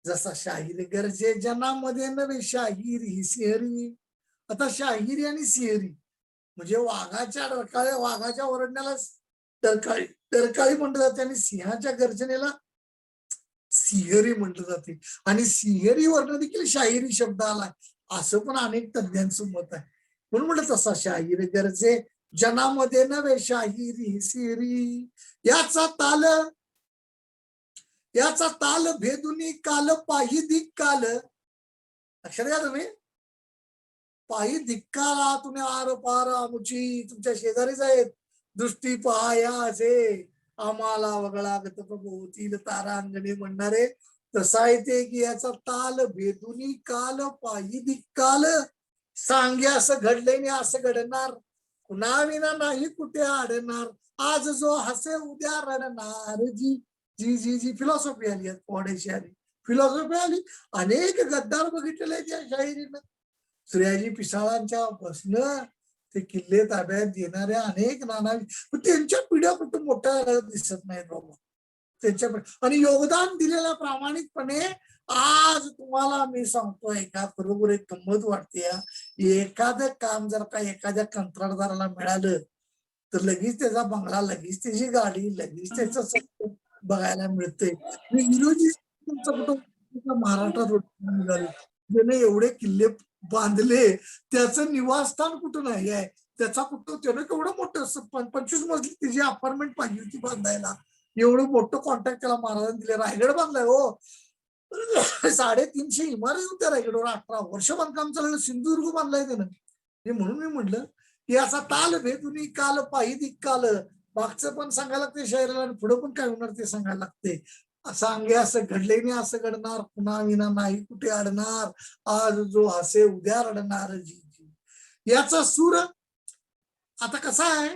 जसा शाहीर गरजे जनामध्ये नव्हे शाहीर ही सिंहरी. आता शाहिरी आणि सिंहरी म्हणजे वाघाच्या ओरडण्याला टरकाळी म्हटलं जाते आणि सिंहाच्या गर्जनेला सिंहरी म्हटलं जाते. आणि सिंहरी वर्ण देखील शाहिरी शब्द आलाय, असं पण अनेक तज्ञांचं मत आहे. म्हणून म्हटलं तसा शाहीर गरजे जनामध्ये नव्हे शाहिरी सिंहरी. याचा ताल भेदुनी काल पाही दिक्काल. लक्षात घ्या तुम्ही, पायी धिक्काला तुम्ही आर पार आमुची, तुमच्या शेजारीच आहेत. दृष्टी पाहायाचे आम्हाला वगळा गत प्रभोवतील तारांगणे म्हणणारे. तसा आहे ते की याचा ताल भेदुनी काल पायी धिक्काल. सांगे असं घडले असं घडणार, कुणाविना नाही कुठे आडणार. आज जो हसे उद्या रडणार. जी जी जी जी फिलॉसॉफी आली, पोवाड्याची आली, फिलॉसॉफी आली. अनेक गद्दार बघितलेले आहेत या शाहिरीनं. स्त्रियाजी पिसाळांच्या बसणं ते किल्ले ताब्यात देणाऱ्या अनेक नाना, त्यांच्या पिढ्या कुठं मोठ्या दिसत नाहीत बाबा त्यांच्या. आणि योगदान दिलेल्या प्रामाणिकपणे आज तुम्हाला मी सांगतोय का, बरोबर एक गंमत वाटते. एखादं काम जर का एखाद्या कंत्राटदाराला मिळालं तर लगेच त्याचा बंगला, लगेच त्याची गाडी, लगेच त्याचं बघायला मिळतंय. विरोधी महाराष्ट्रात निघाले, ज्याने एवढे किल्ले बांधले, त्याचं निवासस्थान कुठं नाही आहे, त्याचा कुठं, त्यानं केवढं मोठं 25 मजली त्याची अपार्टमेंट पाहिजे होती बांधायला, एवढं मोठं कॉन्ट्रॅक्ट त्याला महाराजांनी दिले. रायगड बांधलाय हो, 350 इमारत होत्या रायगडवर, 18 वर्ष बांधकाम चाललं. सिंधुदुर्ग बांधलाय त्यानं. हे म्हणून मी म्हटलं की याचा ताल भेदुनी काल पाही दिक्काल. मागचं पण सांगायला लागते शायराला आणि पुढं पण काय होणार ते सांगायला लागते. सांगे असं घडले नाही असं घडणार, पुन्हा विना नाही कुठे अडणार. आज जो हसे उद्या रडणार. जी जी याचा सूर आता कसा आहे,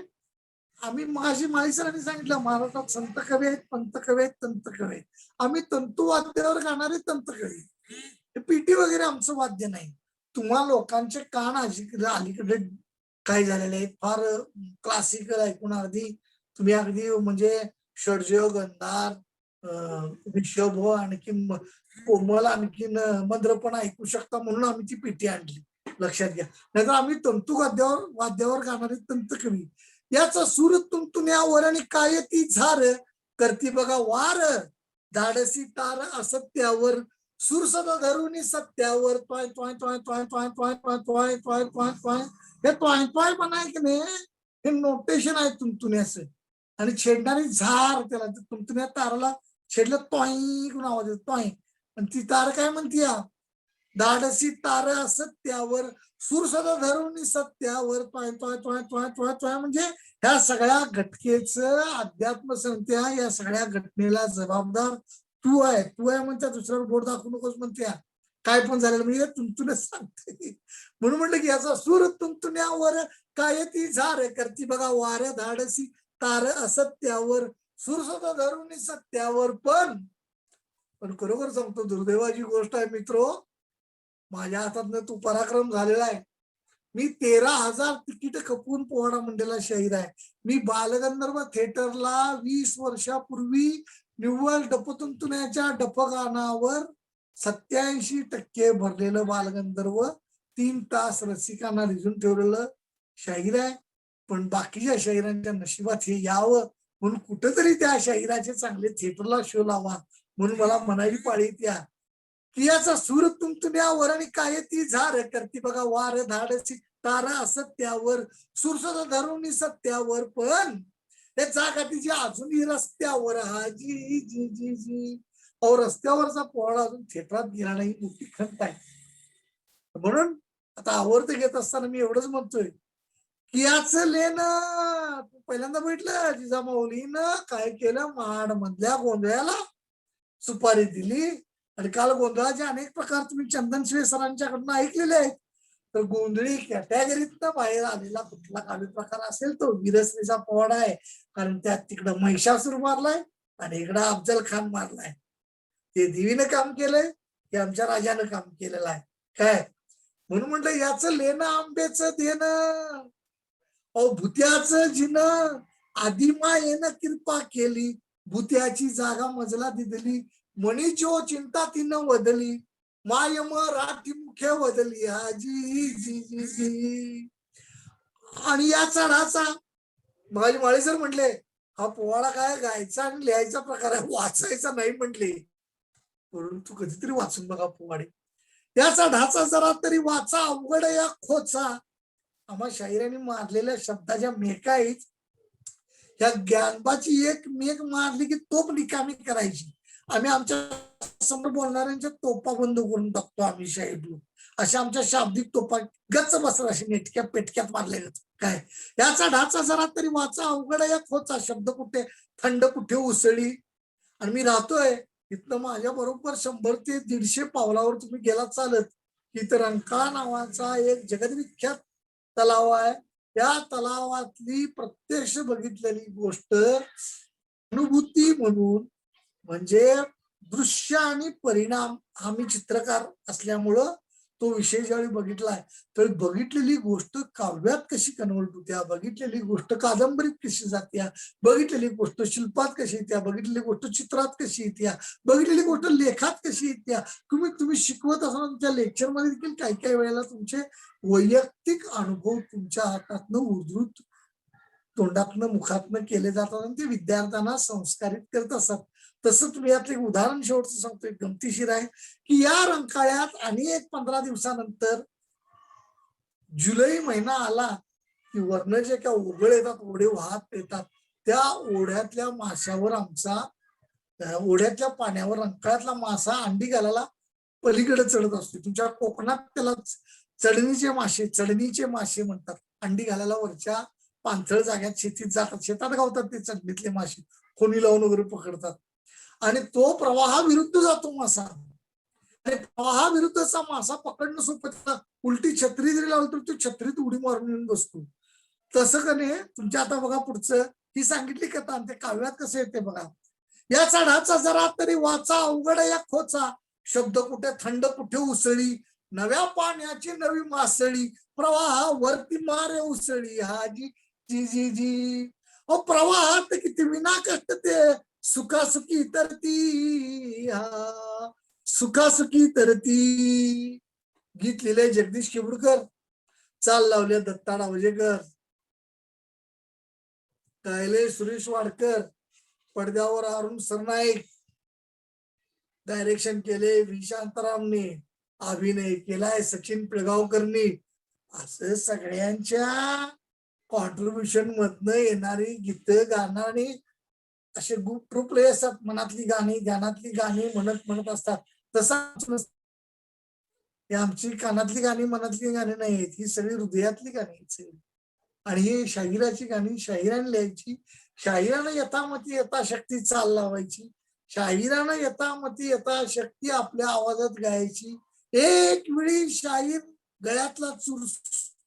आम्ही माझी माळी सरांनी सांगितलं, महाराष्ट्रात संत कवी आहेत, पंत कवी आहेत, तंत कवी आहेत. आम्ही तंतू वाद्यावर गाणारे तंत कवी. पीटी वगैरे आमचं वाद्य नाही. तुम्हा लोकांचे कान अलीकडे काय झालेले आहेत, फार क्लासिकल ऐकून अगदी तुम्ही अगदी म्हणजे षड्जो गंधार ऋषभ आणखीन कोमल आणखीन मंद्र पण ऐकू शकता, म्हणून आम्ही ती पेटी आणली. लक्षात घ्या, नाहीतर आम्ही तंतू वाद्यावर गाणारे तंत कवी. याचा सूर तुंतुण्यावर आणि काय ती झार करती बघा वार. धाडसी तार असत्यावर सूर सदा धरुनी सत्यावर. त्वाय त्वाय त्वाय त्वाय त्वाय त्वाय त्वाय त्वाय त्वाय त्वाय. हे त्वाय त्वाय पण आहे की नाही, हे नोटेशन आहे तुंतुण्याचं. आणि छेडणारी झार, त्याला तुंतुण्या ताराला छेडलं तोय कोण आवाज येतो तोय. आणि ती तार काय म्हणतीय, धाडसी तार असत्यावर सूर सदा धरुनी सत्यावर. त्वाय त्वाय त्वाय त्वाय त्वाय त्वाय म्हणजे ह्या सगळ्या घटकेचं अध्यात्म संत्या, या सगळ्या घटनेला जबाबदार तू आहे. तू आहे म्हणत्या, दुसऱ्यावर बोट दाखवू नकोस म्हणत्या. काय पण झालेलं म्हणजे तुंतुनच सांगते. म्हणून म्हटलं की याचा सूर तुंतुण्यावर काय ती झार करती बघा वार. धाडसी तार असत्यावर सूर सदा धरुनी सत्यावर. पण खरोखर सांगतो, दुर्दैवाची गोष्ट आहे मित्रो, माझ्या हातात तू पराक्रम झालेला आहे. मी 13,000 तिकीट खपून पोवाडा मंडळाला शाहीर आहे. मी बालगंधर्व थिएटरला 20 वर्षापूर्वी निव्वळ डपतुंतुण्याच्या डपगानावर 87% भरलेलं बालगंधर्व, 3 तास रसिकांना रिझून ठेवलेलं शाहीर आहे. पण बाकीच्या शाहिरांच्या नशिबात हे यावं म्हणून कुठंतरी त्या शाहिराचे चांगले थिएटरला शो लावा म्हणून मला म्हणायची पाळी त्या की याचा सूर तुमतुण्यावर आणि काय ती झार करती बघा वार धाडसी तारा असत्यावर सुरसद धरून सत्यावर पण हे जागा तिची अजूनही रस्त्यावर हा जी जी जी जी अहो रस्त्यावरचा पोवाडा अजून थिएटरात गेला नाही मोठी खंत आहे म्हणून आता आवर्त घेत असताना मी एवढंच म्हणतोय की याच लेणं पहिल्यांदा भेटलं जिजामाऊलीनं काय केलं महाड मधल्या गोंधळाला सुपारी दिली आणि काल गोंधळाचे अनेक प्रकार तुम्ही चंदनशिवे सरांच्याकडनं ऐकलेले आहेत तर गोंधळी कॅटेगरीतनं बाहेर आलेला कुठला काव्य प्रकार असेल तो विरसनीचा पोवाडा आहे कारण त्यात तिकडं महिषासूर मारलाय आणि इकडं अफजल खान मारलाय ते देवीनं काम केलंय हे आमच्या राजानं काम केलेलं आहे काय म्हणून म्हटलं याचं लेणं आंब्याचं देणं अहो भूत्याचं जिनं आदिमायेनं कृपा केली भूत्याची जागा मजला दिदली मणीचो चिंता तिनं वदली माय मराठी मुख्य वदली आजी जी जी जी आणि या चढाचा माझे माळे सर म्हटले हा पोवाडा काय गायचा आणि लिहायचा प्रकार आहे वाचायचा नाही म्हटले परंतु कधीतरी वाचून बघा पोवाडे याचा ढाचा जरा तरी वाचा अवघड या खोचा आम्हा शाहिरांनी मारलेल्या शब्दाच्या मेका आहेत ह्या ज्ञानबाची एक मेघ मारली की तोप निकामी करायची आम्ही आमच्या समोर बोलणाऱ्यांच्या तोपा बंद करून टाकतो आम्ही शाहीर अशा आमच्या शाब्दिक तोपा गच्च बसत अशी नेटक्या पेटक्यात मारल्या जात काय याचा ढाचा जरा तरी वाचा अवघड या खोचा शब्द कुठे थंड कुठे उसळी आणि मी राहतोय इथनं माझ्या बरोबर 100 ते 150 पावलावर तुम्ही गेला चालत इथं रंकाळा नावाचा एक जगदविख्यात तलाव आहे त्या तलावातली प्रत्यक्ष बघितलेली गोष्ट अनुभूती म्हणून म्हणजे दृश्य आणि परिणाम हा मी चित्रकार असल्यामुळं तो विषय ज्यावेळी बघितलाय तर बघितलेली गोष्ट काव्यात कशी कन्वर्ट होत्या बघितलेली गोष्ट कादंबरीत कशी जात्या बघितलेली गोष्ट शिल्पात कशी येत्या बघितलेली गोष्ट चित्रात कशी येत्या बघितलेली गोष्ट लेखात कशी येत्या तुम्ही शिकवत असताना तुमच्या लेक्चर मध्ये देखील काही काही वेळेला तुमचे वैयक्तिक अनुभव तुमच्या हातातनं उद्धृत तोंडातनं मुखातनं केले जातात आणि ते विद्यार्थ्यांना संस्कारित करत असतात तसं तुम्ही यातलं एक उदाहरण शेवटचं सांगतोय गमतीशीर आहे की या रंकाळ्यात आणि एक 15 दिवसानंतर जुलै महिना आला की वर्ण जे काय ओघळ येतात ओढे वाहत येतात त्या ओढ्यातल्या माशावर आमचा ओढ्यातल्या पाण्यावर रंकाळ्यातला मासा अंडी घालायला पलीकडे चढत असतो तुमच्या कोकणात त्याला चढणीचे मासे म्हणतात अंडी घालायला वरच्या पाणथळ जाग्यात शेतीत जातात शेतात गावतात ते चढणीतले मासे कोणी लावून वगैरे पकडतात आणि तो प्रवाहाविरुद्ध जातो मासा आणि प्रवाहाविरुद्धचा मासा पकडणं सोपं उलटी छत्री जरी लावली तर तो छत्रीत उडी मारून येऊन बसतो तसं का नाही तुमच्या आता बघा पुढचं ही सांगितली कथा ते काव्यात कसं येते बघा या चढाचा जरा तरी वाचा अवघड या खोचा शब्द कुठे थंड कुठे उसळी नव्या पाण्याची नवी मासळी प्रवाहावरती मारे उसळी हा जी जी जी जी प्रवाहात किती विना कष्ट ते सुखासुखी तरती हा सुखासुखी तरती गीत लिहिले जगदीश केबुडकर चाल लावले दत्ता डावजेकर गायले सुरेश वाडकर पडद्यावर अरुण सरनाईक डायरेक्शन केले व्ही शांतारामने अभिनय केलाय सचिन पिळगावकरनी असं सगळ्यांच्या कॉन्ट्रीब्युशन मधनं येणारी गीत गाणारी असे ग्रुप प्ले असतात मनातली गाणी गाण्यातली गाणी म्हणत असतात तसं आमची कानातली गाणी मनातली गाणी नाही आहेत ही सगळी हृदयातली गाणी आहेत आणि ही शाहिराची गाणी शाहिराने लिहायची शाहिरानं यथामती यथाशक्ती चाल लावायची शाहिरानं यथामती यथाशक्ती आपल्या आवाजात गायची एक वेळी शाहीर गळ्यातला चूर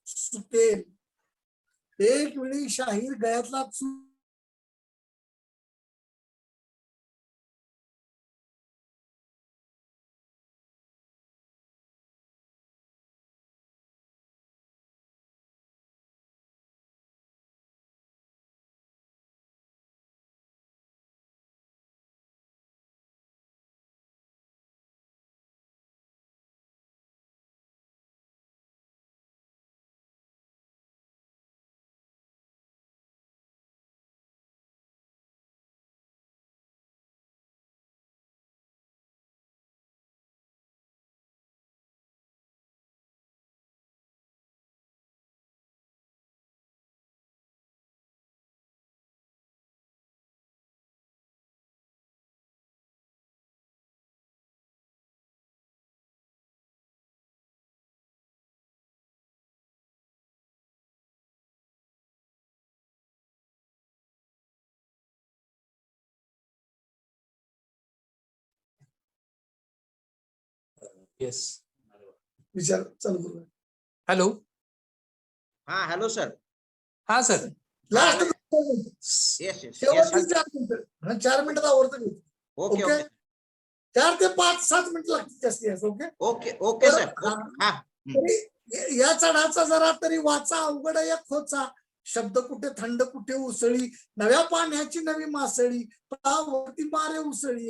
सुटेल एक वेळी शाहीर गळ्यातला चूर
येस.
विचार चालू करूया.
हॅलो.
हा हॅलो सर.
हा sir.
Last
yes yes yes.
शेवटची 4 मिनिटं. हा 4 मिनिटात आवडतं.
Okay
okay.
ओके
4 ते 5-7 मिनिटं लागतील जास्तीत. ओके.
Okay okay sir. हा
तरी या चढाचा जरा तरी वाचा अवघड या खोचा, शब्द कुठे थंड कुठे उसळी, नव्या पाण्याची नवी मासळी, वरती मारे उसळी.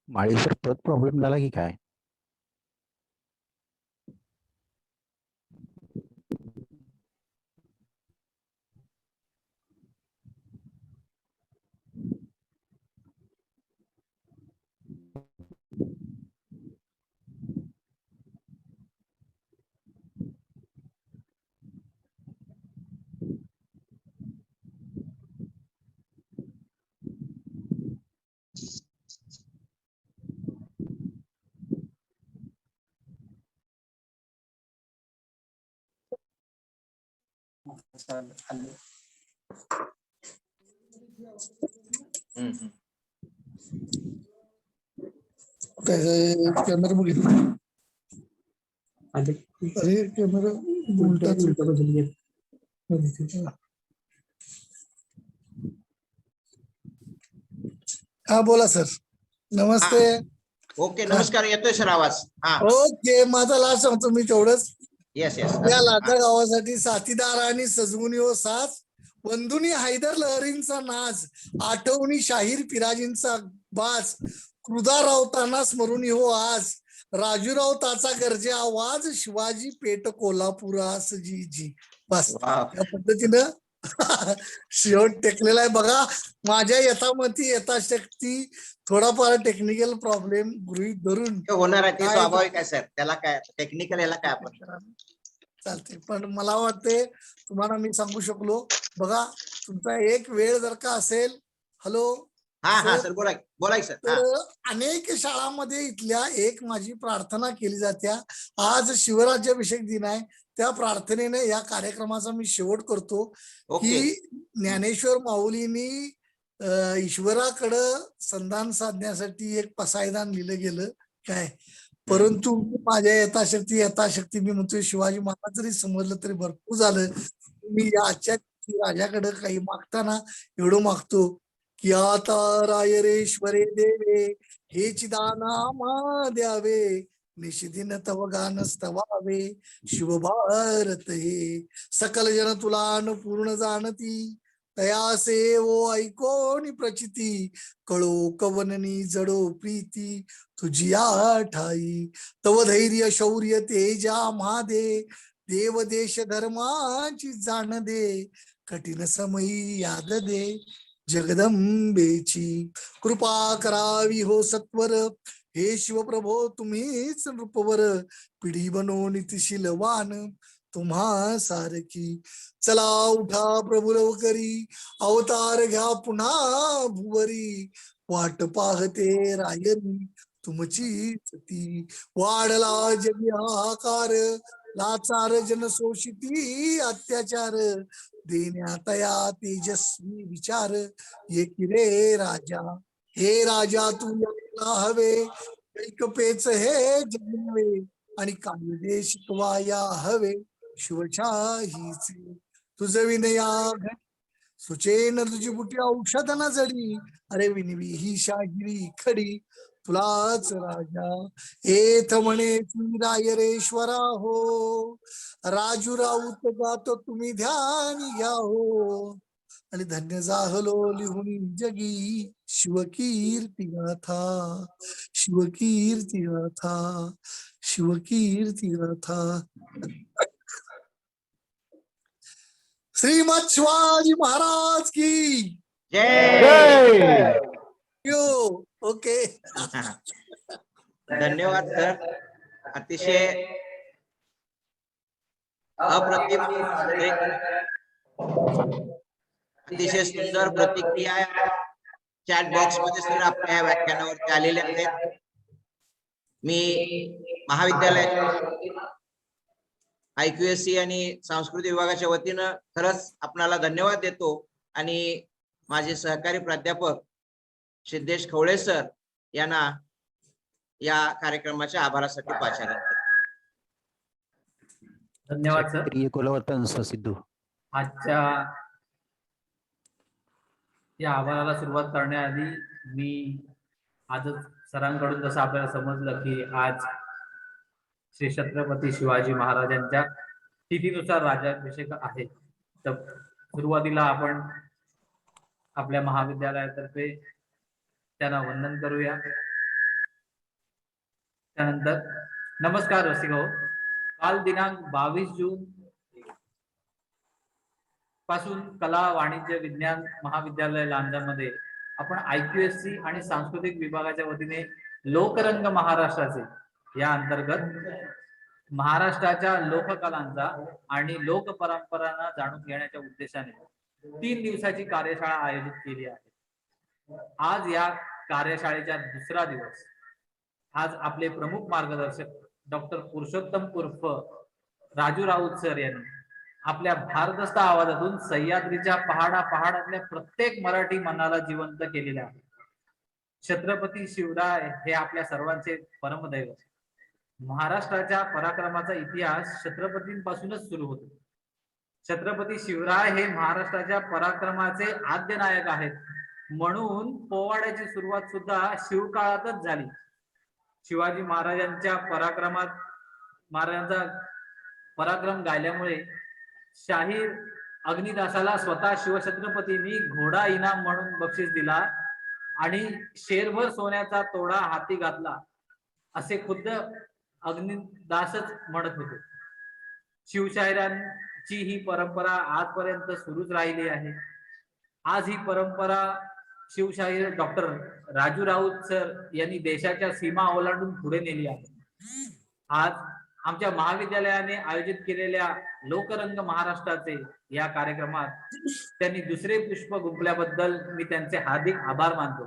माळी सर परत प्रॉब्लेम झाला की काय?
कॅमेरा बघितला. अरे कॅमेरा हा बोला सर. नमस्ते.
ओके नमस्कार. येतोय सर आवाज. हा
ओके माझा लास्ट सांगतो मी तेवढंच.
Yes yes.
या लाटा गावासाठी साथीदार आणि सजवुनी व साज, वंदुनी हैदर लहरींचा नाच, आठवणी शाहीर पिराजींचा बाज, कृदा रावताना स्मरून हो आज, राजूराव ताचा गरजे आवाज, शिवाजी पेठ कोल्हापुरास जी जी. बस या पद्धतीनं शेवट टेकलेला आहे बघा. माझ्या यथामती यथाशक्ती थोडाफार टेक्निकल प्रॉब्लेम गृहीत धरून
होणार आहे ते स्वाभाविक आहे सर. त्याला काय टेक्निकल याला काय आपण
चालते. पण मला वाटते तुम्हाला मी सांगू शकलो बघा. तुमचा एक वेळ जर का असेल. हॅलो.
हा हा सर बोला बोला सर.
तर अनेक शाळांमध्ये इथल्या एक माझी प्रार्थना केली जात्या. आज शिवराज्याभिषेक दिन आहे. त्या प्रार्थनेने या कार्यक्रमाचा मी शेवट करतो की ज्ञानेश्वर माऊलींनी ईश्वराकडं संधान साधण्यासाठी एक पसायदान लिहिलं गेलं काय. परंतु माझ्या यथाशक्ती मी म्हणतोय शिवाजी महाराज जरी समजलं तरी भरपूर झालं. मी या आजच्या राजाकडे काही मागताना एवढं मागतो की आता रायरेश्वरे देवे हे चिदानामा द्यावे, निशिदिन तव गान स्तवावे, शिवभारत हे सकल जन तुला पूर्ण जाणती, तयासे ओ ऐकोनी प्रचिती, कळो कवननी जडो प्रीती, तुझी ठाई तव धैर्य शौर्य तेजा मादे, देव देश धर्माची जाण दे, कठीण समयी याद दे जगदंबेची कृपा करावी हो सत्वर हे शिवप्रभो तुम्हीच नृपवर पिढी बनो नितीशीलवान तुम्हा सारखी चला उठा प्रभू लवकरी अवतार घ्या पुन्हा भुवरी वाट पाहते रायरी तुमचीच ती वाढला जगी हाहाकार लाचार जनशोषिती अत्याचार देण्यात या तेजस्वी विचार ये रे राजा हे राजा तू यायला हवे ऐकपेच हे जगवे आणि कायदे शिकवाया हवे शिवशाहीचे तुझ विनया सुचेन तुझी बुटी औषध न जडी अरे विनवी ही शाहिरी खडी तुलाच राजा एथ म्हणे रायरेश्वरा हो राजू राऊत गातो तुम्ही ध्यान घ्या हो आणि धन्य जाहलो लिहून जगी शिवकीर्ती गाथा शिवकीर्ती गाथा शिवकीर्ती गाथा श्रीमद शिवाजी महाराज की
जय.
यो ओके
धन्यवाद सर. अतिशय अप्रतिम, अतिशय सुंदर प्रतिक्रिया चॅट बॉक्स मध्ये सर आपल्या या व्याख्यानावरती आलेल्या आहेत. मी महाविद्यालयाच्या IQSC आणि सांस्कृतिक विभागाच्या वतीनं खरंच आपणाला धन्यवाद देतो आणि माझे सहकारी प्राध्यापक सिद्धेश खवळे सर यांना या कार्यक्रमाच्या आभारासाठी पाचारण करतो.
धन्यवाद सर.
क्षत्रिय कुलवतंस सिद्धू.
आजच्या या आभाराला सुरुवात करण्याआधी मी आजच सरांकडून जसं आपल्याला समजलं की आज श्री छत्रपती शिवाजी महाराजांच्या तिथीनुसार राज्याभिषेक आहे, तर सुरुवातीला आपण आपल्या महाविद्यालयातर्फे त्यांना वंदन करूया. त्यानंतर नमस्कार रसिको. काल दिनांक 22 जून पासून कला वाणिज्य विज्ञान महाविद्यालय लांजामध्ये आपण IQSC आणि सांस्कृतिक विभागाच्या वतीने लोकरंग महाराष्ट्राचे या अंतर्गत महाराष्ट्राच्या लोककलांचा आणि लोक परंपरांना जाणून घेण्याच्या उद्देशाने 3 दिवसाची कार्यशाळा आयोजित केली आहे. आज या कार्यशाळेचा दुसरा दिवस. आज आपले प्रमुख मार्गदर्शक डॉक्टर पुरुषोत्तम उर्फ राजू राऊत सर यांनी आपल्या भारदस्त आवाजातून सह्याद्रीच्या पहाडातल्या प्रत्येक मराठी मनाला जिवंत केलेले आहे. छत्रपती शिवराय हे आपल्या सर्वांचे परमदैवत. महाराष्ट्राच्या पराक्रमाचा इतिहास छत्रपतींपासूनच सुरू होतो. छत्रपती शिवराय हे महाराष्ट्राच्या पराक्रमाचे आद्य नायक आहेत, म्हणून पोवाड्याची सुरुवात सुद्धा शिवकाळातच झाली. शिवाजी महाराजांचा पराक्रम गायल्यामुळे शाहीर अग्निदासाला स्वतः शिवछत्रपतींनी घोडा इनाम म्हणून बक्षीस दिला आणि शेरभर सोन्याचा तोडा हाती घातला असे खुद्द अग्निदासच म्हणत होते. शिवशाहिरांची ही परंपरा आजपर्यंत सुरूच राहिली आहे. आज ही परंपरा शिवशाहीर डॉक्टर राजू राऊत सर यांनी देशाच्या सीमा ओलांडून पुढे नेली आहे. आज आमच्या महाविद्यालयाने आयोजित केलेल्या लोकरंग महाराष्ट्राचे या कार्यक्रमात त्यांनी दुसरे पुष्प गुंफल्याबद्दल मी त्यांचे हार्दिक आभार मानतो.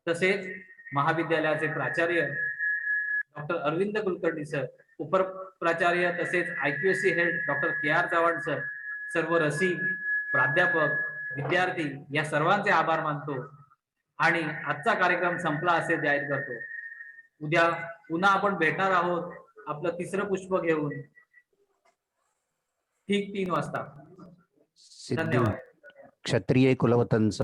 तसेच महाविद्यालयाचे प्राचार्य डॉक्टर अरविंद कुलकर्णी सर, उपप्राचार्य तसेच IQSC head doctor KR Chavan sir, सर्व रसिक, प्राध्यापक, विद्यार्थी या सर्वांचे आभार मानतो आणि आजचा कार्यक्रम संपला असे जाहीर करतो. उद्या पुन्हा आपण भेटणार आहोत आपलं तिसरं पुष्प घेऊन ठीक 3 वाजता.
सिद्धू
धन्यवाद.
क्षत्रिय कुलवतंस.